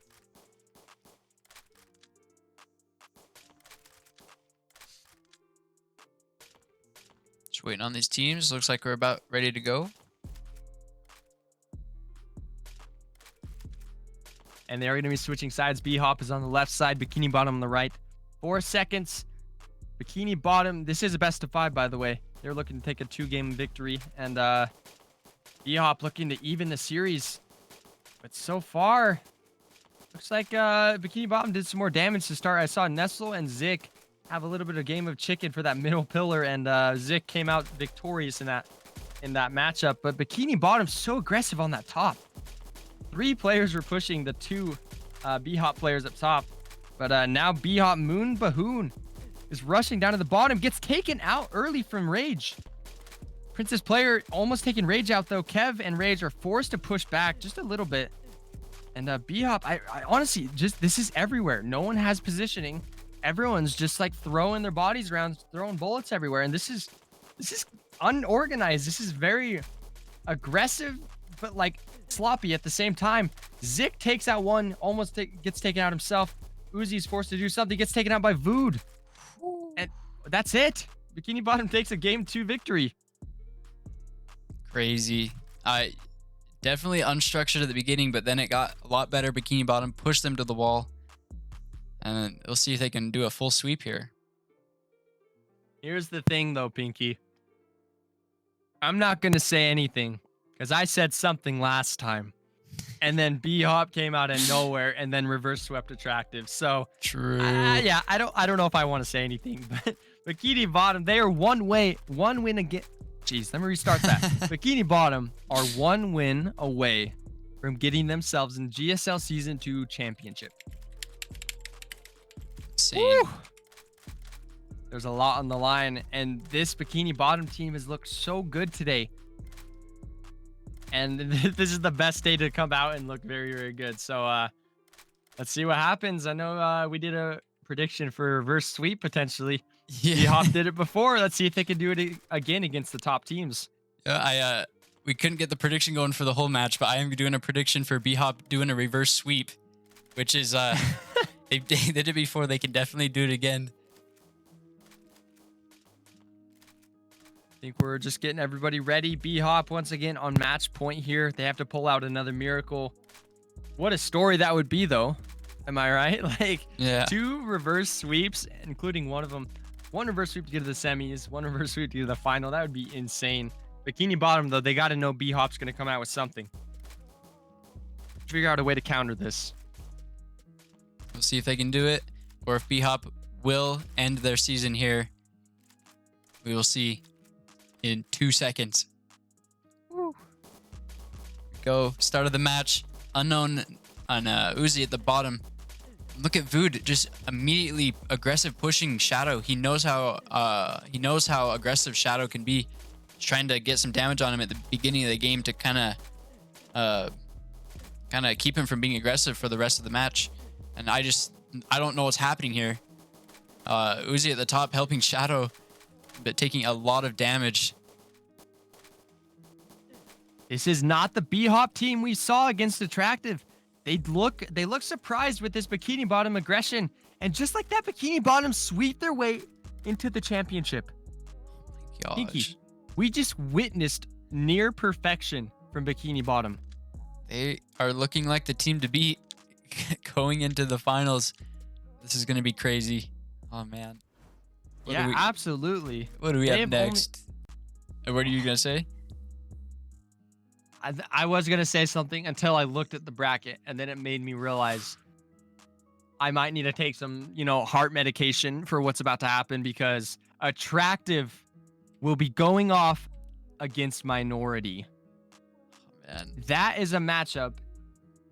Speaker 1: Just waiting on these teams. Looks like we're about ready to go.
Speaker 2: And they're going to be switching sides. B-Hop is on the left side, Bikini Bottom on the right. 4 seconds. Bikini Bottom, this is a best of 5, by the way. They're looking to take a 2-game victory. And B-Hop looking to even the series. But so far, looks like Bikini Bottom did some more damage to start. I saw Nestle and Zik have a little bit of game of chicken for that middle pillar. And Zik came out victorious in that matchup. But Bikini Bottom so aggressive on that top. 3 players were pushing the 2 B-Hop players up top. But now B-Hop Moon Bahoon is rushing down to the bottom. Gets taken out early from Rage. Princess player almost taking Rage out, though. Kev and Rage are forced to push back just a little bit. And B-Hop, I honestly, this is everywhere. No one has positioning. Everyone's just like throwing their bodies around, throwing bullets everywhere. And this is unorganized. This is very aggressive, but like sloppy at the same time. Zik takes out one, almost gets taken out himself. Uzi's forced to do something, gets taken out by Vood. And that's it. Bikini Bottom takes a game 2 victory.
Speaker 1: Crazy. Definitely unstructured at the beginning, but then it got a lot better. Bikini Bottom pushed them to the wall. And we'll see if they can do a full sweep here.
Speaker 2: Here's the thing, though, Pinky. I'm not going to say anything because I said something last time. And then B-Hop came out of nowhere and then reverse swept Attractive. So,
Speaker 1: True.
Speaker 2: yeah, I don't know if I want to say anything. But Bikini Bottom, they are one win again. Jeez, let me restart that. Bikini Bottom are 1 win away from getting themselves in GSL Season 2 championship.
Speaker 1: Insane.
Speaker 2: Woo! There's a lot on the line, and this Bikini Bottom team has looked so good today. And this is the best day to come out and look very, very good. So let's see what happens. I know we did a prediction for reverse sweep potentially.
Speaker 1: Yeah.
Speaker 2: B-Hop did it before. Let's see if they can do it again against the top teams.
Speaker 1: Yeah, we couldn't get the prediction going for the whole match, but I am doing a prediction for B-Hop doing a reverse sweep, which is they did it before. They can definitely do it again.
Speaker 2: I think we're just getting everybody ready. B-Hop once again on match point here. They have to pull out another miracle. What a story that would be, though. Am I right? Like,
Speaker 1: Yeah.
Speaker 2: 2 reverse sweeps, including one of them. 1 reverse sweep to get to the semis, 1 reverse sweep to get to the final. That would be insane. Bikini Bottom, though, they got to know B-Hop's going to come out with something. Figure out a way to counter this.
Speaker 1: We'll see if they can do it, or if B-Hop will end their season here. We will see in 2 seconds.
Speaker 2: Woo.
Speaker 1: Go. Start of the match. Unknown on Uzi at the bottom. Look at Vood, just immediately aggressive pushing Shadow. He knows how aggressive Shadow can be. He's trying to get some damage on him at the beginning of the game to kind of keep him from being aggressive for the rest of the match. And I don't know what's happening here. Uzi at the top helping Shadow, but taking a lot of damage.
Speaker 2: This is not the B-Hop team we saw against Attractive. They look surprised with this Bikini Bottom aggression. And just like that, Bikini Bottom sweep their way into the championship.
Speaker 1: Gosh.
Speaker 2: Pinky, we just witnessed near perfection from Bikini Bottom.
Speaker 1: They are looking like the team to beat going into the finals. This is going to be crazy. Oh, man.
Speaker 2: Absolutely.
Speaker 1: What do we have next? What are you going to say?
Speaker 2: I was going to say something until I looked at the bracket, and then it made me realize I might need to take some, heart medication for what's about to happen, because Attractive will be going off against Minority.
Speaker 1: And
Speaker 2: That is a matchup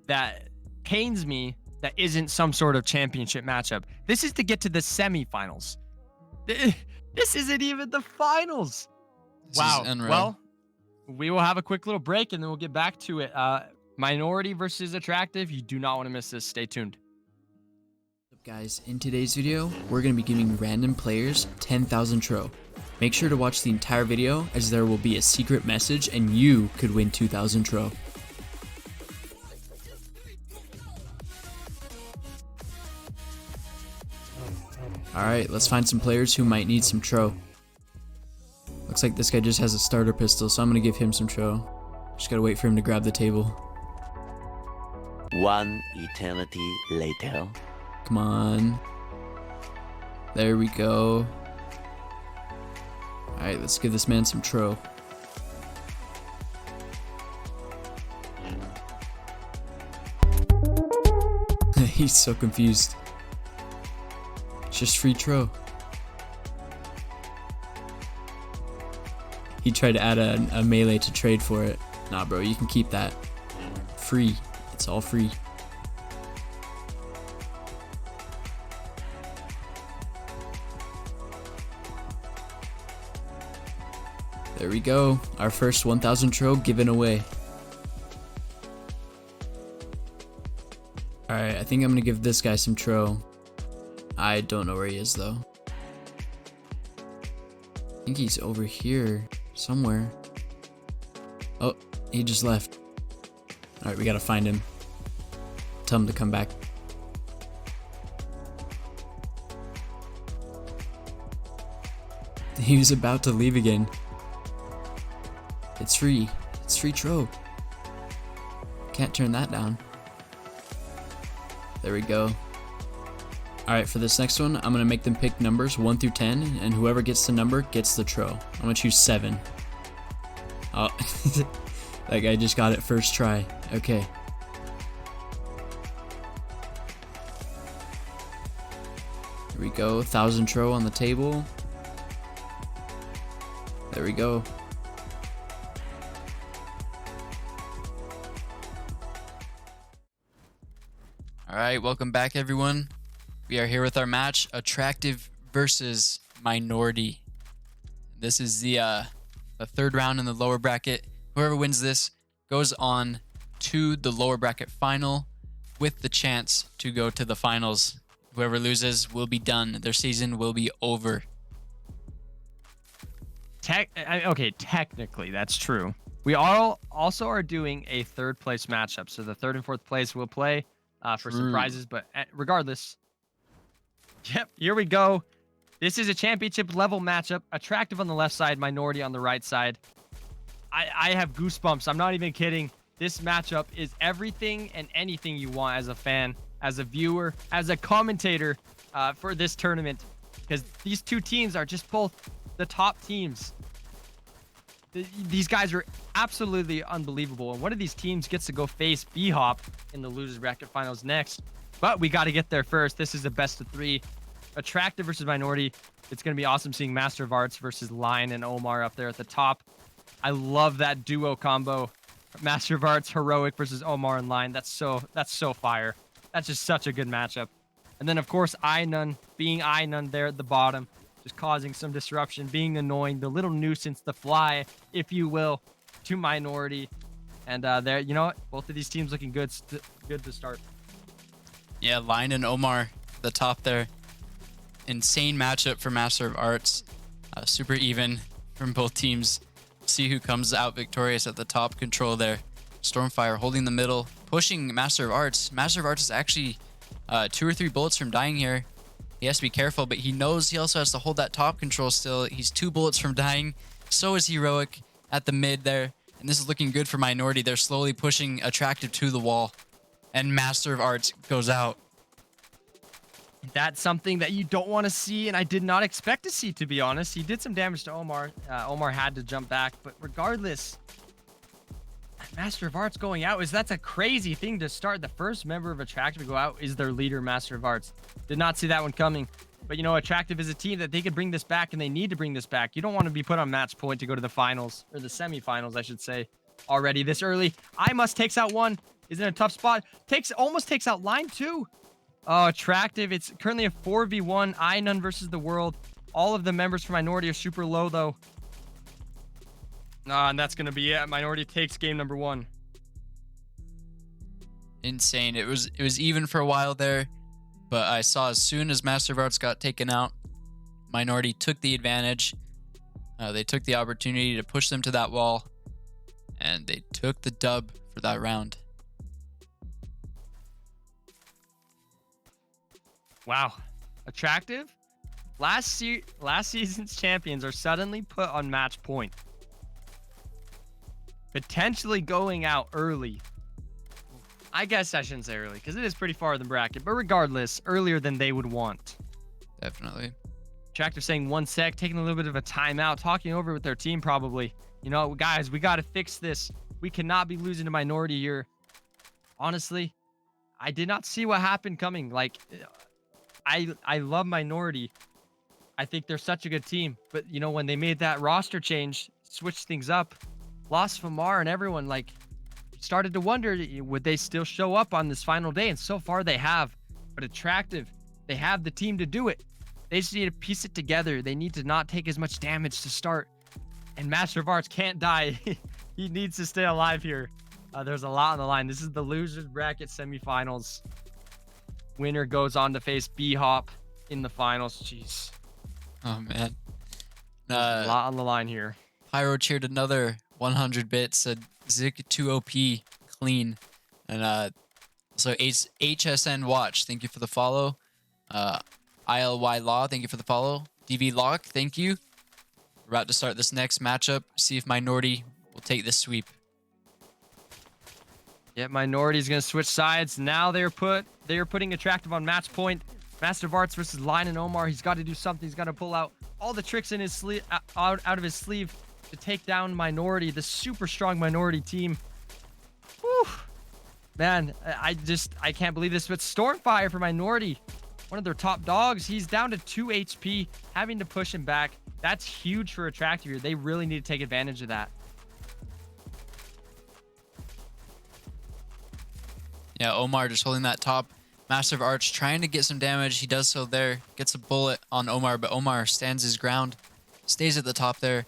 Speaker 2: that pains me that isn't some sort of championship matchup. This is to get to the semifinals. This isn't even the finals.
Speaker 1: this
Speaker 2: Wow.
Speaker 1: is unreal.
Speaker 2: Well, we will have a quick little break and then we'll get back to it. Minority versus attractive. You do not want to miss this. Stay tuned.
Speaker 4: What's up, guys? In today's video, we're going to be giving random players 10,000 tro. Make sure to watch the entire video as there will be a secret message and you could win 2,000 tro. Alright, let's find some players who might need some tro. Looks like this guy just has a starter pistol, so I'm going to give him some tro. Just gotta wait for him to grab the table.
Speaker 8: One eternity later.
Speaker 4: Come on. There we go. Alright, let's give this man some tro. He's so confused. It's just free tro. He tried to add a melee to trade for it. Nah, bro, you can keep that. Free. It's all free. There we go. Our first 1,000 tro given away. Alright, I think I'm gonna give this guy some tro. I don't know where he is though. I think he's over here somewhere. Oh, he just left. Alright, we gotta find him. Tell him to come back. He was about to leave again. It's free. It's free tro. Can't turn that down. There we go. Alright, for this next one, I'm going to make them pick numbers 1 through 10, and whoever gets the number gets the tro. I'm going to choose 7. Oh, that guy just got it first try. Okay. Here we go, 1,000 tro on the table. There we go.
Speaker 1: Alright, welcome back everyone. We are here with our match, attractive versus minority. This is the third round in the lower bracket. Whoever wins this goes on to the lower bracket final with the chance to go to the finals. Whoever loses will be done. Their season will be over.
Speaker 2: Okay, technically that's true. We all also are doing a third place matchup. So the third and fourth place will play for some prizes, but regardless. Yep, here we go. This is a championship level matchup. Attractive on the left side, minority on the right side. I have goosebumps. I'm not even kidding. This matchup is everything and anything you want as a fan, as a viewer, as a commentator for this tournament. Because these two teams are just both the top teams. These guys are absolutely unbelievable. And one of these teams gets to go face B-Hop in the losers bracket finals next. But we got to get there first. This is a best of 3. Attractive versus minority. It's going to be awesome seeing Master of Arts versus Lion and Omar up there at the top. I love that duo combo. Master of Arts, Heroic versus Omar and Lion. That's so fire. That's just such a good matchup. And then, of course, Ainun, being Ainun there at the bottom, just causing some disruption, being annoying, the little nuisance, the fly, if you will, to minority. And there, you know what? Both of these teams looking good to start.
Speaker 1: Yeah, Lion and Omar, the top there. Insane matchup for Master of Arts. Super even from both teams. See who comes out victorious at the top control there. Stormfire holding the middle, pushing Master of Arts. Master of Arts is actually 2 or 3 bullets from dying here. He has to be careful, but he knows he also has to hold that top control still. He's 2 bullets from dying. So is Heroic at the mid there. And this is looking good for minority. They're slowly pushing Attractive to the wall. And Master of Arts goes out.
Speaker 2: That's something that you don't want to see, and I did not expect to see, to be honest. He did some damage to Omar. Omar had to jump back, but regardless, Master of Arts going out that's a crazy thing to start. The first member of Attractive to go out is their leader, Master of Arts. Did not see that one coming. But, you know, Attractive is a team that they could bring this back, and they need to bring this back. You don't want to be put on match point to go to the finals, or the semifinals, I should say. already this early. I must takes out one. Is in a tough spot. Almost takes out line 2. Oh, attractive. It's currently a 4v1. I none versus the world. All of the members for Minority are super low, though. And that's going to be it. Minority takes game number 1.
Speaker 1: Insane. It was even for a while there, but I saw as soon as Master of Arts got taken out, Minority took the advantage. They took the opportunity to push them to that wall, and they took the dub for that round.
Speaker 2: Wow. Attractive? Last season's champions are suddenly put on match point. Potentially going out early. I guess I shouldn't say early, because it is pretty far in the bracket. But regardless, earlier than they would want.
Speaker 1: Definitely.
Speaker 2: Attractive saying 1 sec, taking a little bit of a timeout, talking over with their team probably. You know, guys, we got to fix this. We cannot be losing to Minority here. Honestly, I did not see what happened coming. Like, I love Minority. I think they're such a good team. But, you know, when they made that roster change, switched things up, lost Famar and everyone, like, started to wonder, would they still show up on this final day? And so far they have. But Attractive, they have the team to do it. They just need to piece it together. They need to not take as much damage to start. And Master of Arts can't die. He needs to stay alive here. There's a lot on the line. This is the losers bracket semifinals. Winner goes on to face B-Hop in the finals. Jeez.
Speaker 1: Oh, man.
Speaker 2: A lot on the line here.
Speaker 1: Pyro cheered another 100 bits, said Zik 2 OP clean. And so HSN Watch, thank you for the follow. ILY Law, thank you for the follow. DV Lock, thank you. We're about to start this next matchup. See if Minority will take this sweep.
Speaker 2: Yeah, Minority's gonna switch sides. Now they are putting Attractive on match point. Master of Arts versus Lion and Omar. He's got to do something. He's got to pull out all the tricks in his sleeve, out of his sleeve, to take down Minority, the super strong Minority team. Whew. Man, I can't believe this. But Stormfire for Minority, one of their top dogs. He's down to 2 HP, having to push him back. That's huge for Attractive here. They really need to take advantage of that.
Speaker 1: Yeah, Omar just holding that top. Master of Arts trying to get some damage. He does so there. Gets a bullet on Omar, but Omar stands his ground. Stays at the top there.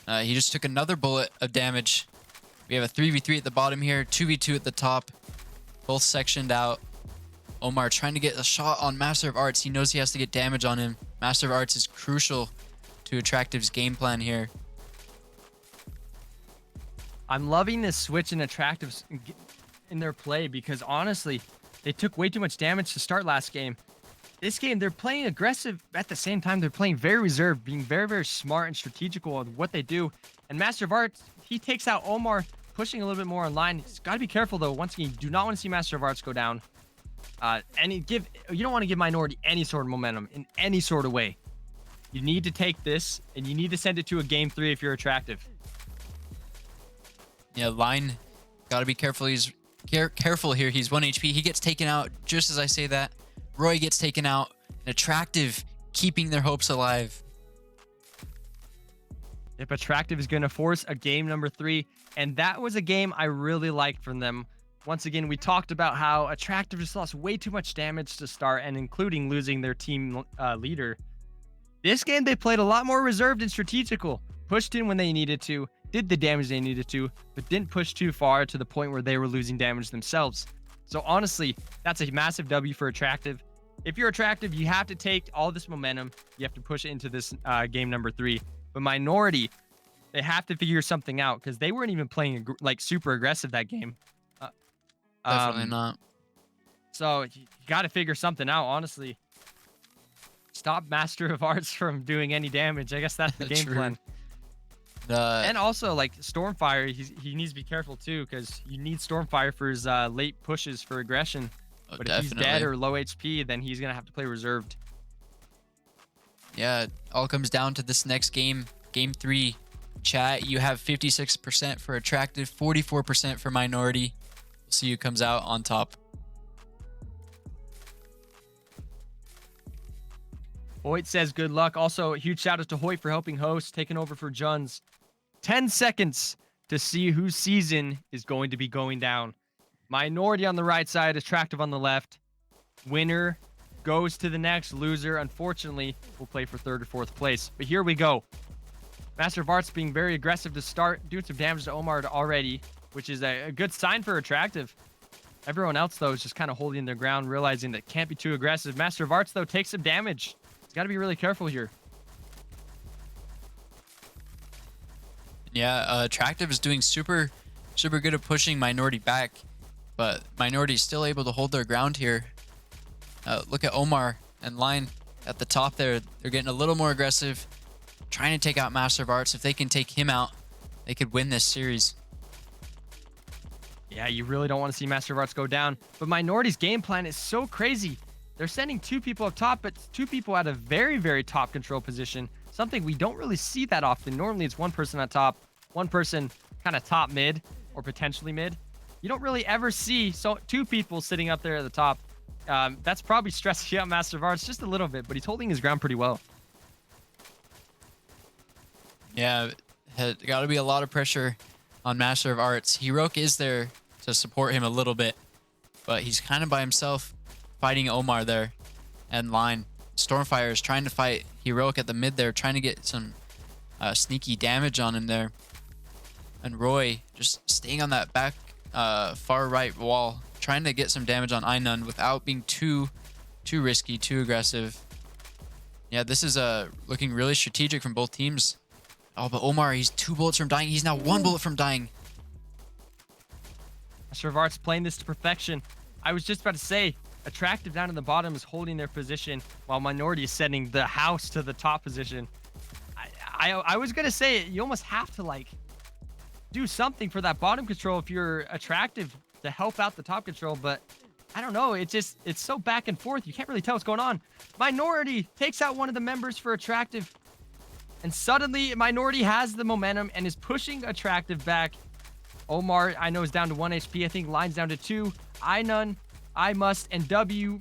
Speaker 1: He just took another bullet of damage. We have a 3v3 at the bottom here. 2v2 at the top. Both sectioned out. Omar trying to get a shot on Master of Arts. He knows he has to get damage on him. Master of Arts is crucial to Attractive's game plan here.
Speaker 2: I'm loving this switch in Attractive's in their play, because honestly, they took way too much damage to start last game. This game, they're playing aggressive. At the same time, they're playing very reserved, being very, very smart and strategical on what they do. And Master of Arts, he takes out Omar, pushing a little bit more online. He's got to be careful, though. Once again, you do not want to see Master of Arts go down. You don't want to give Minority any sort of momentum in any sort of way. You need to take this, and you need to send it to a game 3 if you're Attractive.
Speaker 1: Yeah, Line, got to be careful. He's careful here. He's 1 HP. He gets taken out just as I say that. Roy gets taken out. And Attractive keeping their hopes alive.
Speaker 2: If Attractive is going to force a game number 3, and that was a game I really liked from them. Once again, we talked about how Attractive just lost way too much damage to start, and including losing their team leader. This game, they played a lot more reserved and strategical. Pushed in when they needed to, did the damage they needed to, but didn't push too far to the point where they were losing damage themselves. So honestly, that's a massive W for Attractive. If you're Attractive, you have to take all this momentum. You have to push it into this game number 3. But Minority, they have to figure something out, because they weren't even playing like super aggressive that game.
Speaker 1: Definitely not.
Speaker 2: So you got to figure something out, honestly. Stop Master of Arts from doing any damage. I guess that's the game plan. And also, like, Stormfire, he needs to be careful too, because you need Stormfire for his late pushes for aggression. But if he's dead or low HP, then he's gonna have to play reserved.
Speaker 1: Yeah, it all comes down to this next game, game 3. Chat, you have 56% for Attractive, 44% for Minority. We'll see who comes out on top.
Speaker 2: Hoyt says good luck. Also, a huge shout out to Hoyt for helping host, taking over for Juns. 10 seconds to see whose season is going to be going down. Minority on the right side, Attractive on the left. Winner goes to the next. Loser, unfortunately, will play for 3rd or 4th place. But here we go. Master of Arts being very aggressive to start, doing some damage to Omar already, which is a good sign for Attractive. Everyone else, though, is just kind of holding their ground, realizing that can't be too aggressive. Master of Arts, though, takes some damage. He's got to be really careful here.
Speaker 1: Yeah, Attractive is doing super good at pushing Minority back, but Minority is still able to hold their ground here. Look at Omar and Line at the top there. They're getting a little more aggressive, trying to take out Master of Arts. If they can take him out, they could win this series.
Speaker 2: Yeah, you really don't want to see Master of Arts go down. But Minority's game plan is so crazy. They're sending 2 people up top, but 2 people at a very, very top control position. Something we don't really see that often. Normally, it's 1 person at top, 1 person kind of top mid or potentially mid. You don't really ever see 2 people sitting up there at the top. That's probably stressing out Master of Arts just a little bit, but he's holding his ground pretty well.
Speaker 1: Yeah, got to be a lot of pressure on Master of Arts. Heroic is there to support him a little bit, but he's kind of by himself fighting Omar there and Line. Stormfire is trying to fight Heroic at the mid there, trying to get some sneaky damage on him there. And Roy just staying on that back far right wall, trying to get some damage on Ainun without being too risky, too aggressive. Yeah, this is looking really strategic from both teams. Oh, but Omar, he's 2 bullets from dying. He's now 1 bullet from dying.
Speaker 2: Master of Arts playing this to perfection. I was just about to say, Attractive down in the bottom is holding their position, while Minority is sending the house to the top position. I was going to say, you almost have to, like, do something for that bottom control if you're Attractive to help out the top control, but I don't know. It's so back and forth. You can't really tell what's going on. Minority takes out one of the members for Attractive, and suddenly Minority has the momentum and is pushing Attractive back. Omar, I know, is down to 1 HP. I think Line's down to 2. Ainun, I Must, and WW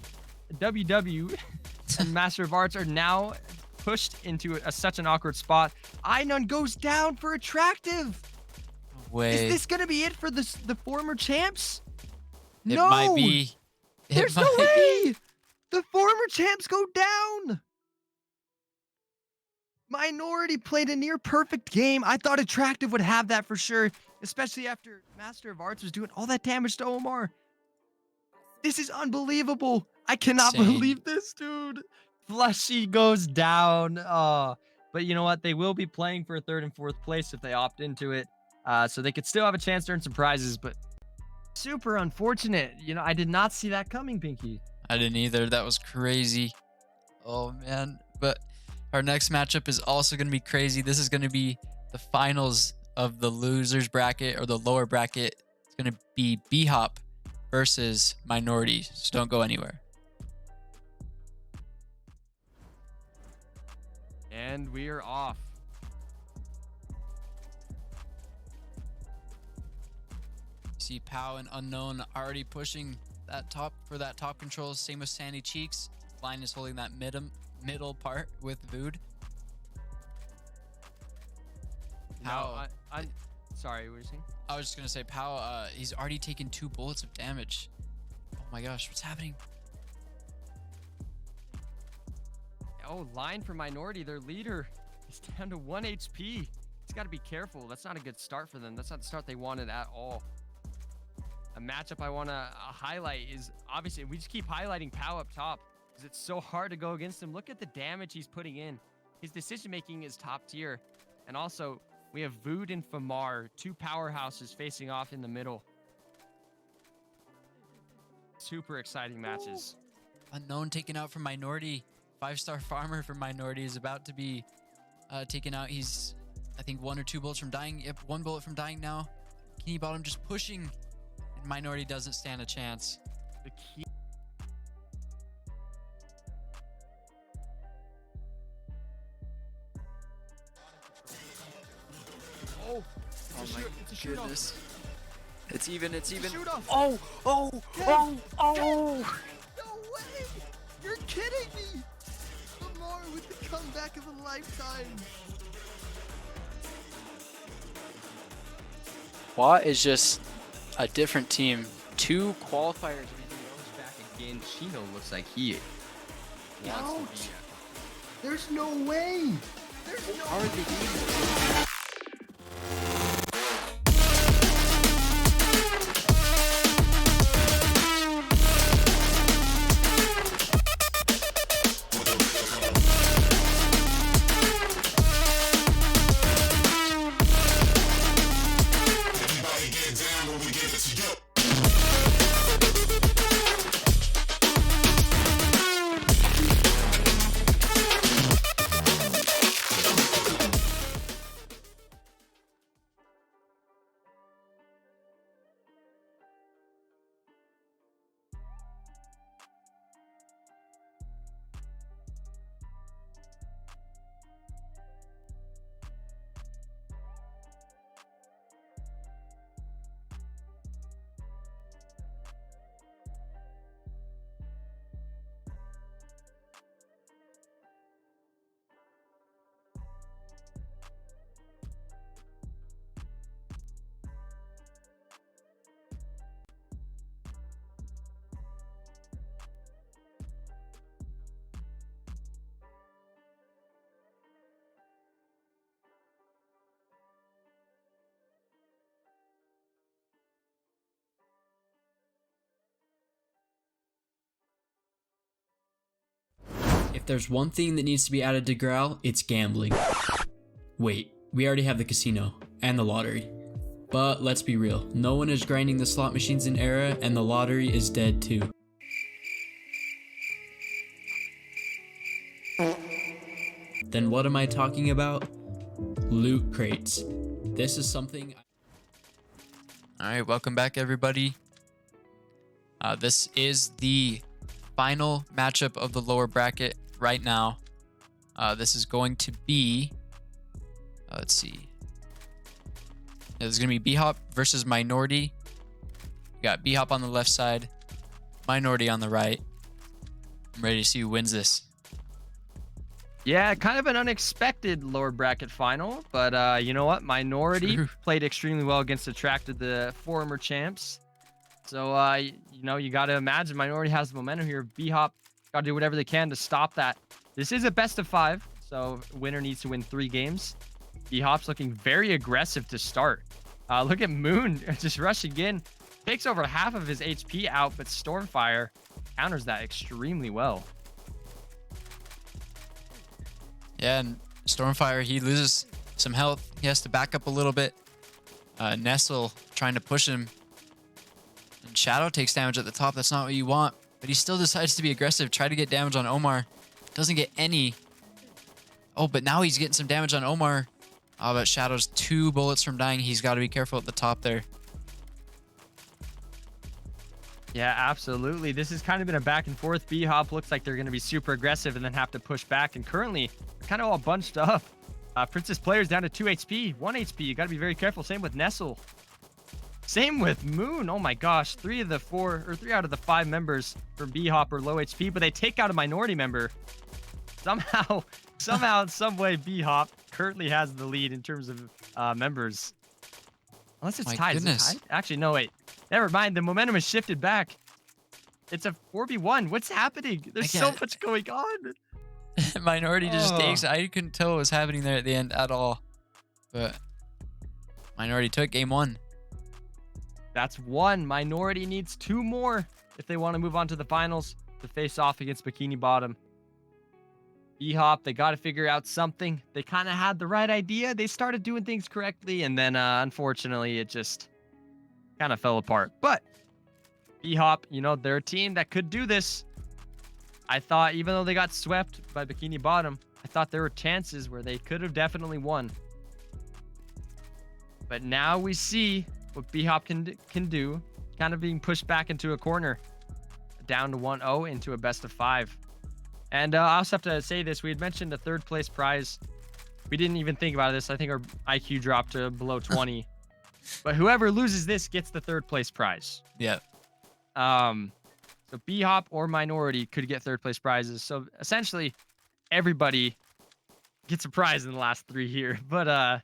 Speaker 2: and Master of Arts are now pushed into such an awkward spot. Ainun goes down for Attractive.
Speaker 1: Wait.
Speaker 2: Is this going to be it for the former champs?
Speaker 1: It
Speaker 2: No.
Speaker 1: might be.
Speaker 2: There's no way. The former champs go down. Minority played a near perfect game. I thought Attractive would have that for sure, especially after Master of Arts was doing all that damage to Omar. This is unbelievable. I cannot
Speaker 1: Insane.
Speaker 2: believe this, dude. Flushy goes down. But you know what? They will be playing for 3rd and 4th place if they opt into it. So they could still have a chance to earn some prizes, but super unfortunate. You know, I did not see that coming, Pinky.
Speaker 1: I didn't either. That was crazy. Oh, man. But our next matchup is also going to be crazy. This is going to be the finals of the losers bracket, or the lower bracket. It's going to be B-Hop versus Minority. So don't go anywhere.
Speaker 2: And we are off.
Speaker 1: See Pow and Unknown already pushing that top for that top control. Same with Sandy Cheeks. Line is holding that middle part with Vood. Pow.
Speaker 2: I'm sorry, what were you saying?
Speaker 1: I was just gonna say Pow. He's already taken 2 bullets of damage. Oh my gosh, what's happening?
Speaker 2: Oh, Line for Minority, their leader, is down to 1 HP. He's got to be careful. That's not a good start for them. That's not the start they wanted at all. A matchup I want to highlight is, obviously, we just keep highlighting Pow up top because it's so hard to go against him. Look at the damage he's putting in. His decision-making is top tier. And also, we have Vood and Famar, 2 powerhouses facing off in the middle. Super exciting matches.
Speaker 1: Unknown taken out from Minority. 5-star farmer from Minority is about to be taken out. He's, I think, 1 or 2 bullets from dying. Yep, 1 bullet from dying now. Kenny Bottom just pushing, and Minority doesn't stand a chance.
Speaker 2: The key. Oh my goodness.
Speaker 1: It's even.
Speaker 2: Oh!
Speaker 3: No way! You're kidding me! Lamar with the comeback of a lifetime.
Speaker 1: Quat is just a different team. 2 qualifiers.
Speaker 2: Back again, Chino looks like he wants to be.
Speaker 3: There's no way. There's no way.
Speaker 4: If there's one thing that needs to be added to Graal, it's gambling. Wait, we already have the casino and the lottery. But let's be real, no one is grinding the slot machines in Era, and the lottery is dead too. Then what am I talking about? Loot crates. This is something...
Speaker 1: Alright, welcome back everybody. This is the final matchup of the lower bracket right now. This is going to be... let's see. This is going to be B-Hop versus Minority. We got B-Hop on the left side, Minority on the right. I'm ready to see who wins this.
Speaker 2: Yeah, kind of an unexpected lower bracket final, but you know what? Minority
Speaker 1: True.
Speaker 2: played extremely well against Attracted, the former champs. So, you know, you got to imagine Minority has the momentum here. B-Hop got to do whatever they can to stop that. This is a best of 5, so winner needs to win 3 games. B-Hop's looking very aggressive to start. Look at Moon just rushing in. Takes over half of his HP out, but Stormfire counters that extremely well.
Speaker 1: Yeah, and Stormfire, he loses some health. He has to back up a little bit. Nestle trying to push him. And Shadow takes damage at the top. That's not what you want. But he still decides to be aggressive. Try to get damage on Omar. Doesn't get any. Oh, but now he's getting some damage on Omar. Oh, but Shadow's 2 bullets from dying. He's got to be careful at the top there.
Speaker 2: Yeah, absolutely. This has kind of been a back and forth. B-Hop looks like they're going to be super aggressive and then have to push back. And currently, they're kind of all bunched up. Princess players down to 2 HP, 1 HP. You got to be very careful. Same with Nestle. Same with Moon. Oh my gosh. 3 out of the 5 members for B-Hop are low HP, but they take out a Minority member. Somehow, in some way, B-Hop currently has the lead in terms of members. Unless it's
Speaker 1: My
Speaker 2: tied.
Speaker 1: goodness.
Speaker 2: Is it tied? Actually, no, wait. Never mind. The momentum has shifted back. It's a 4v1. What's happening? There's so much going on.
Speaker 1: Minority just takes. I couldn't tell what was happening there at the end at all. But Minority took game 1.
Speaker 2: That's 1. Minority needs 2 more if they want to move on to the finals to face off against Bikini Bottom. B-Hop, they got to figure out something. They kind of had the right idea. They started doing things correctly, and then unfortunately, it just kind of fell apart. But B-Hop, you know, they're a team that could do this. I thought, even though they got swept by Bikini Bottom, I thought there were chances where they could have definitely won. But now we see what B-Hop can do, kind of being pushed back into a corner, down to 1-0 into a best of 5. And I also have to say this. We had mentioned a 3rd place prize. We didn't even think about this. I think our IQ dropped to below 20. But whoever loses this gets the 3rd place prize.
Speaker 1: Yeah.
Speaker 2: So B-Hop or Minority could get 3rd place prizes. So essentially, everybody gets a prize in the last 3 here. But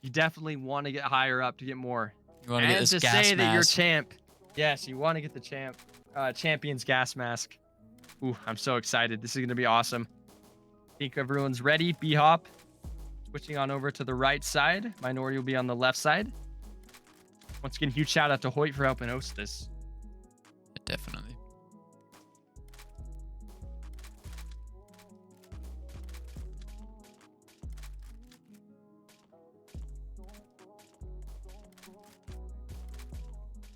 Speaker 2: You definitely want to get higher up to get more.
Speaker 1: You want to get
Speaker 2: And
Speaker 1: this
Speaker 2: to
Speaker 1: gas
Speaker 2: say that you're
Speaker 1: mask.
Speaker 2: champ. Yes, you want to get the champion's gas mask. Ooh, I'm so excited. This is going to be awesome. I think everyone's ready. B-Hop switching on over to the right side. Minority will be on the left side. Once again, huge shout out to Hoyt for helping host this.
Speaker 1: Definitely.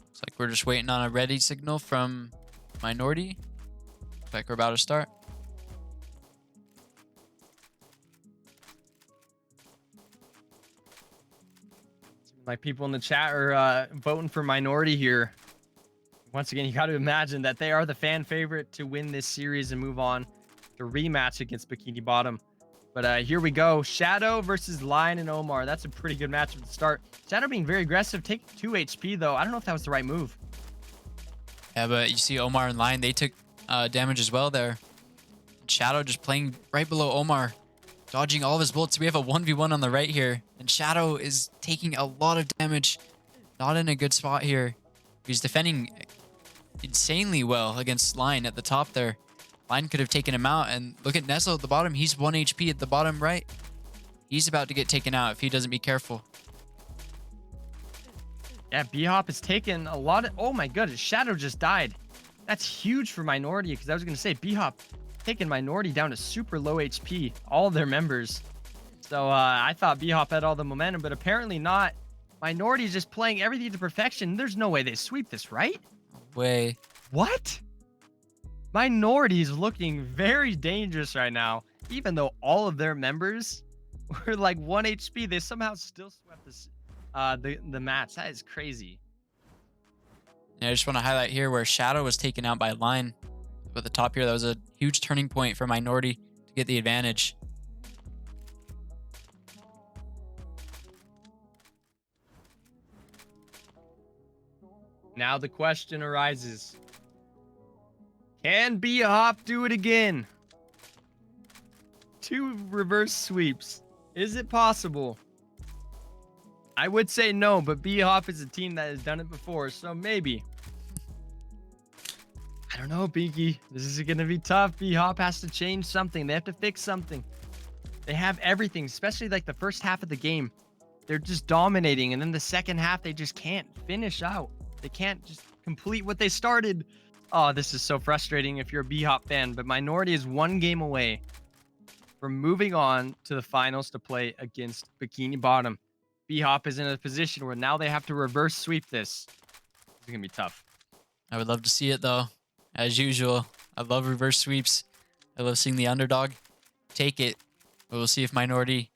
Speaker 1: Looks like we're just waiting on a ready signal from Minority. Looks like we're about to start.
Speaker 2: Like people in the chat are voting for Minority here. Once again, you got to imagine that they are the fan favorite to win this series and move on to rematch against Bikini Bottom. But here we go. Shadow versus Lion and Omar. That's a pretty good match at the start. Shadow being very aggressive, taking 2 HP though. I don't know if that was the right move.
Speaker 1: Yeah, but you see Omar and Lion, they took damage as well there. Shadow just playing right below Omar, dodging all of his bullets. We have a 1v1 on the right here, and Shadow is taking a lot of damage. Not in a good spot here. He's defending insanely well against Lion at the top there. Lion could have taken him out, and look at Nestle at the bottom. He's 1 HP at the bottom right. He's about to get taken out if he doesn't be careful.
Speaker 2: Yeah, B-Hop has taken a lot of... Oh my goodness, Shadow just died. That's huge for Minority, because I was going to say B-Hop taking Minority down to super low HP, all of their members. So I thought B-Hop had all the momentum, but apparently not. Minority is just playing everything to perfection. There's no way they sweep this, right?
Speaker 1: Way.
Speaker 2: What? Minority is looking very dangerous right now. Even though all of their members were like 1 HP, they somehow still swept this, the match. That is crazy.
Speaker 1: And I just want to highlight here where Shadow was taken out by Lion. At the top here, that was a huge turning point for Minority to get the advantage.
Speaker 2: Now the question arises. Can B-Hop do it again? 2 reverse sweeps. Is it possible? I would say no, but B-Hop is a team that has done it before, so maybe. I don't know, Pinky. This is going to be tough. B-Hop has to change something. They have to fix something. They have everything, especially like the first half of the game. They're just dominating, and then the second half, they just can't finish out. They can't just complete what they started. Oh, this is so frustrating if you're a B-Hop fan, but Minority is 1 game away from moving on to the finals to play against Bikini Bottom. B-Hop is in a position where now they have to reverse sweep this. It's going to be tough.
Speaker 1: I would love to see it though. As usual, I love reverse sweeps. I love seeing the underdog take it. But we'll see if Minority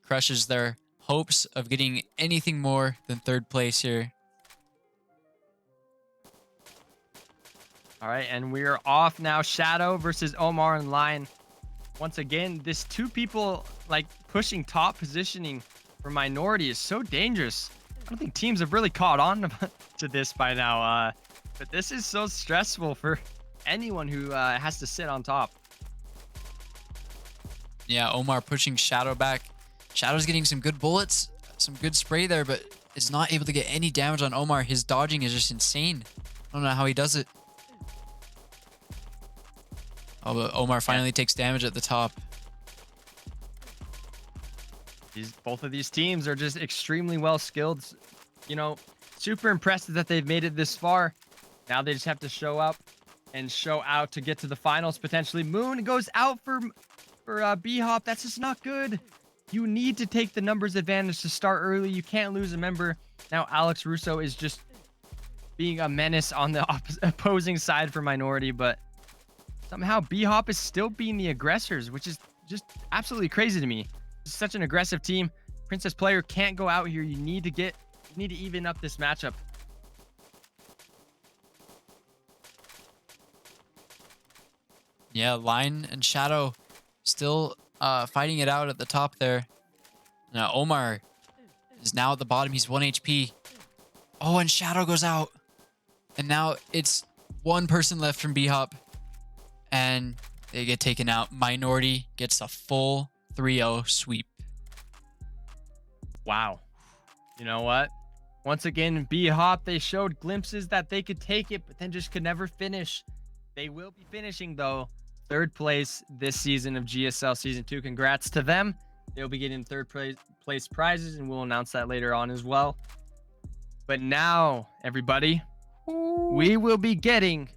Speaker 1: crushes their hopes of getting anything more than 3rd place here.
Speaker 2: All right, and we are off now. Shadow versus Omar and Lion. Once again, this 2 people like pushing top positioning for Minority is so dangerous. I don't think teams have really caught on to this by now. But this is so stressful for anyone who has to sit on top.
Speaker 1: Yeah, Omar pushing Shadow back. Shadow's getting some good bullets, some good spray there, but is not able to get any damage on Omar. His dodging is just insane. I don't know how he does it. Oh, but Omar finally takes damage at the top.
Speaker 2: Both of these teams are just extremely well skilled. You know, super impressive that they've made it this far. Now they just have to show up and show out to get to the finals potentially. Moon goes out for B-Hop. That's just not good. You need to take the numbers advantage to start early. You can't lose a member. Now Alex Russo is just being a menace on the opposing side for Minority, but somehow B-Hop is still being the aggressors, which is just absolutely crazy to me. It's such an aggressive team. Princess player can't go out here. You need to even up this matchup.
Speaker 1: Yeah, Lion and Shadow still fighting it out at the top there. Now Omar is now at the bottom. He's 1 HP. Oh, and Shadow goes out. And now it's 1 person left from B-Hop. And they get taken out. Minority gets a full 3-0 sweep.
Speaker 2: Wow. You know what? Once again, B-Hop, they showed glimpses that they could take it, but then just could never finish. They will be finishing, though, 3rd place this season of GSL Season 2. Congrats to them. They'll be getting 3rd place prizes, and we'll announce that later on as well. But now, everybody, we will be getting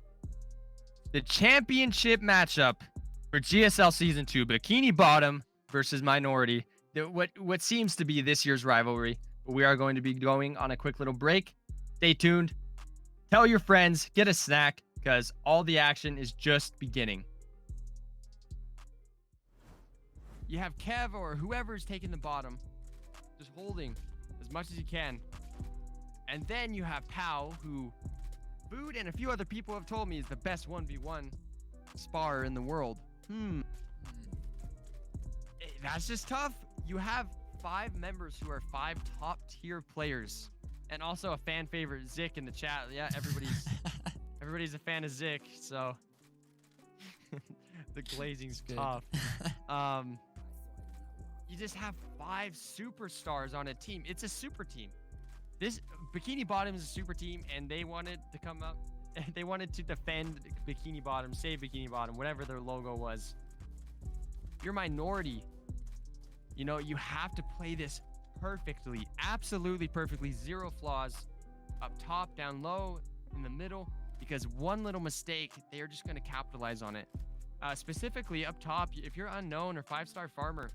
Speaker 2: the championship matchup for GSL Season 2, Bikini Bottom versus Minority. What seems to be this year's rivalry. But we are going to be going on a quick little break. Stay tuned. Tell your friends. Get a snack because all the action is just beginning. You have Kev or whoever's taking the bottom, just holding as much as you can. And then you have Pow, who Food and a few other people have told me is the best 1v1 spar in the world. That's just tough. You have 5 members who are 5 top tier players, and also a fan favorite, Zik, in the chat. Yeah, everybody's a fan of Zik, so the glazing's tough. You just have 5 superstars on a team. It's a super team. This Bikini Bottom is a super team, and they wanted to come up. They wanted to defend Bikini Bottom, save Bikini Bottom, whatever their logo was. You're Minority. You know, you have to play this perfectly, absolutely perfectly, 0 flaws, up top, down low, in the middle, because one little mistake, they're just going to capitalize on it. Specifically up top, if you're unknown or 5-star farmer,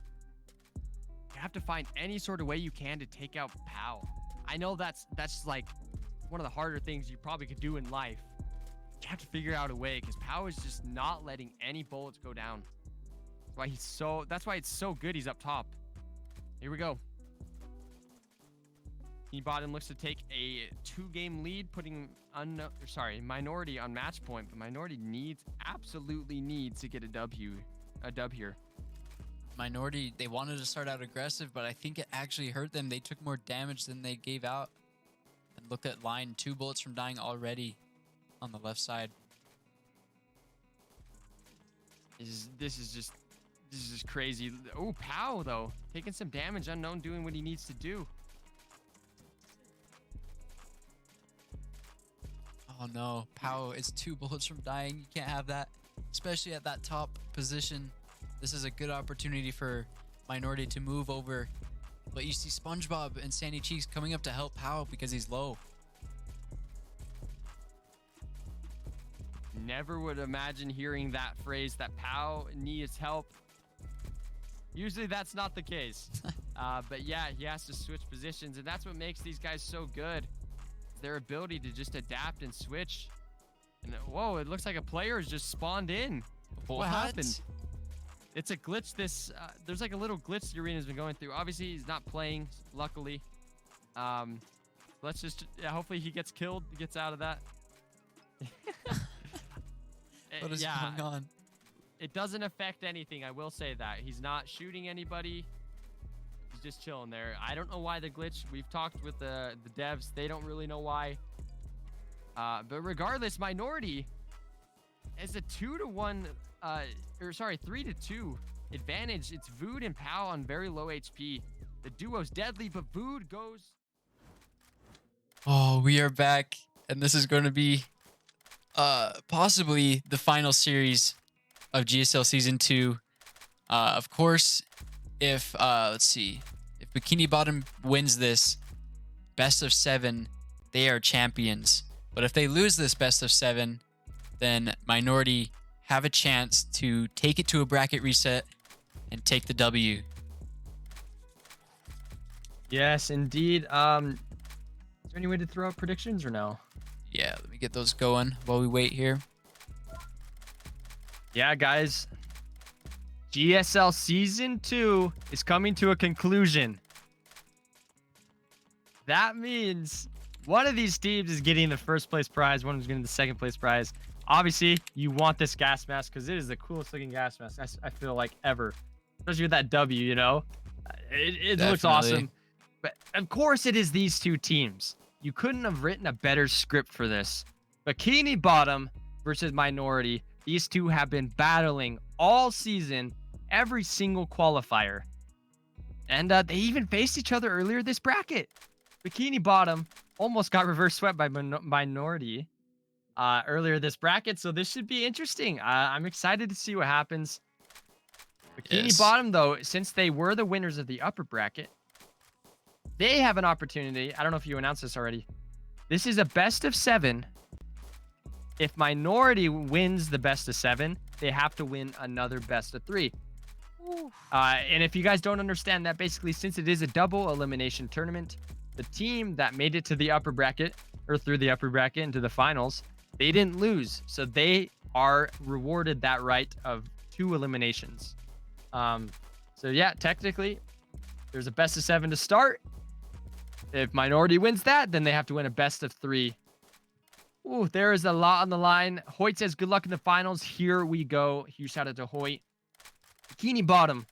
Speaker 2: you have to find any sort of way you can to take out Pow. I know that's like one of the harder things you probably could do in life. You have to figure out a way, because Pow is just not letting any bullets go down. That's why it's so good he's up top. Here we go. Bottom looks to take a 2-game lead, putting Minority on match point, but Minority absolutely needs to get a dub here.
Speaker 1: Minority, they wanted to start out aggressive, but I think it actually hurt them. They took more damage than they gave out. And look at Line, 2 bullets from dying already on the left side.
Speaker 2: This is just crazy. Oh, Pow, though. Taking some damage. Unknown doing what he needs to do.
Speaker 1: Oh, no. Pow is 2 bullets from dying. You can't have that, especially at that top position. This is a good opportunity for Minority to move over. But you see SpongeBob and Sandy Cheeks coming up to help Pow because he's low.
Speaker 2: Never would imagine hearing that phrase, that Pow needs help. Usually that's not the case. But yeah, he has to switch positions, and that's what makes these guys so good. Their ability to just adapt and switch. And whoa, it looks like a player has just spawned in. What happened? It's a glitch. There's like a little glitch the arena's been going through. Obviously, he's not playing, luckily. Let's just, hopefully he gets killed, gets out of that.
Speaker 1: What is going on?
Speaker 2: It doesn't affect anything, I will say that. He's not shooting anybody. He's just chilling there. I don't know why the glitch. We've talked with the devs. They don't really know why. But regardless, Minority is a 2-to-1, 3-to-2 advantage. It's Vood and Pow on very low HP. The duo's deadly, but Vood goes.
Speaker 1: Oh, we are back, and this is going to be possibly the final series of GSL Season 2. Of course, if let's see, if Bikini Bottom wins this best of 7, they are champions. But if they lose this best of 7, then Minority have a chance to take it to a bracket reset and take the W.
Speaker 2: Yes, indeed. Is there any way to throw out predictions or no?
Speaker 1: Yeah, let me get those going while we wait here.
Speaker 2: Yeah, guys. GSL Season 2 is coming to a conclusion. That means one of these teams is getting the 1st place prize, one is getting the 2nd place prize. Obviously, you want this gas mask because it is the coolest looking gas mask I feel like ever. Especially with that W, you know? It looks awesome. But of course it is these 2 teams. You couldn't have written a better script for this. Bikini Bottom versus Minority. These 2 have been battling all season, every single qualifier. And they even faced each other earlier this bracket. Bikini Bottom almost got reverse swept by Minority earlier this bracket, so this should be interesting. I'm excited to see what happens. Bikini
Speaker 1: Yes.
Speaker 2: Bottom, though, since they were the winners of the upper bracket, they have an opportunity. I don't know if you announced this already. This is a best of 7. If Minority wins the best of 7, they have to win another best of 3. And if you guys don't understand that, basically, since it is a double elimination tournament, the team that made it to the upper bracket, or through the upper bracket into the finals, they didn't lose. So they are rewarded that right of 2 eliminations. So yeah, technically, there's a best of 7 to start. If Minority wins that, then they have to win a best of 3. Ooh, there is a lot on the line. Hoyt says, good luck in the finals. Here we go. Huge shout out to Hoyt. Bikini Bottom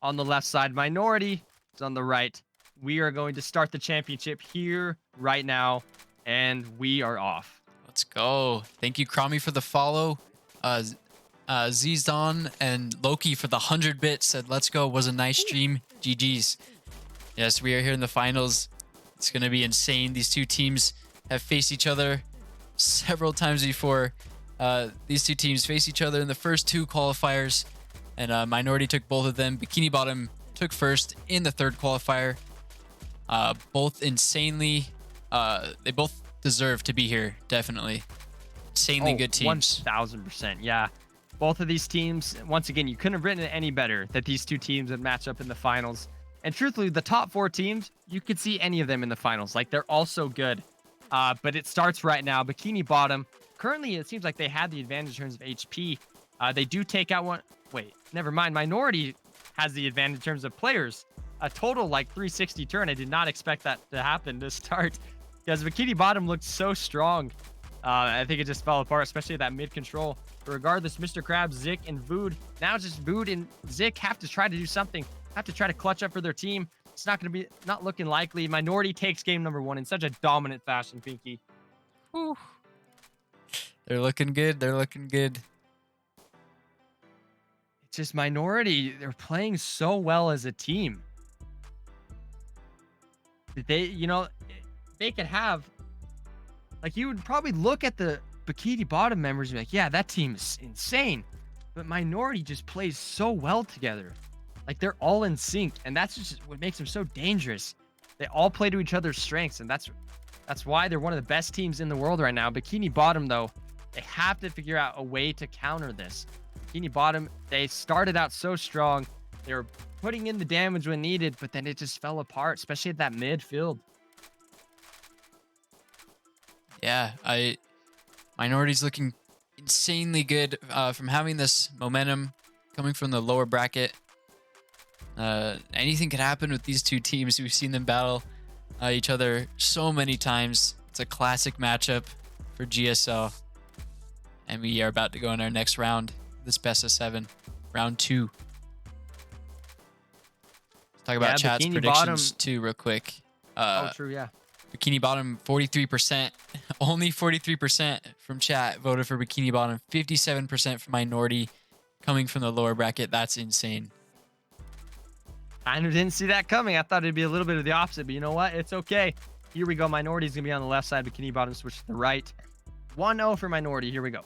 Speaker 2: on the left side. Minority is on the right. We are going to start the championship here right now, and we are off.
Speaker 1: Let's go. Thank you, Cromie, for the follow. Zizon and Loki for the 100 bits. Said, let's go. Was a nice stream. GG's. Yes, we are here in the finals. It's going to be insane. These two teams have faced each other several times before. These two teams faced each other in the first 2 qualifiers, and Minority took both of them. Bikini Bottom took first in the 3rd qualifier. Both insanely, they both deserve to be here, definitely. Insanely good teams.
Speaker 2: 1000%, yeah. Both of these teams, once again, you couldn't have written it any better that these two teams would match up in the finals. And truthfully, the top 4 teams, you could see any of them in the finals. Like, they're all so good. But it starts right now. Bikini Bottom, currently, it seems like they had the advantage in terms of HP. They do take out one. Wait, never mind. Minority has the advantage in terms of players. A total, like, 360 turn. I did not expect that to happen to start, because Bikini Bottom looked so strong. I think it just fell apart, especially that mid control. But regardless, Mr. Krabs, Zik, and Vood. Now it's just Vood and Zik have to try to do something. Have to try to clutch up for their team. It's not going to be, not looking likely. Minority takes game number 1 in such a dominant fashion, Pinky. Whew.
Speaker 1: They're looking good. They're looking good.
Speaker 2: It's just Minority. They're playing so well as a team. They, you know, they could have, like, you would probably look at the Bikini Bottom members and be like, yeah, that team is insane. But Minority just plays so well together. Like, they're all in sync, and that's just what makes them so dangerous. They all play to each other's strengths, and that's why they're one of the best teams in the world right now. Bikini Bottom, though, they have to figure out a way to counter this. Bikini Bottom, they started out so strong. They were putting in the damage when needed, but then it just fell apart, especially at that midfield.
Speaker 1: Yeah, Minority's looking insanely good from having this momentum coming from the lower bracket. Anything could happen with these two teams. We've seen them battle each other so many times. It's a classic matchup for GSL. And we are about to go in our next round, this best of 7, round 2. Let's talk about chat's
Speaker 2: Bikini
Speaker 1: predictions
Speaker 2: Bottom,
Speaker 1: too real quick.
Speaker 2: oh, true, yeah.
Speaker 1: Bikini Bottom, 43%. Only 43% from chat voted for Bikini Bottom. 57% for Minority coming from the lower bracket. That's insane.
Speaker 2: I didn't see that coming. I thought it'd be a little bit of the opposite, but you know what? It's okay. Here we go. Minority's going to be on the left side. Bikini Bottom switch to the right. 1-0 for Minority. Here we go.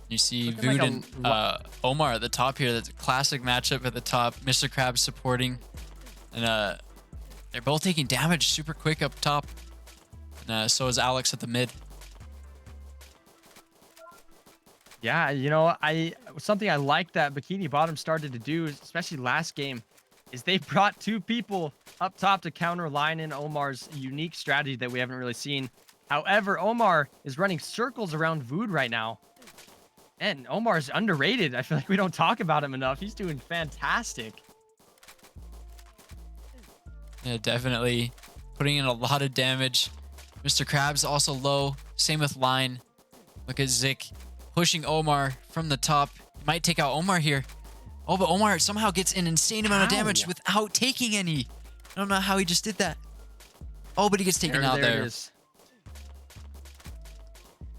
Speaker 1: You see
Speaker 2: Looking like
Speaker 1: Vood and Omar at the top here. That's a classic matchup at the top. Mr. Krabs supporting. And they're both taking damage super quick up top. And so is Alex at the mid.
Speaker 2: Yeah, you know, something I like that Bikini Bottom started to do, especially last game, is they brought 2 people up top to counter Lion and Omar's unique strategy that we haven't really seen. However, Omar is running circles around Vood right now. And Omar's underrated. I feel like we don't talk about him enough. He's doing fantastic.
Speaker 1: Yeah, definitely putting in a lot of damage. Mr. Krabs also low. Same with Line. Look at Zik pushing Omar from the top. Might take out Omar here. Oh, but Omar somehow gets an insane amount of damage without taking any. I don't know how he just did that. Oh, but he gets taken out there.
Speaker 2: It is.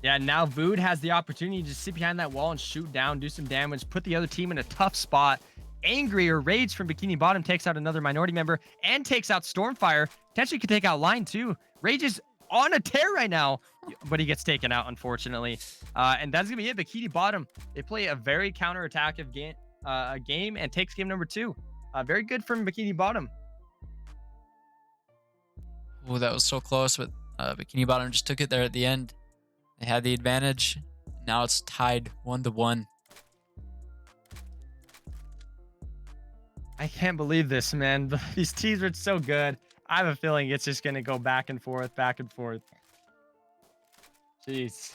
Speaker 2: Yeah, now Vood has the opportunity to sit behind that wall and shoot down, do some damage, put the other team in a tough spot. Angry or Rage from Bikini Bottom takes out another minority member and takes out Stormfire. Potentially could take out Line too. Rage is on a tear right now, but he gets taken out, unfortunately. And that's going to be it. Bikini Bottom, they play a very counterattactive game and takes game number 2. Very good from Bikini Bottom.
Speaker 1: Oh, that was so close, but Bikini Bottom just took it there at the end. They had the advantage. Now it's tied 1-1.
Speaker 2: I can't believe this, man. These teams are so good. I have a feeling it's just going to go back and forth, back and forth. Jeez.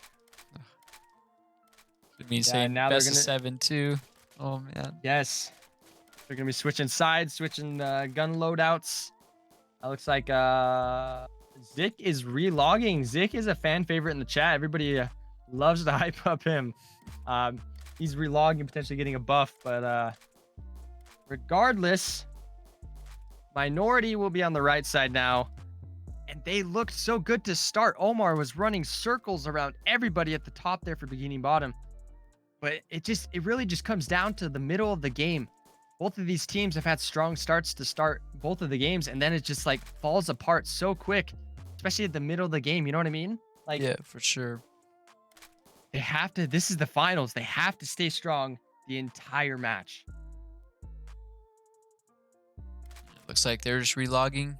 Speaker 1: It means saying
Speaker 2: now
Speaker 1: best
Speaker 2: they're
Speaker 1: of 7 too. Oh, man.
Speaker 2: Yes. They're going to be switching sides, switching gun loadouts. Looks like Zik is relogging. Zik is a fan favorite in the chat. Everybody loves to hype up him. He's relogging, potentially getting a buff, but regardless, minority will be on the right side now, and they looked so good to start. Omar was running circles around everybody at the top there for Bikini Bottom, but it really just comes down to the middle of the game. Both of these teams have had strong starts to start both of the games, and then it just like falls apart so quick, especially at the middle of the game. You know what I mean? Like,
Speaker 1: Yeah, for sure.
Speaker 2: they have to. This is the finals. They have to stay strong the entire match.
Speaker 1: Looks like they're just relogging.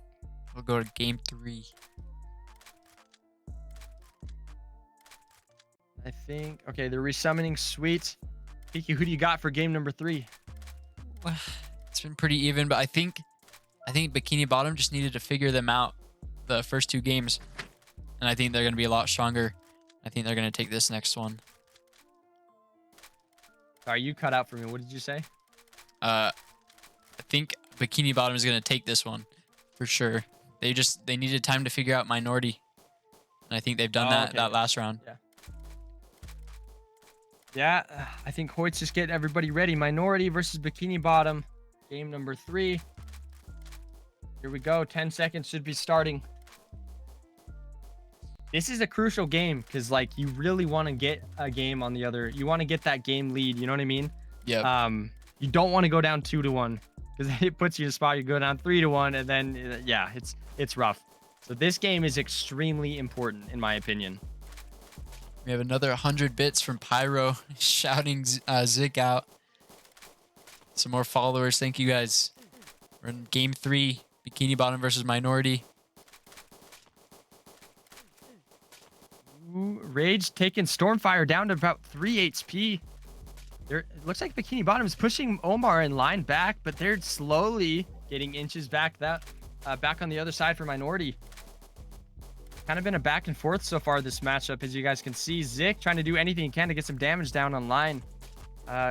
Speaker 1: We'll go to game 3.
Speaker 2: I think. Okay, they're resummoning. Sweet. Piki, who do you got for game number 3?
Speaker 1: It's been pretty even, but I think Bikini Bottom just needed to figure them out the first 2 games, and I think they're going to be a lot stronger. I think they're going to take this next one.
Speaker 2: Sorry, you cut out for me. What did you say?
Speaker 1: I think Bikini Bottom is going to take this one for sure. They needed time to figure out minority, and I think they've done that last round.
Speaker 2: Yeah, I think Hoyt's just getting everybody ready. Minority versus Bikini Bottom, game number 3. Here we go. 10 seconds should be starting. This is a crucial game because, like, you really want to get a game on the other. You want to get that game lead. You know what I mean?
Speaker 1: Yeah.
Speaker 2: You don't want to go down 2-1 because it puts you in a spot. You go down 3-1, and then yeah, it's rough. So this game is extremely important, in my opinion.
Speaker 1: We have another 100 bits from Pyro shouting Zik out. Some more followers. Thank you guys. We're in game 3. Bikini Bottom versus minority.
Speaker 2: Ooh, Rage taking Stormfire down to about 3 HP. It looks like Bikini Bottom is pushing Omar in line back, but they're slowly getting inches back back on the other side for minority. Kind of been a back and forth so far this matchup, as you guys can see. Zik trying to do anything he can to get some damage down on line.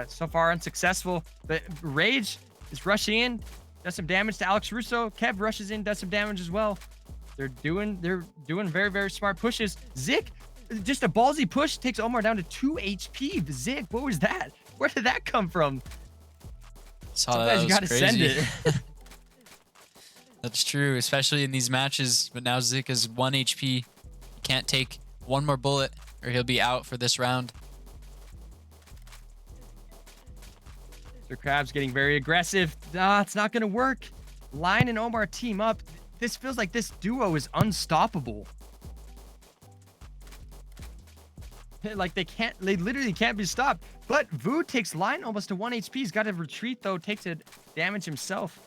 Speaker 2: So far unsuccessful, but Rage is rushing in, does some damage to Alex Russo. Kev rushes in, does some damage as well. They're doing very, very smart pushes. Zik, just a ballsy push, takes Omar down to 2 HP. Zik, what was that? Where did that come from? Sometimes you gotta send it.
Speaker 1: That's true, especially in these matches. But now Zik is 1 HP. He can't take one more bullet or he'll be out for this round.
Speaker 2: Sir Krabs getting very aggressive. It's not going to work. Line and Omar team up. This feels like this duo is unstoppable. Like they literally can't be stopped. But Vu takes Line almost to 1 HP. He's got to retreat though, takes a damage himself.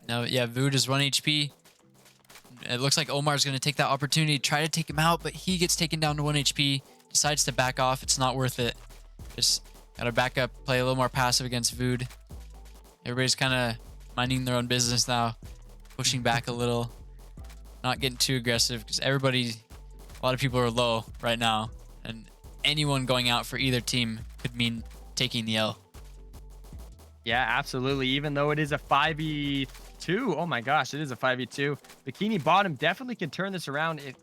Speaker 1: No, yeah, Vood is 1 HP. It looks like Omar's going to take that opportunity, try to take him out, but he gets taken down to 1 HP. Decides to back off. It's not worth it. Just got to back up, play a little more passive against Vood. Everybody's kind of minding their own business now. Pushing back a little. Not getting too aggressive because a lot of people are low right now. And anyone going out for either team could mean taking the L.
Speaker 2: Yeah, absolutely. Even though it is a 5v2. Oh my gosh, it is a 5v2. Bikini Bottom definitely can turn this around if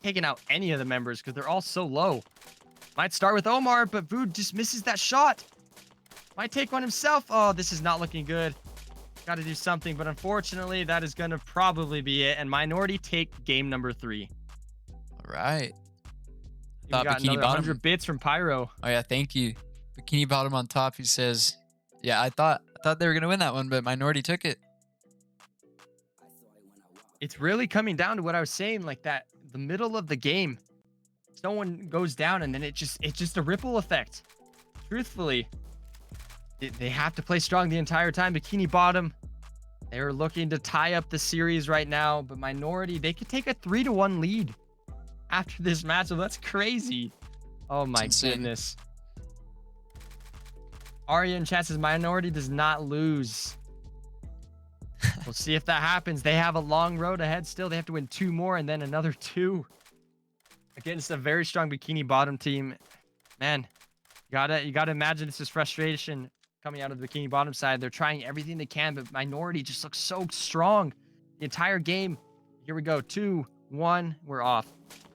Speaker 2: taking out any of the members because they're all so low. Might start with Omar, but Vood just misses that shot. Might take one himself. Oh, this is not looking good. Got to do something, but unfortunately, that is going to probably be it. And minority take game number 3.
Speaker 1: All right.
Speaker 2: We got another 100 bits from Pyro.
Speaker 1: Oh yeah, thank you. Bikini Bottom on top. He says, "Yeah, I thought they were gonna win that one, but Minority took it."
Speaker 2: It's really coming down to what I was saying, like that the middle of the game, someone goes down and then it's just a ripple effect. Truthfully, they have to play strong the entire time. Bikini Bottom, they're looking to tie up the series right now, but Minority, they could take a 3-1 lead after this matchup. That's crazy. Oh my goodness. Arya in chat says Minority does not lose. We'll see if that happens. They have a long road ahead still. They have to win 2 more and then another 2 against a very strong Bikini Bottom team. Man, you gotta imagine this is frustration coming out of the Bikini Bottom side. They're trying everything they can, but Minority just looks so strong the entire game. Here we go. 2, 1, we're off.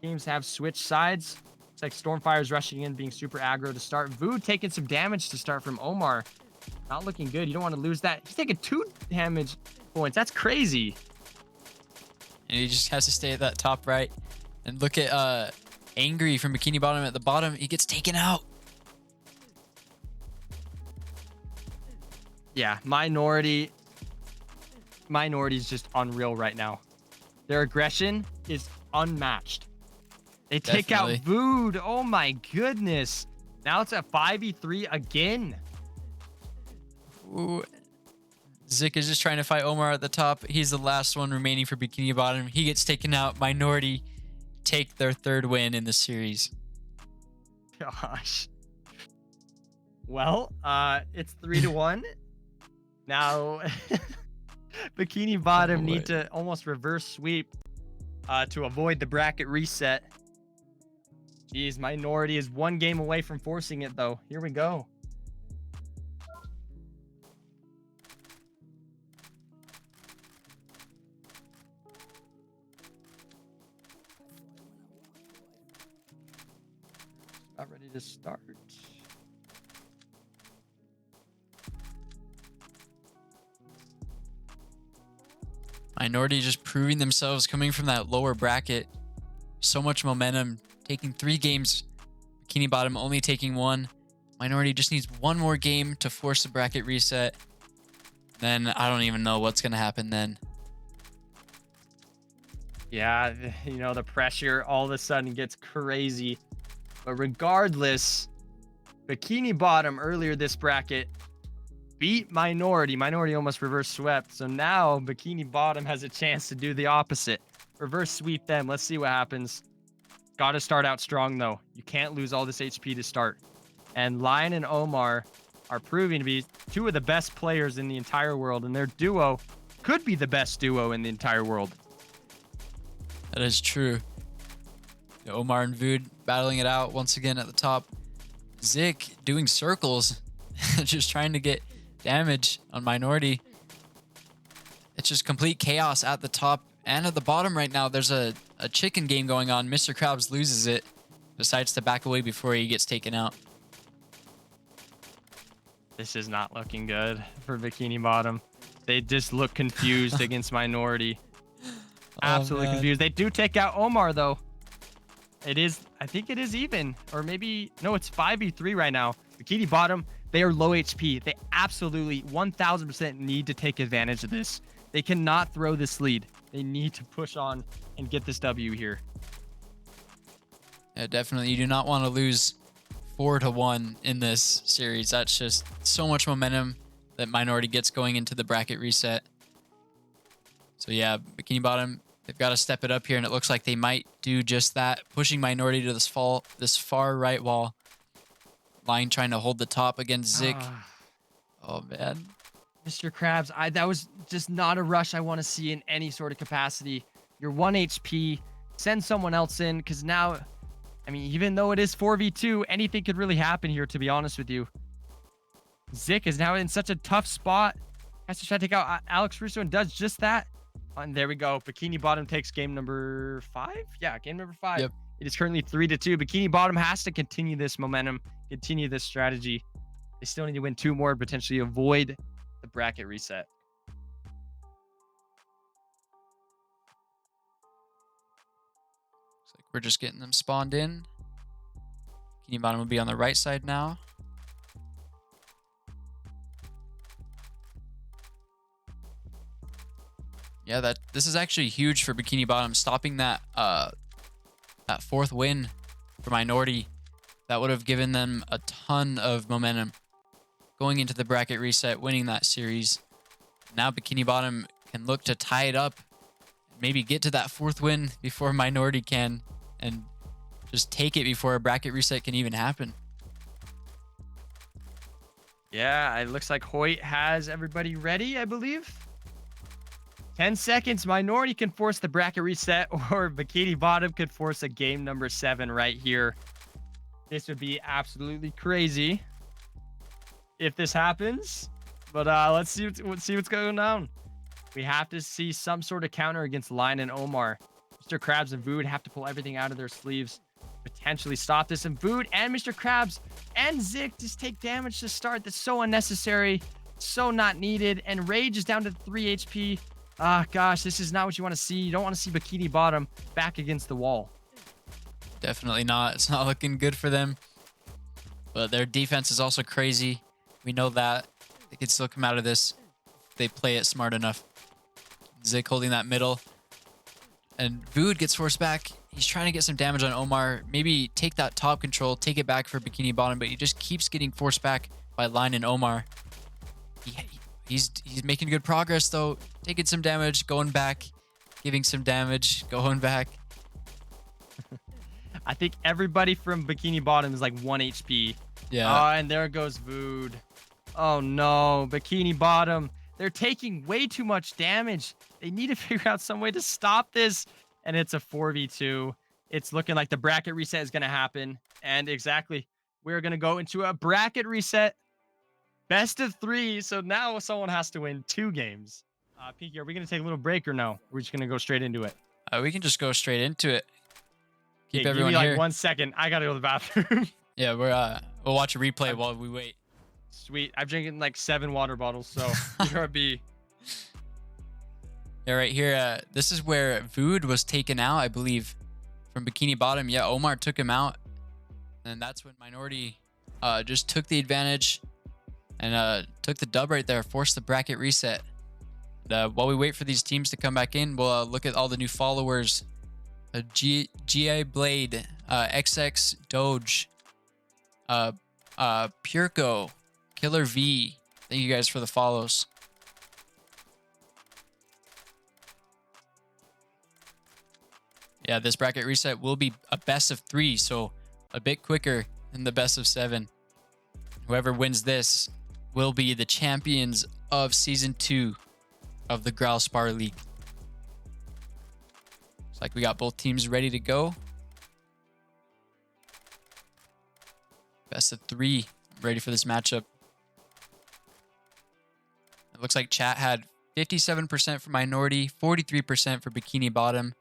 Speaker 2: Teams have switched sides. Looks like Stormfire's rushing in, being super aggro to start. Vu taking some damage to start from Omar. Not looking good. You don't want to lose that. He's taking 2 damage points. That's crazy.
Speaker 1: And he just has to stay at that top right. And look at Angry from Bikini Bottom at the bottom. He gets taken out.
Speaker 2: Yeah, Minority is just unreal right now. Their aggression is unmatched. They take out Vood. Oh my goodness. Now it's a 5v3 again.
Speaker 1: Ooh. Zik is just trying to fight Omar at the top. He's the last one remaining for Bikini Bottom. He gets taken out. Minority take their 3rd win in the series.
Speaker 2: Gosh. Well, it's 3-1. Now, Bikini Bottom need to almost reverse sweep to avoid the bracket reset. Jeez, Minority is 1 game away from forcing it, though. Here we go. About ready to start.
Speaker 1: Minority just proving themselves coming from that lower bracket. So much momentum, taking 3 games. Bikini Bottom only taking 1. Minority just needs 1 more game to force the bracket reset. Then I don't even know what's going to happen then.
Speaker 2: Yeah, you know, the pressure all of a sudden gets crazy. But regardless, Bikini Bottom earlier this bracket beat Minority. Minority almost reverse swept. So now Bikini Bottom has a chance to do the opposite. Reverse sweep them. Let's see what happens. Got to start out strong, though. You can't lose all this HP to start. And Lion and Omar are proving to be 2 of the best players in the entire world. And their duo could be the best duo in the entire world.
Speaker 1: That is true. Omar and Vood battling it out once again at the top. Zik doing circles, just trying to get damage on Minority. It's just complete chaos at the top and at the bottom right now. There's a chicken game going on. Mr. Krabs loses it, decides to back away before he gets taken out.
Speaker 2: This is not looking good for Bikini Bottom. They just look confused against Minority. Absolutely confused. They do take out Omar, though. I think it is even, or maybe, no, it's 5v3 right now. Bikini Bottom, they are low HP. They absolutely 1000% need to take advantage of this. They cannot throw this lead. They need to push on and get this W here.
Speaker 1: Yeah, definitely. You do not want to lose 4-1 in this series. That's just so much momentum that Minority gets going into the bracket reset. So yeah, Bikini Bottom, they've got to step it up here, and it looks like they might do just that, pushing Minority to this far right wall. Lion trying to hold the top against Zik. Oh man.
Speaker 2: Mr. Krabs, that was just not a rush I want to see in any sort of capacity. You're 1 HP. Send someone else in, because now, I mean, even though it is 4v2, anything could really happen here, to be honest with you. Zik is now in such a tough spot. Has to try to take out Alex Russo and does just that. And there we go. Bikini Bottom takes game number 5. Yeah, game number 5.
Speaker 1: Yep.
Speaker 2: It is currently 3-2. Bikini Bottom has to continue this momentum, continue this strategy. They still need to win 2 more, potentially avoid the bracket reset.
Speaker 1: Looks like we're just getting them spawned in. Bikini Bottom will be on the right side now. Yeah, this is actually huge for Bikini Bottom, stopping that fourth win for Minority. That would have given them a ton of momentum going into the bracket reset, winning that series. Now Bikini Bottom can look to tie it up, maybe get to that fourth win before Minority can, and just take it before a bracket reset can even happen.
Speaker 2: Yeah, it looks like Hoyt has everybody ready, I believe. 10 seconds. Minority can force the bracket reset, or Bikini Bottom could force a game number 7 right here. This would be absolutely crazy if this happens. But let's see what's going down. We have to see some sort of counter against Lion and Omar. Mr. Krabs and Vood have to pull everything out of their sleeves, potentially stop this. And Vood and Mr. Krabs and Zik just take damage to start. That's so unnecessary, so not needed. And Rage is down to 3 HP. Ah, gosh, this is not what you want to see. You don't want to see Bikini Bottom back against the wall.
Speaker 1: Definitely not. It's not looking good for them. But their defense is also crazy. We know that. They can still come out of this if they play it smart enough. Zik holding that middle. And Vood gets forced back. He's trying to get some damage on Omar. Maybe take that top control, take it back for Bikini Bottom, but he just keeps getting forced back by Lion and Omar. He's making good progress, though. Taking some damage, going back, giving some damage, going back.
Speaker 2: I think everybody from Bikini Bottom is like 1 HP.
Speaker 1: Yeah.
Speaker 2: Oh, and there goes Vood. Oh, no. Bikini Bottom. They're taking way too much damage. They need to figure out some way to stop this. And it's a 4v2. It's looking like the bracket reset is going to happen. And exactly, we're going to go into a bracket reset. Best of 3. So now someone has to win 2 games. Pinky, are we going to take a little break or no? Or are we just going to go straight into it?
Speaker 1: We can just go straight into it. Keep
Speaker 2: Give
Speaker 1: everyone
Speaker 2: me like
Speaker 1: here.
Speaker 2: 1 second. I got to go to the bathroom.
Speaker 1: Yeah, we'll watch a replay while we wait.
Speaker 2: Sweet. I'm drinking like 7 water bottles, so BRB.
Speaker 1: Yeah, right here. This is where Vood was taken out, I believe, from Bikini Bottom. Yeah, Omar took him out. And that's when Minority just took the advantage and took the dub right there, forced the bracket reset. While we wait for these teams to come back in, we'll look at all the new followers. GA Blade, XX Doge, Pureco, Killer V. Thank you guys for the follows. Yeah, this bracket reset will be a best of 3, so a bit quicker than the best of 7. Whoever wins this will be the champions of Season 2 of the Graal Spar League. Looks like we got both teams ready to go. Best of 3. I'm ready for this matchup. It looks like chat had 57% for Minority, 43% for Bikini Bottom.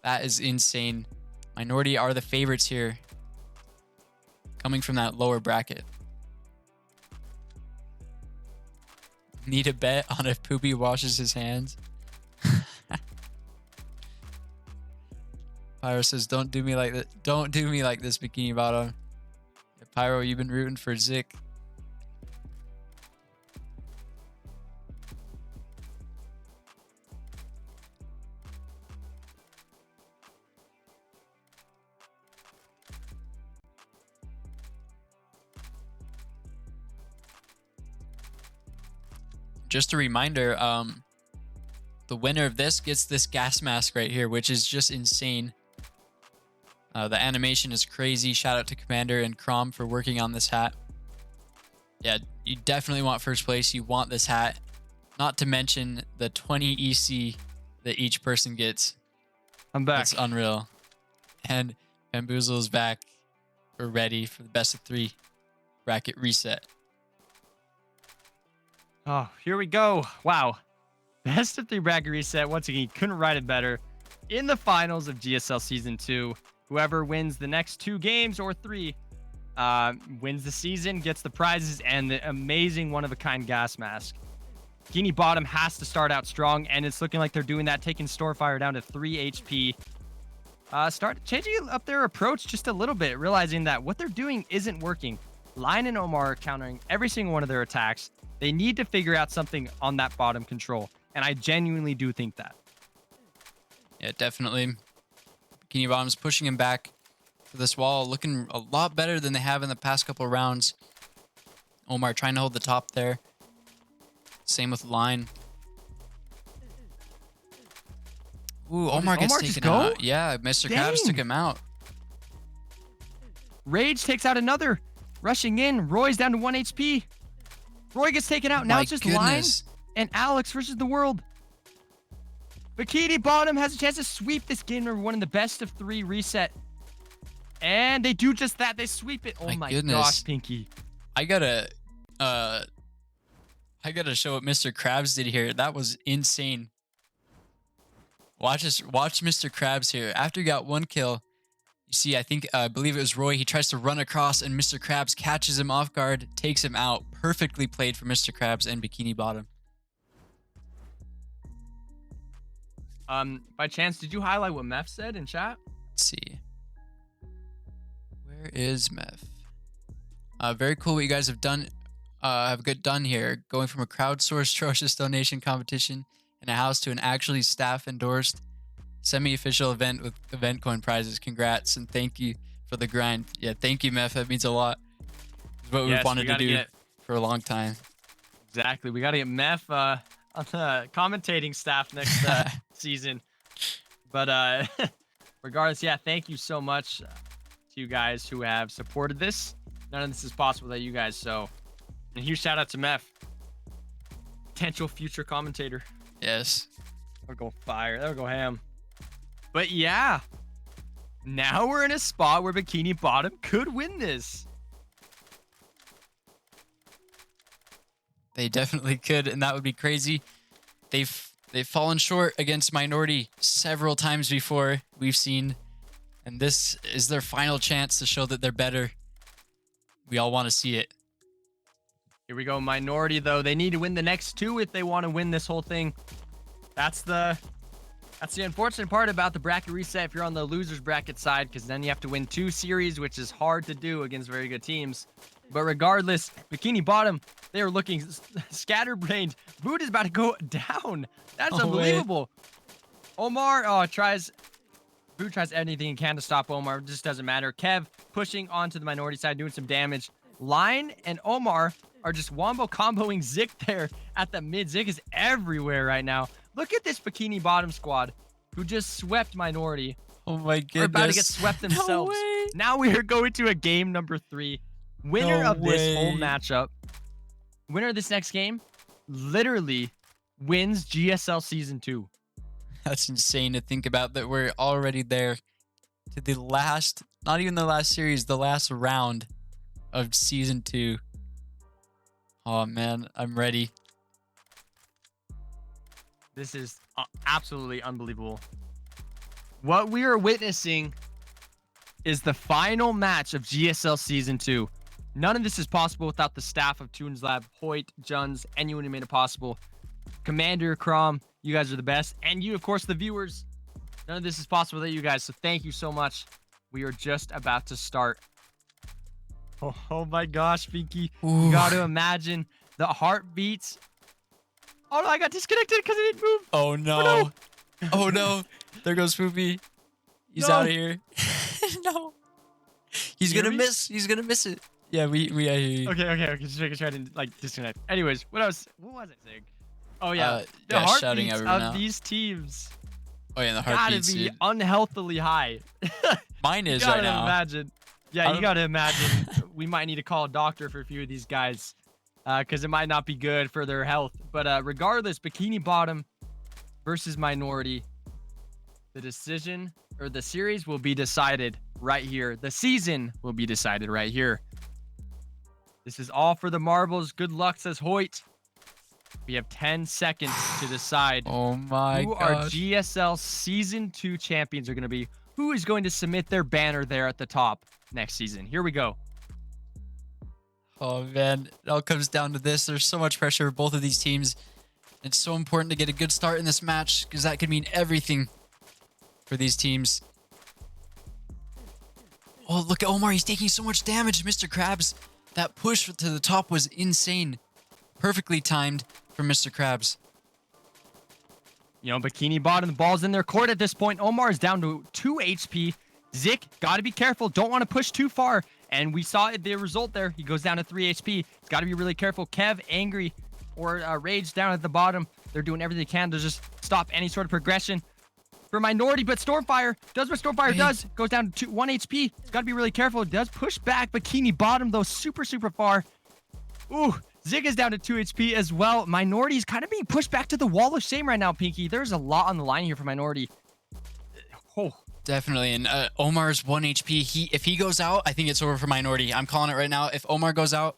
Speaker 1: That is insane. Minority are the favorites here, coming from that lower bracket. Need a bet on if Poopy washes his hands. Pyro says, "Don't do me like that. Don't do me like this, Bikini Bottom." Yeah, Pyro, you've been rooting for Zik. Just a reminder, the winner of this gets this gas mask right here, which is just insane. The animation is crazy. Shout out to Commander and Crom for working on this hat. Yeah, you definitely want first place. You want this hat. Not to mention the 20 EC that each person gets.
Speaker 2: I'm back.
Speaker 1: That's unreal. And Bamboozle is back. We're ready for the best of 3 bracket reset.
Speaker 2: Oh, here we go. Wow. Best of 3 bracket reset. Once again, you couldn't write it better. In the finals of GSL Season 2, whoever wins the next 2 games or 3 wins the season, gets the prizes, and the amazing one-of-a-kind gas mask. Bikini Bottom has to start out strong, and it's looking like they're doing that, taking Stormfire down to 3 HP. Start changing up their approach just a little bit, realizing that what they're doing isn't working. Lion and Omar are countering every single one of their attacks. They need to figure out something on that bottom control. And I genuinely do think that.
Speaker 1: Yeah, definitely. Bikini Bottom's pushing him back to this wall, looking a lot better than they have in the past couple of rounds. Omar trying to hold the top there. Same with Line. Ooh, Omar gets
Speaker 2: Omar just
Speaker 1: taken
Speaker 2: go?
Speaker 1: out. Yeah, Mr. Krabs
Speaker 2: Dang.
Speaker 1: took him out.
Speaker 2: Rage takes out another. Rushing in. Roy's down to 1 HP. Roy gets taken out. Now
Speaker 1: My
Speaker 2: it's just
Speaker 1: goodness.
Speaker 2: Line and Alex versus the world. Bikini Bottom has a chance to sweep this game number 1 in the best of 3 reset. And they do just that. They sweep it. Oh my
Speaker 1: goodness.
Speaker 2: gosh, Pinky.
Speaker 1: I gotta show what Mr. Krabs did here. That was insane. Watch Mr. Krabs here. After he got 1 kill, you see, I believe it was Roy. He tries to run across, and Mr. Krabs catches him off guard, takes him out. Perfectly played for Mr. Krabs and Bikini Bottom.
Speaker 2: By chance, did you highlight what Meth said in chat?
Speaker 1: Let's see. Where is Meth? Very cool what you guys have done. Have done here. Going from a crowdsourced atrocious donation competition in a house to an actually staff endorsed semi-official event with event coin prizes. Congrats and thank you for the grind. Yeah, thank you, Meth. That means a lot. It's what we've wanted to do for a long time.
Speaker 2: Exactly. We got to get Meth on the commentating staff next season. But regardless, yeah, thank you so much to you guys who have supported this. None of this is possible without you guys. So, a huge shout out to Meth, potential future commentator.
Speaker 1: Yes.
Speaker 2: That'll go fire. That'll go ham. But yeah, now we're in a spot where Bikini Bottom could win this.
Speaker 1: They definitely could, and that would be crazy. They've fallen short against Minority several times before, we've seen, and this is their final chance to show that they're better. We all want to see it.
Speaker 2: Here we go, Minority, though. They need to win the next 2 if they want to win this whole thing. That's the unfortunate part about the bracket reset if you're on the losers bracket side, because then you have to win 2 series, which is hard to do against very good teams. But regardless, Bikini Bottom, they are looking scatterbrained. Boot is about to go down. That's unbelievable. Omar Boot tries anything he can to stop Omar. It just doesn't matter. Kev pushing onto the Minority side, doing some damage. Line and Omar are just wombo comboing Zik there at the mid. Zik is everywhere right now. Look at this Bikini Bottom squad who just swept Minority.
Speaker 1: Oh my goodness.
Speaker 2: They're about to get swept themselves. Now we are going to a game number 3. Winner of this whole matchup, winner of this next game, literally wins GSL Season 2.
Speaker 1: That's insane to think about, that we're already there to the last, not even the last series, the last round of Season 2. Oh man, I'm ready.
Speaker 2: This is absolutely unbelievable. What we are witnessing is the final match of GSL Season 2. None of this is possible without the staff of Toons Lab, Hoyt, Juns, anyone who made it possible. Commander, Crom, you guys are the best. And you, of course, the viewers. None of this is possible without you guys, so thank you so much. We are just about to start. Oh my gosh, Pinky.
Speaker 1: Ooh.
Speaker 2: You got to imagine the heartbeats. Oh no, I got disconnected because I didn't move.
Speaker 1: Oh no. Oh no. There goes Poopy. He's
Speaker 2: No.
Speaker 1: out of here. No. He's
Speaker 2: Hear
Speaker 1: gonna
Speaker 2: me?
Speaker 1: miss. He's gonna miss it. Yeah, we I hear you.
Speaker 2: Okay. Just making sure I didn't like disconnect. Anyways, what was I saying? Oh yeah, the
Speaker 1: yeah, shouting
Speaker 2: heartbeats
Speaker 1: everyone
Speaker 2: of
Speaker 1: out.
Speaker 2: these teams
Speaker 1: Oh yeah, the
Speaker 2: gotta
Speaker 1: heartbeats,
Speaker 2: be
Speaker 1: dude.
Speaker 2: unhealthily high.
Speaker 1: Mine is
Speaker 2: gotta
Speaker 1: right now.
Speaker 2: imagine. Yeah,
Speaker 1: I
Speaker 2: you
Speaker 1: don't-
Speaker 2: gotta imagine. We might need to call a doctor for a few of these guys, because it might not be good for their health. But regardless, Bikini Bottom versus Minority. The decision or the series will be decided right here. The season will be decided right here. This is all for the marbles. Good luck, says Hoyt. We have 10 seconds to decide
Speaker 1: Oh my
Speaker 2: who our
Speaker 1: gosh.
Speaker 2: GSL Season 2 champions are going to be. Who is going to submit their banner there at the top next season? Here we go.
Speaker 1: Oh man, it all comes down to this. There's so much pressure for both of these teams. It's so important to get a good start in this match, because that could mean everything for these teams. Oh, look at Omar. He's taking so much damage, Mr. Krabs. That push to the top was insane. Perfectly timed from Mr. Krabs.
Speaker 2: You know, Bikini Bottom, the ball's in their court at this point. Omar is down to 2 HP. Zik, got to be careful. Don't want to push too far. And we saw the result there. He goes down to 3 HP. He's got to be really careful. Kev, Angry, or Rage down at the bottom. They're doing everything they can to just stop any sort of progression for Minority. But Stormfire does what Stormfire does. Goes down to 1 HP. He's got to be really careful. It does push back Bikini Bottom, though, super, super far. Ooh, Zig is down to 2 HP as well. Minority is kind of being pushed back to the wall of shame right now, Pinky. There's a lot on the line here for Minority. Oh.
Speaker 1: Definitely. And Omar's 1 HP. If he goes out, I think it's over for Minority. I'm calling it right now. If Omar goes out,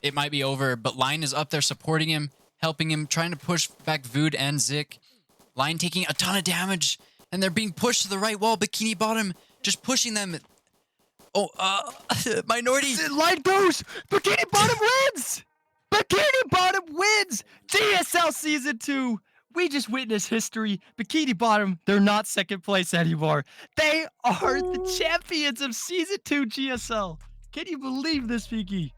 Speaker 1: it might be over. But Line is up there supporting him, helping him, trying to push back Vood and Zik. Line taking a ton of damage, and they're being pushed to the right wall. Bikini Bottom just pushing them. Oh, Minority.
Speaker 2: Line goes. Bikini Bottom wins. Bikini Bottom wins. GSL Season 2. We just witnessed history. Bikini Bottom, they're not second place anymore. They are the champions of Season 2 GSL. Can you believe this, Pinky?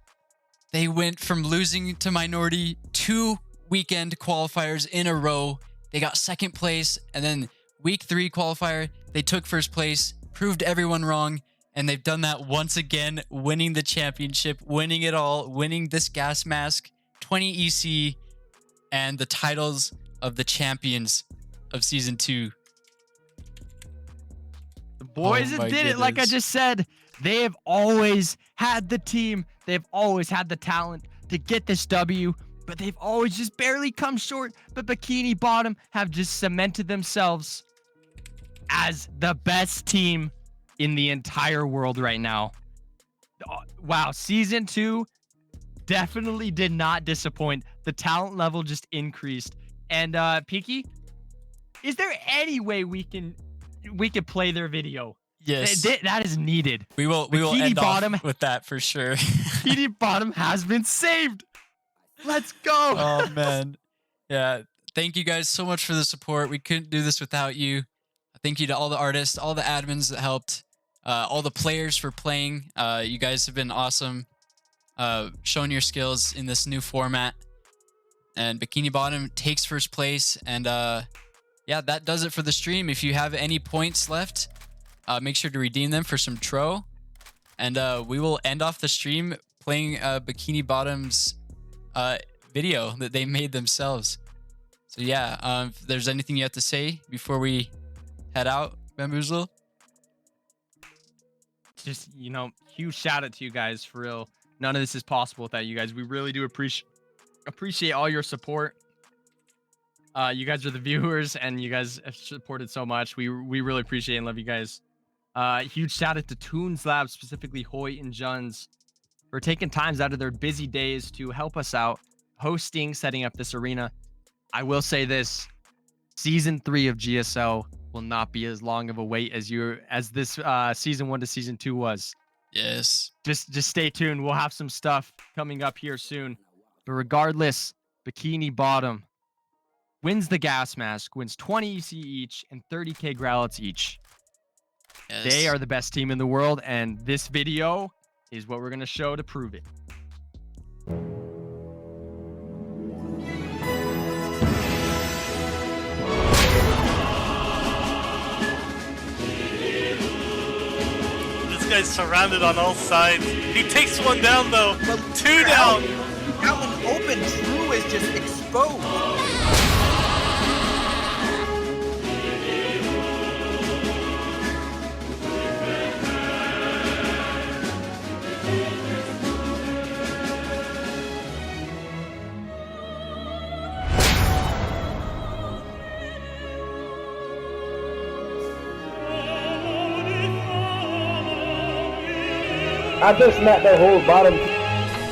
Speaker 1: They went from losing to Minority 2 weekend qualifiers in a row. They got second place, and then week 3 qualifier, they took first place, proved everyone wrong, and they've done that once again, winning the championship, winning it all, winning this gas mask, 20 EC, and the titles of the champions of Season 2.
Speaker 2: The boys
Speaker 1: Oh my
Speaker 2: did it, like I
Speaker 1: goodness.
Speaker 2: just said. They have always had the team. They've always had the talent to get this W, but they've always just barely come short. But Bikini Bottom have just cemented themselves as the best team in the entire world right now. Wow, Season 2 definitely did not disappoint. The talent level just increased. And Pinky, is there any way we can play their video?
Speaker 1: Yes.
Speaker 2: That is needed.
Speaker 1: We will
Speaker 2: Bikini
Speaker 1: end
Speaker 2: Bottom-
Speaker 1: off with that for sure.
Speaker 2: Bikini Bottom has been saved. Let's go.
Speaker 1: Oh, man. Yeah. Thank you guys so much for the support. We couldn't do this without you. Thank you to all the artists, all the admins that helped, all the players for playing. You guys have been awesome, showing your skills in this new format. And Bikini Bottom takes first place. And yeah, that does it for the stream. If you have any points left, make sure to redeem them for some tro. And we will end off the stream playing Bikini Bottom's video that they made themselves. So yeah, if there's anything you have to say before we head out, Bamboozle?
Speaker 2: Just, you know, huge shout out to you guys, for real. None of this is possible without you guys. We really do appreciate all your support. You guys are the viewers, and you guys have supported so much. We really appreciate and love you guys. Huge shout out to Toons Lab, specifically Hoy and Juns, for taking times out of their busy days to help us out, hosting, setting up this arena. I will say this: Season 3 of GSL will not be as long of a wait as this Season 1 to Season 2 was.
Speaker 1: Yes.
Speaker 2: Just stay tuned. We'll have some stuff coming up here soon. But regardless, Bikini Bottom wins the gas mask, wins 20 EC each and 30k growlets each.
Speaker 1: Yes.
Speaker 2: They are the best team in the world, and this video is what we're going to show to prove it.
Speaker 9: This guy's surrounded on all sides. He takes one down though. Two down.
Speaker 3: That one open. True is just exposed.
Speaker 10: I just smacked the whole bottom.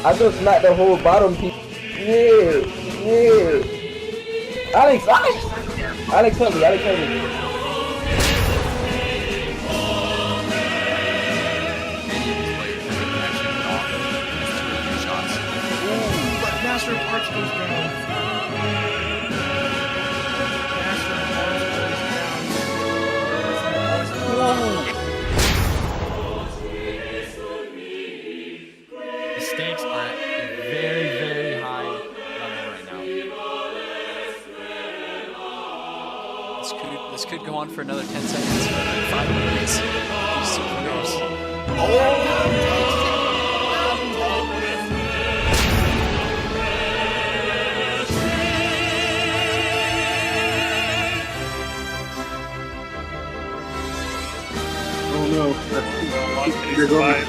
Speaker 10: I just smacked the whole bottom piece. Yeah, yeah. Alex, help me.
Speaker 2: Master of Arts goes down. Master of Arts goes down. The stakes are at a very, very high level right now.
Speaker 1: could go on for another 10 seconds, 5 minutes. These two players.
Speaker 10: Oh no.
Speaker 9: How long can he survive?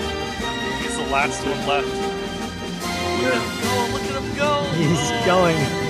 Speaker 9: He's the last one left.
Speaker 10: Yeah.
Speaker 1: Oh, look at him go!
Speaker 3: He's going.